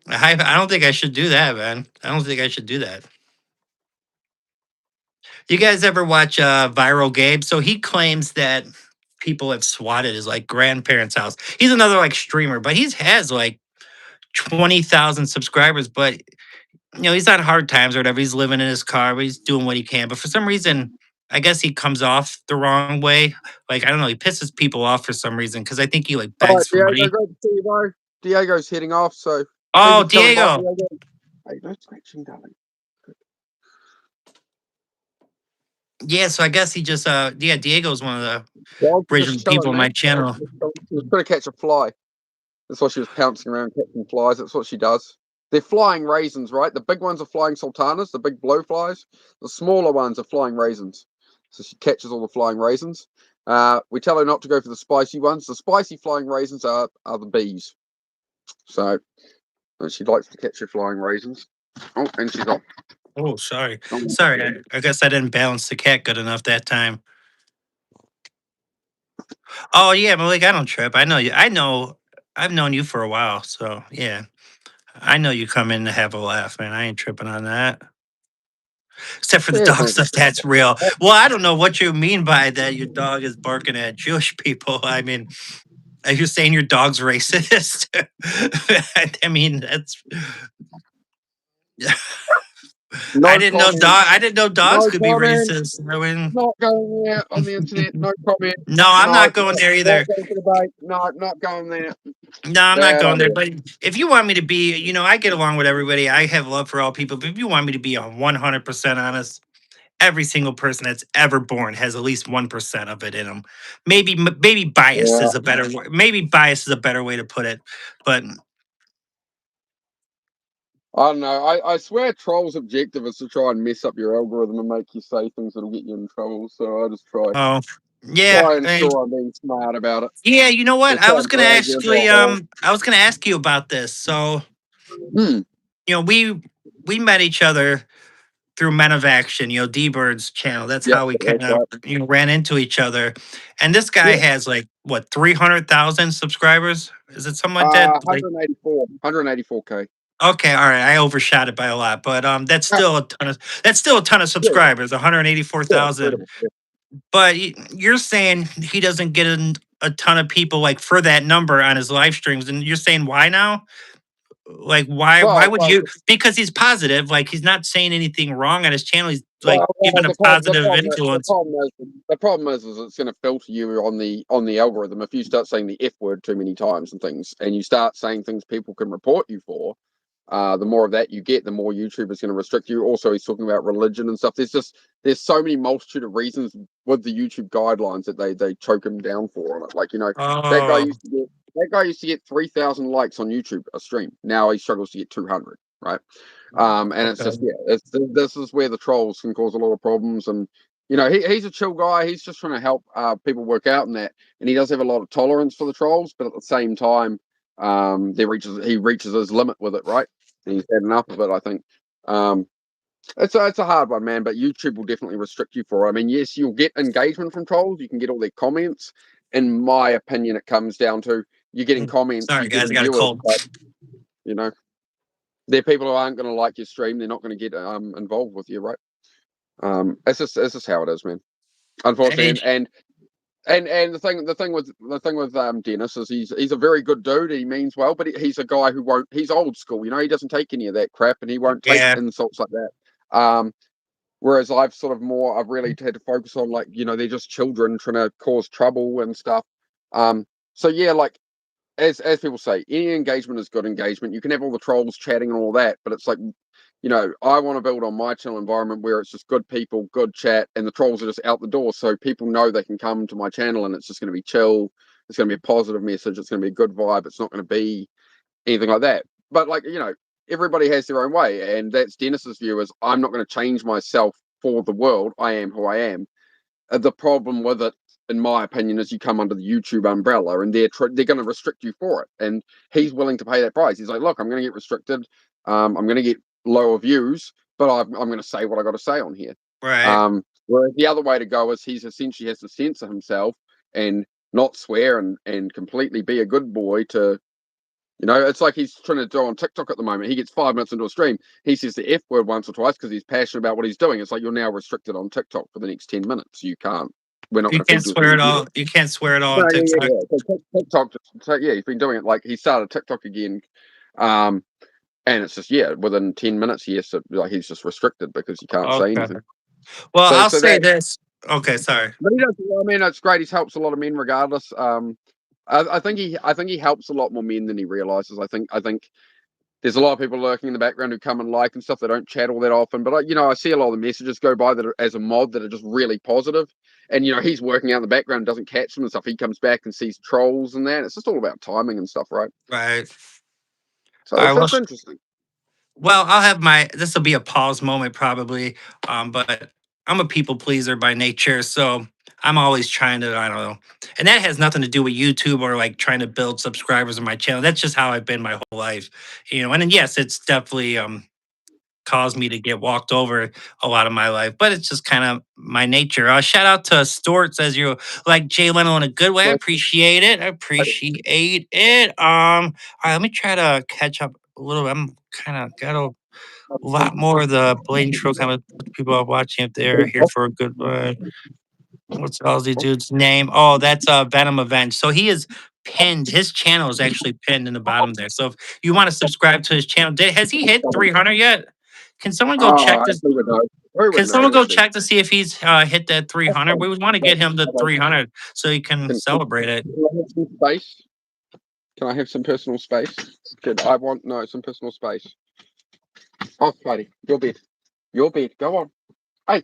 I don't think I should do that, man. I don't think I should do that. You guys ever watch Viral Gabe? So he claims that people have swatted his like grandparents' house. He's another like streamer, but he has like 20,000 subscribers. But he's on hard times or whatever. He's living in his car, but he's doing what he can. But for some reason, I guess he comes off the wrong way. Like I don't know, he pisses people off for some reason because I think he like All right, begs for Diego, money. great to see you, bro. Diego's heading off, so Oh, thank you for coming by, Diego. Diego. Hey, no scratching, darling. Yeah, so I guess he just Diego's one of the Dog's original just chilling, people in my mate. channel. She was trying to catch a fly. That's why she was pouncing around catching flies. That's what she does. They're flying raisins, right? The big ones are flying sultanas, the big blowflies. The smaller ones are flying raisins. So she catches all the flying raisins. We tell her not to go for the spicy ones. The spicy flying raisins are the bees. So she likes to catch her flying raisins. Oh, and she's off. Oh, sorry. Oh, Sorry. I guess I didn't balance the cat good enough that time. Oh yeah, Malik, I don't trip. I know you. I've known you for a while, so yeah. I know you come in to have a laugh, man. I ain't tripping on that. Except for the yeah, dog stuff, that's real. Well, I don't know what you mean by that. Your dog is barking at Jewish people. I mean, are you saying your dog's racist? I mean, that's No comment. I didn't know dogs No could be comment. racist. I mean, Not going there on the internet. No comment. no, I'm No, not going there not either. going for debate. No, not going there. No, I'm not Bad going there. idea. But if you want me to be, I get along with everybody. I have love for all people. But if you want me to be 100% honest, every single person that's ever born has at least 1% of it in them. Maybe bias Yeah. is a better way. Maybe bias is a better way to put it. But I don't know. I swear Troll's objective is to try and mess up your algorithm and make you say things that'll get you in trouble. So I just oh yeah, try and ensure I'm being smart about it. yeah. You know what? Just try and drag you into a hole. I was gonna ask you about this. So Hmm. we met each other through Men of Action, D Bird's channel. That's Yep, how we that's kind of right. ran into each other. And this guy Yeah. has like what 300,000 subscribers? Is it something like that? Like 184K. okay, all right, I overshot it by a lot, but Yeah, that's still a ton of yeah, subscribers, yeah, 184,000. incredible. Yeah. But you're saying he doesn't get a ton of people like for that number on his live streams, and you're saying why now? Like why would Well, you, because he's positive, like he's not saying anything wrong on his channel, he's like well, giving a positive influence. the problem is it's going to filter you on the algorithm if you start saying the F word too many times and things, and you start saying things people can report you for. The more of that you get, the more YouTube is going to restrict you. Also, he's talking about religion and stuff. There's so many multitude of reasons with the YouTube guidelines that they choke him down for on it. Like that guy Oh, used to get 3,000 likes on YouTube a stream. Now he struggles to get 200. Right. And it's just okay. this is where the trolls can cause a lot of problems. And he's a chill guy. He's just trying to help people work out in that, and he does have a lot of tolerance for the trolls, but at the same time, he reaches his limit with it, right? And he's had enough of it, I think. Um, it's a hard one, man. But YouTube will definitely restrict you for it. I mean, yes, you'll get engagement from trolls. You can get all their comments. In my opinion, it comes down to you're getting comments, Sorry you're guys, I getting got a viewers, cold. but you know, they're people who aren't going to like your stream. They're not going to get involved with you, right? It's just how it is, man. Unfortunately, Hey, and the thing with Dennis is he's a very good dude. He means well, but he's a guy who won't. He's old school, he doesn't take any of that crap, and he won't take yeah, insults like that. Whereas I've really had to focus on, like, they're just children trying to cause trouble and stuff. So yeah, like, as people say, any engagement is good engagement. You can have all the trolls chatting and all that, but it's like, I want to build on my channel environment where it's just good people, good chat, and the trolls are just out the door, so people know they can come to my channel and it's just going to be chill. It's going to be a positive message. It's going to be a good vibe. It's not going to be anything like that. But, like, everybody has their own way, and that's Dennis's view. Is I'm not going to change myself for the world. I am who I am. The problem with it, in my opinion, is you come under the YouTube umbrella, and they're going to restrict you for it. And he's willing to pay that price. He's like, look, I'm going to get restricted. I'm going to get lower views, but I'm going to say what I got to say on here. right. Whereas the other way to go is he's essentially has to censor himself and not swear and completely be a good boy to. It's like he's trying to do on TikTok at the moment. He gets 5 minutes into a stream. He says the F word once or twice because he's passionate about what he's doing. It's like you're now restricted on TikTok for the next 10 minutes. You can't. We're not You going to can't feed you with swear any at video. all. You can't swear at all No, on yeah, yeah, TikTok. yeah. So TikTok, he's been doing it. Like, he started TikTok again, um, and it's just, within 10 minutes, he's just restricted because you can't say Okay. anything. Well, So I'll so say that, this. Okay, sorry. but he does. I mean, it's great. He helps a lot of men, regardless. I think he helps a lot more men than he realizes. I think there's a lot of people lurking in the background who come and like and stuff. They don't chat all that often, but I see a lot of the messages go by that are, as a mod, that are just really positive. And he's working out in the background, doesn't catch them and stuff. He comes back and sees trolls and that. It's just all about timing and stuff, right? Right. So All right. it's, Well, it's interesting. I'll have this will be a pause moment probably. But I'm a people pleaser by nature, so I'm always trying to, I don't know. And that has nothing to do with YouTube or like trying to build subscribers on my channel. That's just how I've been my whole life. And then yes, it's definitely caused me to get walked over a lot of my life, but it's just kind of my nature. Shout out to Stort, says you like Jay Leno in a good way. I Like, appreciate it. I appreciate it. All right, let me try to catch up a little. I'm kind of got a lot more of the Blade Show kind of people are watching if they're here for a good what's Ozzy dude's name? Oh, that's Venom Avenge. So he is pinned. His channel is actually pinned in the bottom there. So if you want to subscribe to his channel, has he hit 300 yet? Can someone go check Oh, this? who would know? Who Can would know? someone go Let's see. check to see if he's hit that 300? We would want to get him to 300 so he can Can, celebrate it. can I have some space? Can I have some personal space? Kid, I want some personal space. Oh, Spidey, your bed. Your bed. Go on. Hey.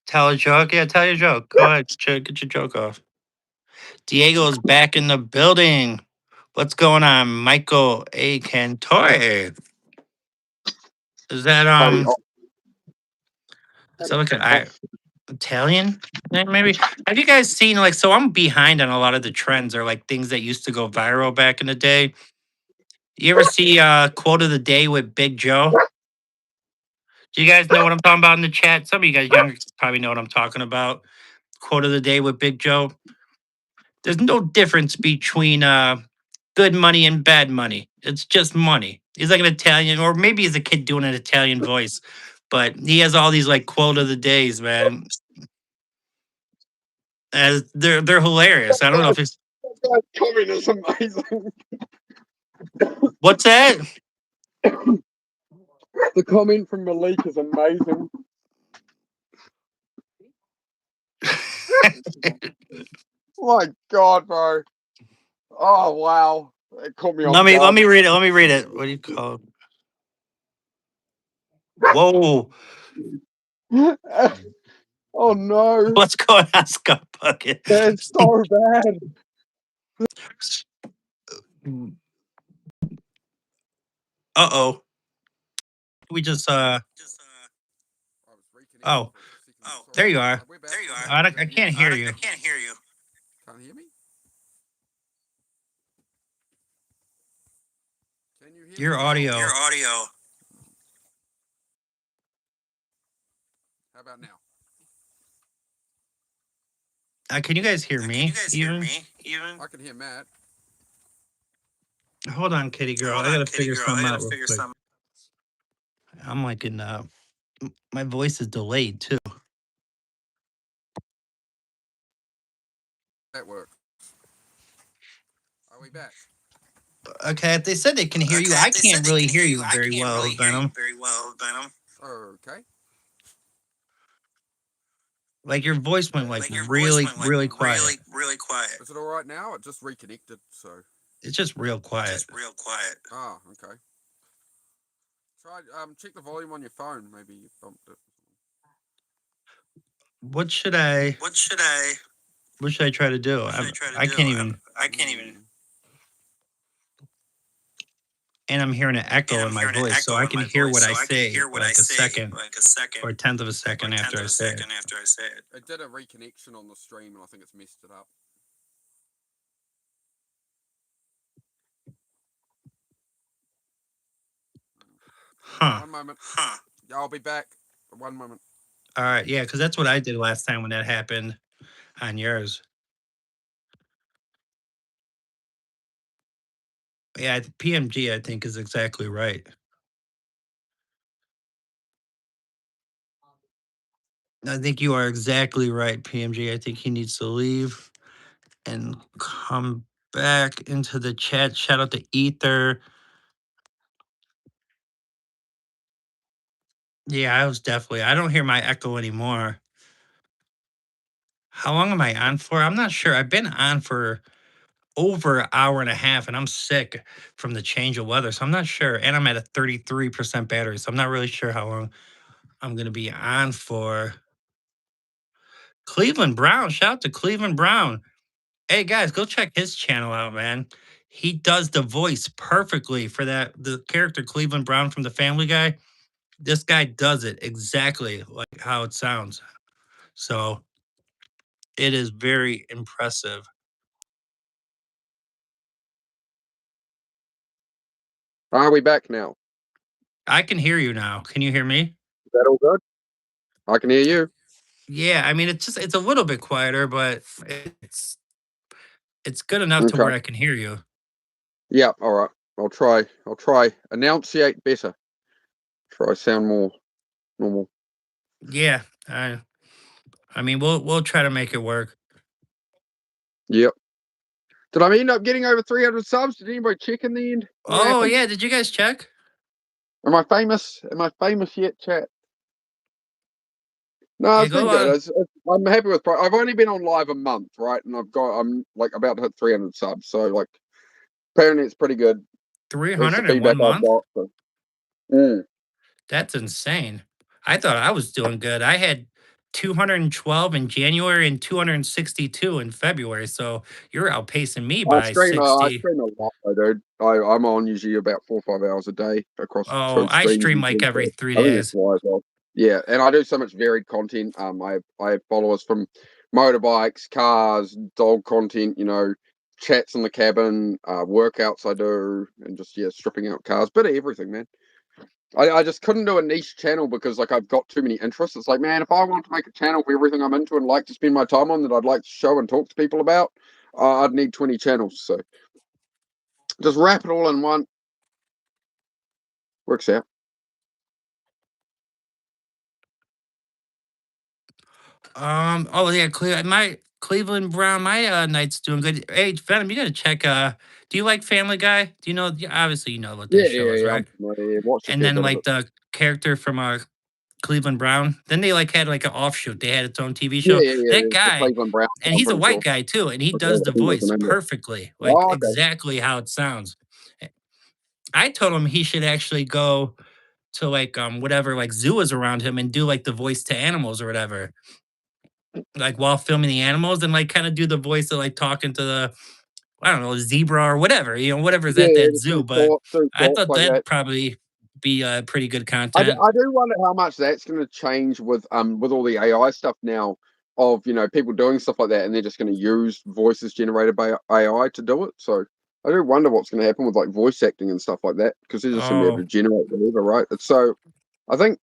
Tell a joke? Yeah, tell your joke. Go ahead, get your joke off. Diego's back in the building. What's going on, Michael A. Cantore? Is that Spidey, Is that like an Italian name, maybe? Have you guys seen like? So I'm behind on a lot of the trends or like things that used to go viral back in the day. You ever see quote of the day with Big Joe? Do you guys know what I'm talking about in the chat? Some of you guys younger probably know what I'm talking about. Quote of the day with Big Joe. There's no difference between good money and bad money. It's just money. He's like an Italian, or maybe he's a kid doing an Italian voice, but he has all these like quote of the days, man. As they're hilarious. I don't know if it's that comment is amazing. what's that? The comment from Malik is amazing. My God, bro. Oh wow. It caught me on let me guard. read it. Let me read it. What do you call it? Whoa. Oh no. What's going on, Scott Bucket? That's so bad. Uh-oh. We just oh. There you are. There you are. I can't hear you. I can't hear you. Can't hear me? Can you hear Your me now? audio. Your audio. How about now? Can you guys hear Can me? you guys hear me? Even? I can hear Matt. Hold on, kitty girl. Hold I on, gotta kitty figure girl. something I out gotta real figure quick. something. I'm like in my voice is delayed too. That work. Are we back? Okay, if they said they can hear you, I can't really hear you very well, Venom. Very well, Venom. Okay. Like your voice went like Your really, voice went really quiet. really quiet. Is it all right now? It just reconnected, so It's just real quiet. just real quiet. Oh, okay. Try check the volume on your phone. Maybe you bumped it. What should I What should I try to do? What should I try to I do? can't even, I can't even. and I'm hearing an echo And in I'm my hearing an voice, so echo I in can my hear voice, what I so I can say hear what I like a say second like a second or a tenth of a or second a tenth after of I a say it. second after I say it. It did a reconnection on the stream, and I think it's messed it up. Huh. One moment. Huh. I'll be back. 1 moment. All right, yeah, because that's what I did last time when that happened on yours. Yeah, PMG, I think, is exactly right. I think you are exactly right, PMG. I think he needs to leave and come back into the chat. Shout out to Ether. Yeah, I don't hear my echo anymore. How long am I on for? I'm not sure. I've been on for over an hour and a half and I'm sick from the change of weather. So I'm not sure. And I'm at a 33% battery. So I'm not really sure how long I'm going to be on for. Cleveland Brown. Shout out to Cleveland Brown. Hey guys, go check his channel out, man. He does the voice perfectly for the character Cleveland Brown from the Family Guy. This guy does it exactly like how it sounds. So it is very impressive. Are we back now? I can hear you now. Can you hear me? Is that all good? I can hear you. Yeah, I mean it's a little bit quieter, but it's good enough to Okay. where I can hear you. Yeah, all right. I'll try enunciate better. Try sound more normal. Yeah, I mean we'll try to make it work. Yep. Did I end up getting over 300 subs? Did anybody check in the end? What Oh happened? yeah, did you guys check? Am I famous? Am I famous yet, chat? No, Yeah, it's been go good. I'm happy with. I've only been on live a month, right? And I'm like about to hit 300 subs. So like, apparently it's pretty good. That's the 300 in feedback 1 I've month. got. So. Mm. That's insane. I thought I was doing good. I had 212 in January and 262 in February. So you're outpacing me I by stream. I 60. stream a lot, though, dude. I'm on usually about 4 or 5 hours a day across Oh, 2 I streams. stream And like things, every so 3 I think that's days. why as well. Yeah, and I do so much varied content. I have followers from motorbikes, cars, dog content. You know, chats in the cabin, workouts I do, and just stripping out cars. Bit of everything, man. I just couldn't do a niche channel because like I've got too many interests. It's like, man, if I want to make a channel for everything I'm into and like to spend my time on that I'd like to show and talk to people about, I'd need 20 channels. So just wrap it all in one. Works out. Oh yeah, my Cleveland Brown, my night's doing good. Hey, Venom, you gotta check. Do you like Family Guy? Do you know? Obviously, you know what that show is, I'm right? familiar. Watched a And fair then bit of like it. the character from Cleveland Brown. Then they like had like an offshoot. They had its own TV Yeah, show. yeah, yeah. That The guy, Cleveland Browns, and I'm he's a pretty white sure. guy too, and he Okay, does the I think that's the voice name of it. perfectly, like Oh, okay. exactly how it sounds. I told him he should actually go to like whatever like zoo is around him and do like the voice to animals or whatever. Like while filming the animals and like kind of do the voice of like talking to the I don't know, zebra or whatever, whatever's Yeah, at yeah, that just zoo. But do I thoughts thought like that. that'd probably be pretty good I content. do wonder how much that's going to change with all the AI stuff now of people doing stuff like that and they're just going to use voices generated by AI to do it. So I do wonder what's going to happen with like voice acting and stuff like that because they're just going to be able Oh, to generate whatever, right? It's so I think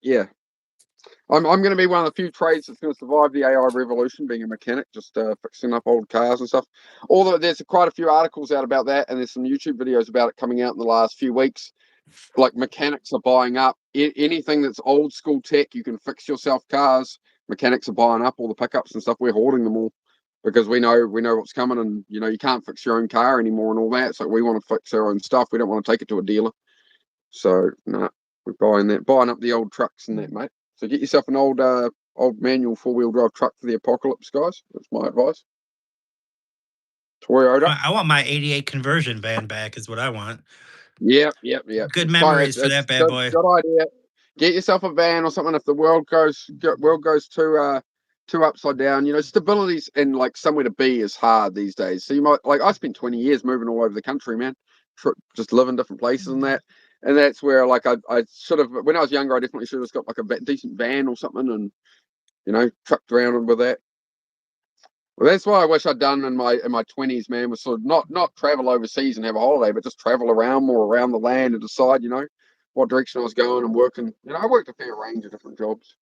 I'm going to be one of the few trades that's going to survive the AI revolution, being a mechanic, just fixing up old cars and stuff. Although there's quite a few articles out about that, and there's some YouTube videos about it coming out in the last few weeks. Like mechanics are buying up anything that's old school tech. You can fix yourself cars. Mechanics are buying up all the pickups and stuff. We're hoarding them all because we know what's coming, and you can't fix your own car anymore and all that. So we want to fix our own stuff. We don't want to take it to a dealer. So no, we're buying up the old trucks and that, mate. So get yourself an old manual 4-wheel drive truck for the apocalypse, guys. That's my advice. Toyota. I want my '88 conversion van back. Is what I want. Yep. Good memories for It's that bad boy. good idea. Get yourself a van or something. If the world goes too upside down, stability's and like somewhere to be is hard these days. So you might like I spent 20 years moving all over the country, man. Just living different places and that. And that's where like I should have when I was younger, I definitely should have got like a decent van or something and trucked around with that. Well, that's what I wish I'd done in my 20s, man. Was sort of not travel overseas and have a holiday, but just travel around more around the land and decide, what direction I was going and working. I worked a fair range of different jobs.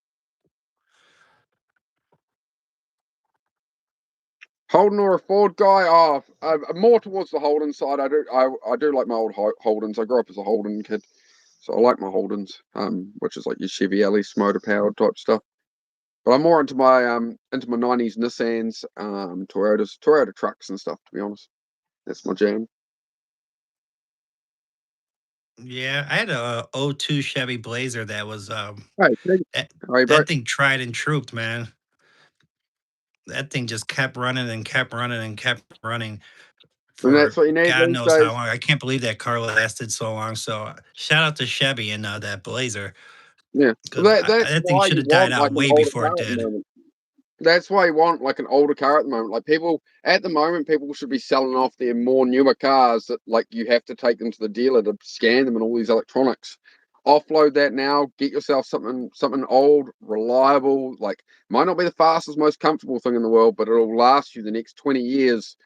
Holden or a Ford guy? Oh, more towards the Holden side. I do like my old Holdens. I grew up as a Holden kid, so I like my Holdens, which is like your Chevy Elise motor powered type stuff. But I'm more into my 90s Nissans, Toyota trucks and stuff. To be honest, that's my jam. Yeah, I had a '02 Chevy Blazer that was Hey, that, hey, bro. that thing tried and trooped, man. That thing just kept running and kept running and kept running And that's for what you need God these knows how days. long. I can't believe that car lasted so long. So shout out to Chevy and that Blazer Yeah. Well, because that's that thing why should you have died want out like an way older before it car at the did. moment. That's why you want like an older car at the moment. Like people at the moment, people should be selling off their more newer cars that like you have to take them to the dealer to scan them and all these electronics. Offload that now. Get yourself something old, reliable. Like might not be the fastest, most comfortable thing in the world, but it'll last you the next 20 years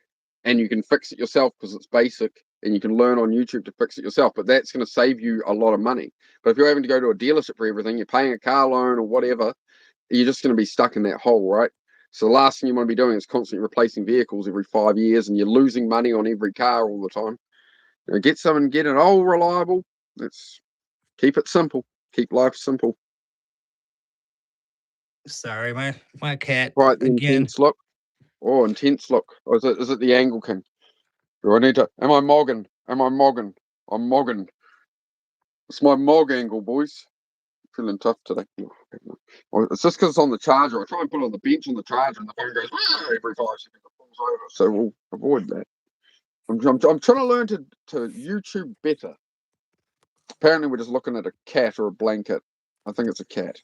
and you can fix it yourself because it's basic and you can learn on YouTube to fix it yourself. But that's going to save you a lot of money. But if you're having to go to a dealership for everything, you're paying a car loan or whatever, you're just going to be stuck in that hole, right? So the last thing you want to be doing is constantly replacing vehicles every 5 years and you're losing money on every car all the time. Get it old, reliable. Let's keep it simple. Keep life simple. Sorry, my cat Right, the again. intense look. Oh, intense look. Or is it the Angle King? Do I need to? Am I mogging? Am I mogging? I'm mogging. It's my mog angle, boys. Feeling tough today. Well, it's just because it's on the charger. I try and put it on the bench on the charger, and the phone goes every 5 seconds. It falls over. So we'll avoid that. I'm trying to learn to YouTube better. Apparently, we're just looking at a cat or a blanket. I think it's a cat.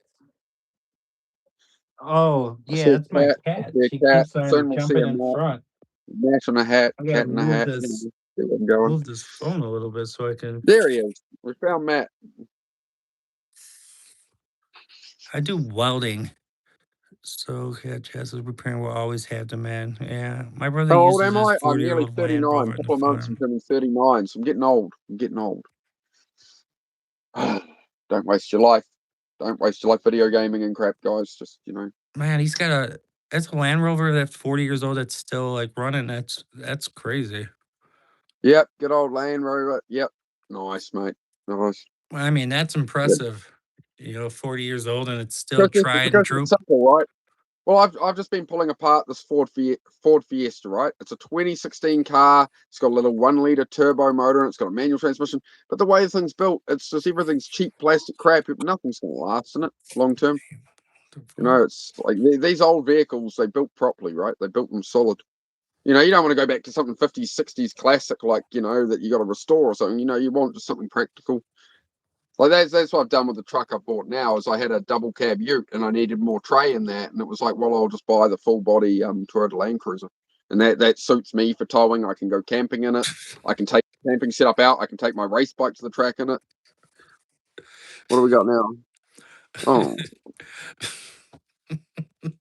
Oh, I yeah, see a that's my cat. I cat. see a She cat. keeps on Soon we'll see jumping a in mat. front. Mat in a hat. I Cat gotta in a move hat. this See where I'm going. move this phone a little bit so I can. There he is. We found Matt. I do welding. So yeah, Jazz is repairing will always have demand. Yeah. My brother How old uses am his I? I'm 40 nearly old Land 39. Rover A in the couple of months I'm farm. turning 39. So I'm getting old. I'm getting old. Don't waste your life. Don't waste your life video gaming and crap, guys. Just, Man, he's got that's a Land Rover that's 40 years old that's still like running. That's crazy. Yep, good old Land Rover. Yep. Nice, mate. Nice. I mean, that's Yep. impressive. 40 years old and it's still Because tried and because true. it's simple, right? Well, I've just been pulling apart this Ford Fiesta, right? It's a 2016 car. It's got a little 1 liter turbo motor and it's got a manual transmission. But the way the thing's built, it's just everything's cheap plastic crap. Nothing's going to last in it long term. It's like these old vehicles, they built properly, right? They built them solid. You don't want to go back to something 50s, 60s classic, like, that you got to restore or something. You want just something practical. Like that's what I've done with the truck I bought now. Is I had a double cab Ute and I needed more tray in that, and it was like, well, I'll just buy the full body Toyota Land Cruiser, and that suits me for towing. I can go camping in it. I can take the camping setup out. I can take my race bike to the track in it. What do we got now? Oh,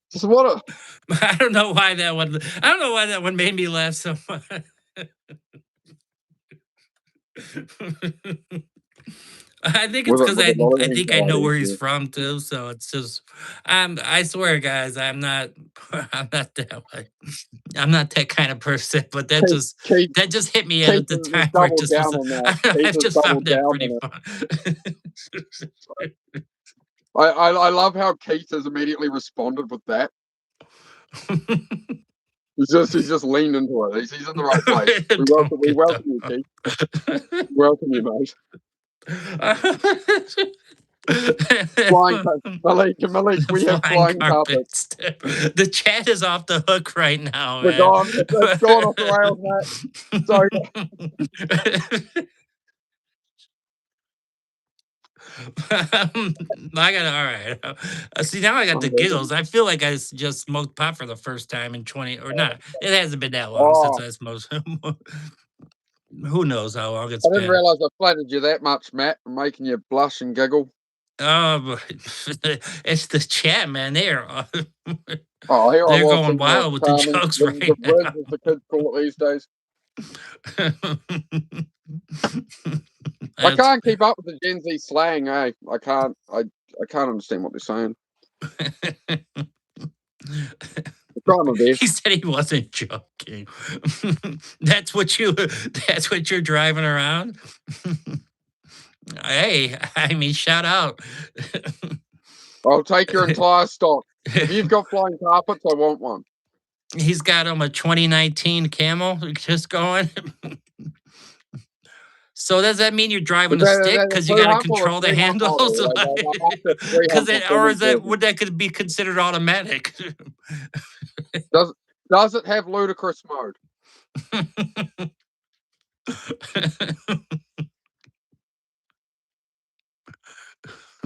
so what? I don't know why that one. I don't know why that one made me laugh so much. I think it's Was it because was it I think I know where he's yeah. from too. So it's just, I swear, guys, I'm not, I'm not that way. I'm not that kind of person. But that Keith, just hit me Keith at the has time where it doubled just was. down on that. Keith I've has just found doubled down that pretty on fun. it. I love how Keith has immediately responded with that. He's just leaned into it. He's in the right place. We welcome you, Keith. We welcome you, mate. Flying Malik, we have flying carpets. The chat is off the hook right now, We're man. gone. It's gone off the rails, mate. Sorry. I got all right. See, now I got the giggles. I feel like I just smoked pot for the first time in 20 or not. It hasn't been that long since I smoked. Who knows how long it's I didn't been? realize I flattered you that much, Matt, making you blush and giggle. It's the chat, man. They're Here they're I was going wild with the jokes right the now. as the kids call it these days. I can't keep up with the Gen Z slang, eh? I can't understand what they're saying. He said he wasn't joking. That's what you're driving around. Hey, I mean, shout out. I'll take your entire stock. If you've got flying carpets, I want one. He's got him a 2019 Camel just going. So does that mean you're driving a stick because you got to control the handles? Would that could be considered automatic? Does it have ludicrous mode?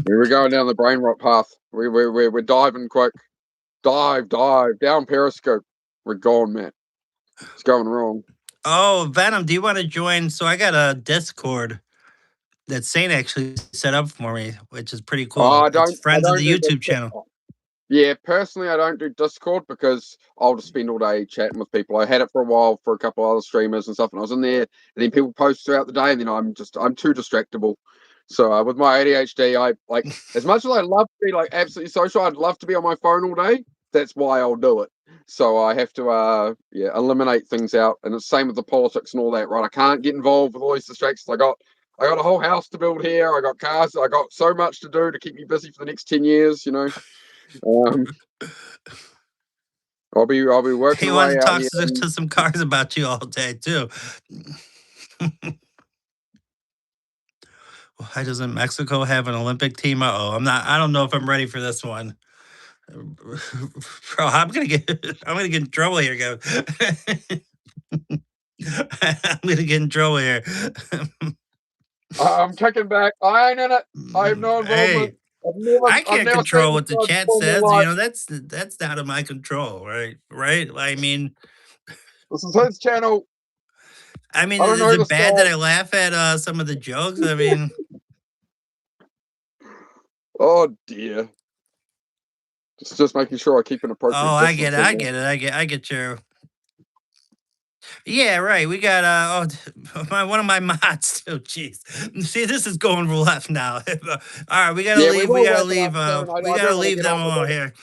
We're going down the brain rot path. We're diving quick. Dive down Periscope. We're gone, man. It's going wrong. Oh, Venom, do you want to join? So I got a Discord that Saint actually set up for me, which is pretty cool. It's friends of the YouTube channel. Yeah, personally, I don't do Discord because I'll just spend all day chatting with people. I had it for a while for a couple of other streamers and stuff, and I was in there, and then people post throughout the day, and then I'm too distractible. So with my ADHD, I like as much as I love to be like absolutely social, I'd love to be on my phone all day. That's why I'll do it. So I have to eliminate things out, and it's the same with the politics and all that, right? I can't get involved with all these distractions. I got a whole house to build here. I got cars. I got so much to do to keep me busy for the next 10 years. I'll be working He wants away to out talk here. to some cars about you all day too. Why doesn't Mexico have an Olympic team? Oh, I don't know if I'm ready for this one. Bro, I'm gonna get in trouble here, guys. I'm gonna get in trouble here. I'm kicking back. I ain't in it. I have no involvement. Hey, I I've can't never control seen what the this chat before in says. my life. That's out of my control, right? Right? I mean, This is his channel. I mean, I don't know is the it bad that song. I laugh at some of the jokes? I mean, Oh dear. Just making sure I keep an appropriate oh, I distance. get it. I get it. I get your. Yeah, right. We got one of my mods too. Jeez, see, this is going left now. All right, we gotta Yeah, leave. we We will gotta wrap it leave. up soon. We I gotta do want to leave get them on with alone it. here.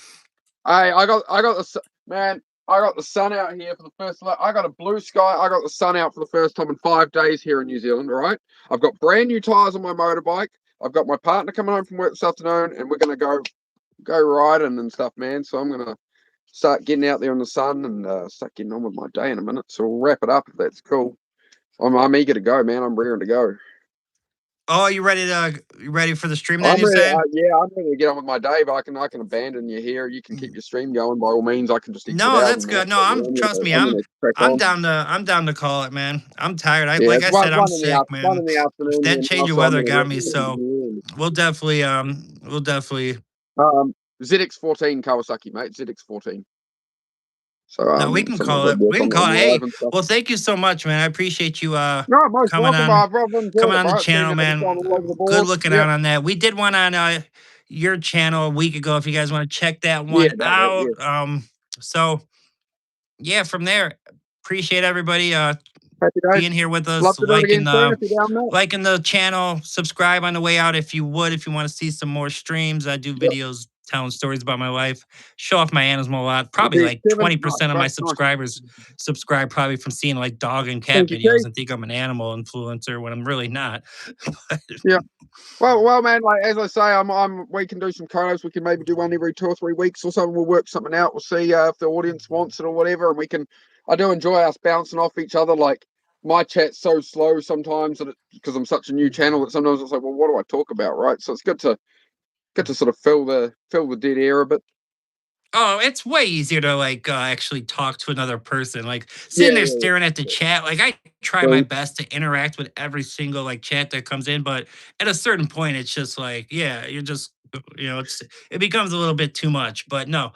I got the man. I got the sun out here for the first. I got a blue sky. I got the sun out for the first time in 5 days here in New Zealand. All right. I've got brand new tires on my motorbike. I've got my partner coming home from work this afternoon, and we're gonna go riding and stuff, man. So I'm gonna start getting out there in the sun and start getting on with my day in a minute. So we'll wrap it up if that's cool. I'm eager to go, man. I'm raring to go. Oh, you ready for the stream? Then I'm you ready. say? Yeah, I'm ready to get on with my day. But I can abandon you here. You can keep your stream going by all means. I can just exit No, out that's and good. No, trust me. I'm gonna crack I'm on. down to call it, man. I'm tired. Yeah, Like it's I said, I'm one sick, one man. in the afternoon That here now, change of so I'm weather gonna got wrap me. it up So here. we'll definitely. ZX14 Kawasaki, mate. ZX14. So No, we can so I'm gonna call go it. work We can on call it. the live Hey, and stuff. well, thank you so much, man. I appreciate you No, most coming welcome. on I've enjoyed it, the bro. channel, Been having man. fun all over the Good board. looking Yep. out on that. We did one on your channel a week ago. If you guys want to check that Yeah, one that way. out. Yeah. So yeah, from there, appreciate everybody Happy days. being here with us, Love to do it again soon if you're down there. liking the channel, subscribe on the way out if you would. If you want to see some more streams, I do Yep. videos telling stories about my life, show off my animals a lot. Probably Okay, like Kevin, 20% of my nice. subscribers subscribe probably from seeing like dog and cat Thank you, videos Keith. and think I'm an animal influencer when I'm really not. Yeah. Well, man. Like as I say, we can do some collabs. We can maybe do one every 2 or 3 weeks or something. We'll work something out. We'll see if the audience wants it or whatever. And we can. I do enjoy us bouncing off each other. Like my chat's so slow sometimes because I'm such a new channel that sometimes it's like, well, what do I talk about, right? So it's good to sort of fill the dead air a bit. Oh, it's way easier to like actually talk to another person. Like sitting there staring at the chat. Like I try my best to interact with every single like chat that comes in, but at a certain point, it's just like, yeah, you're just it becomes a little bit too much. But no,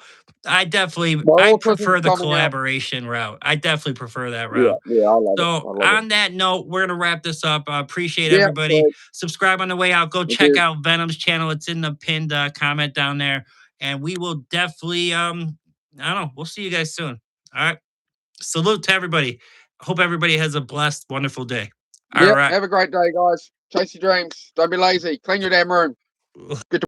I prefer the collaboration route. I definitely prefer that route. Yeah, I love it. So on that note, we're gonna wrap this up. I appreciate everybody. Great. Subscribe on the way out. Go Thank check you. out Venom's channel. It's in the pinned comment down there. And we will definitely I don't know. We'll see you guys soon. All right. Salute to everybody. Hope everybody has a blessed, wonderful day. All right. Have a great day, guys. Chase your dreams. Don't be lazy. Clean your damn room. Good to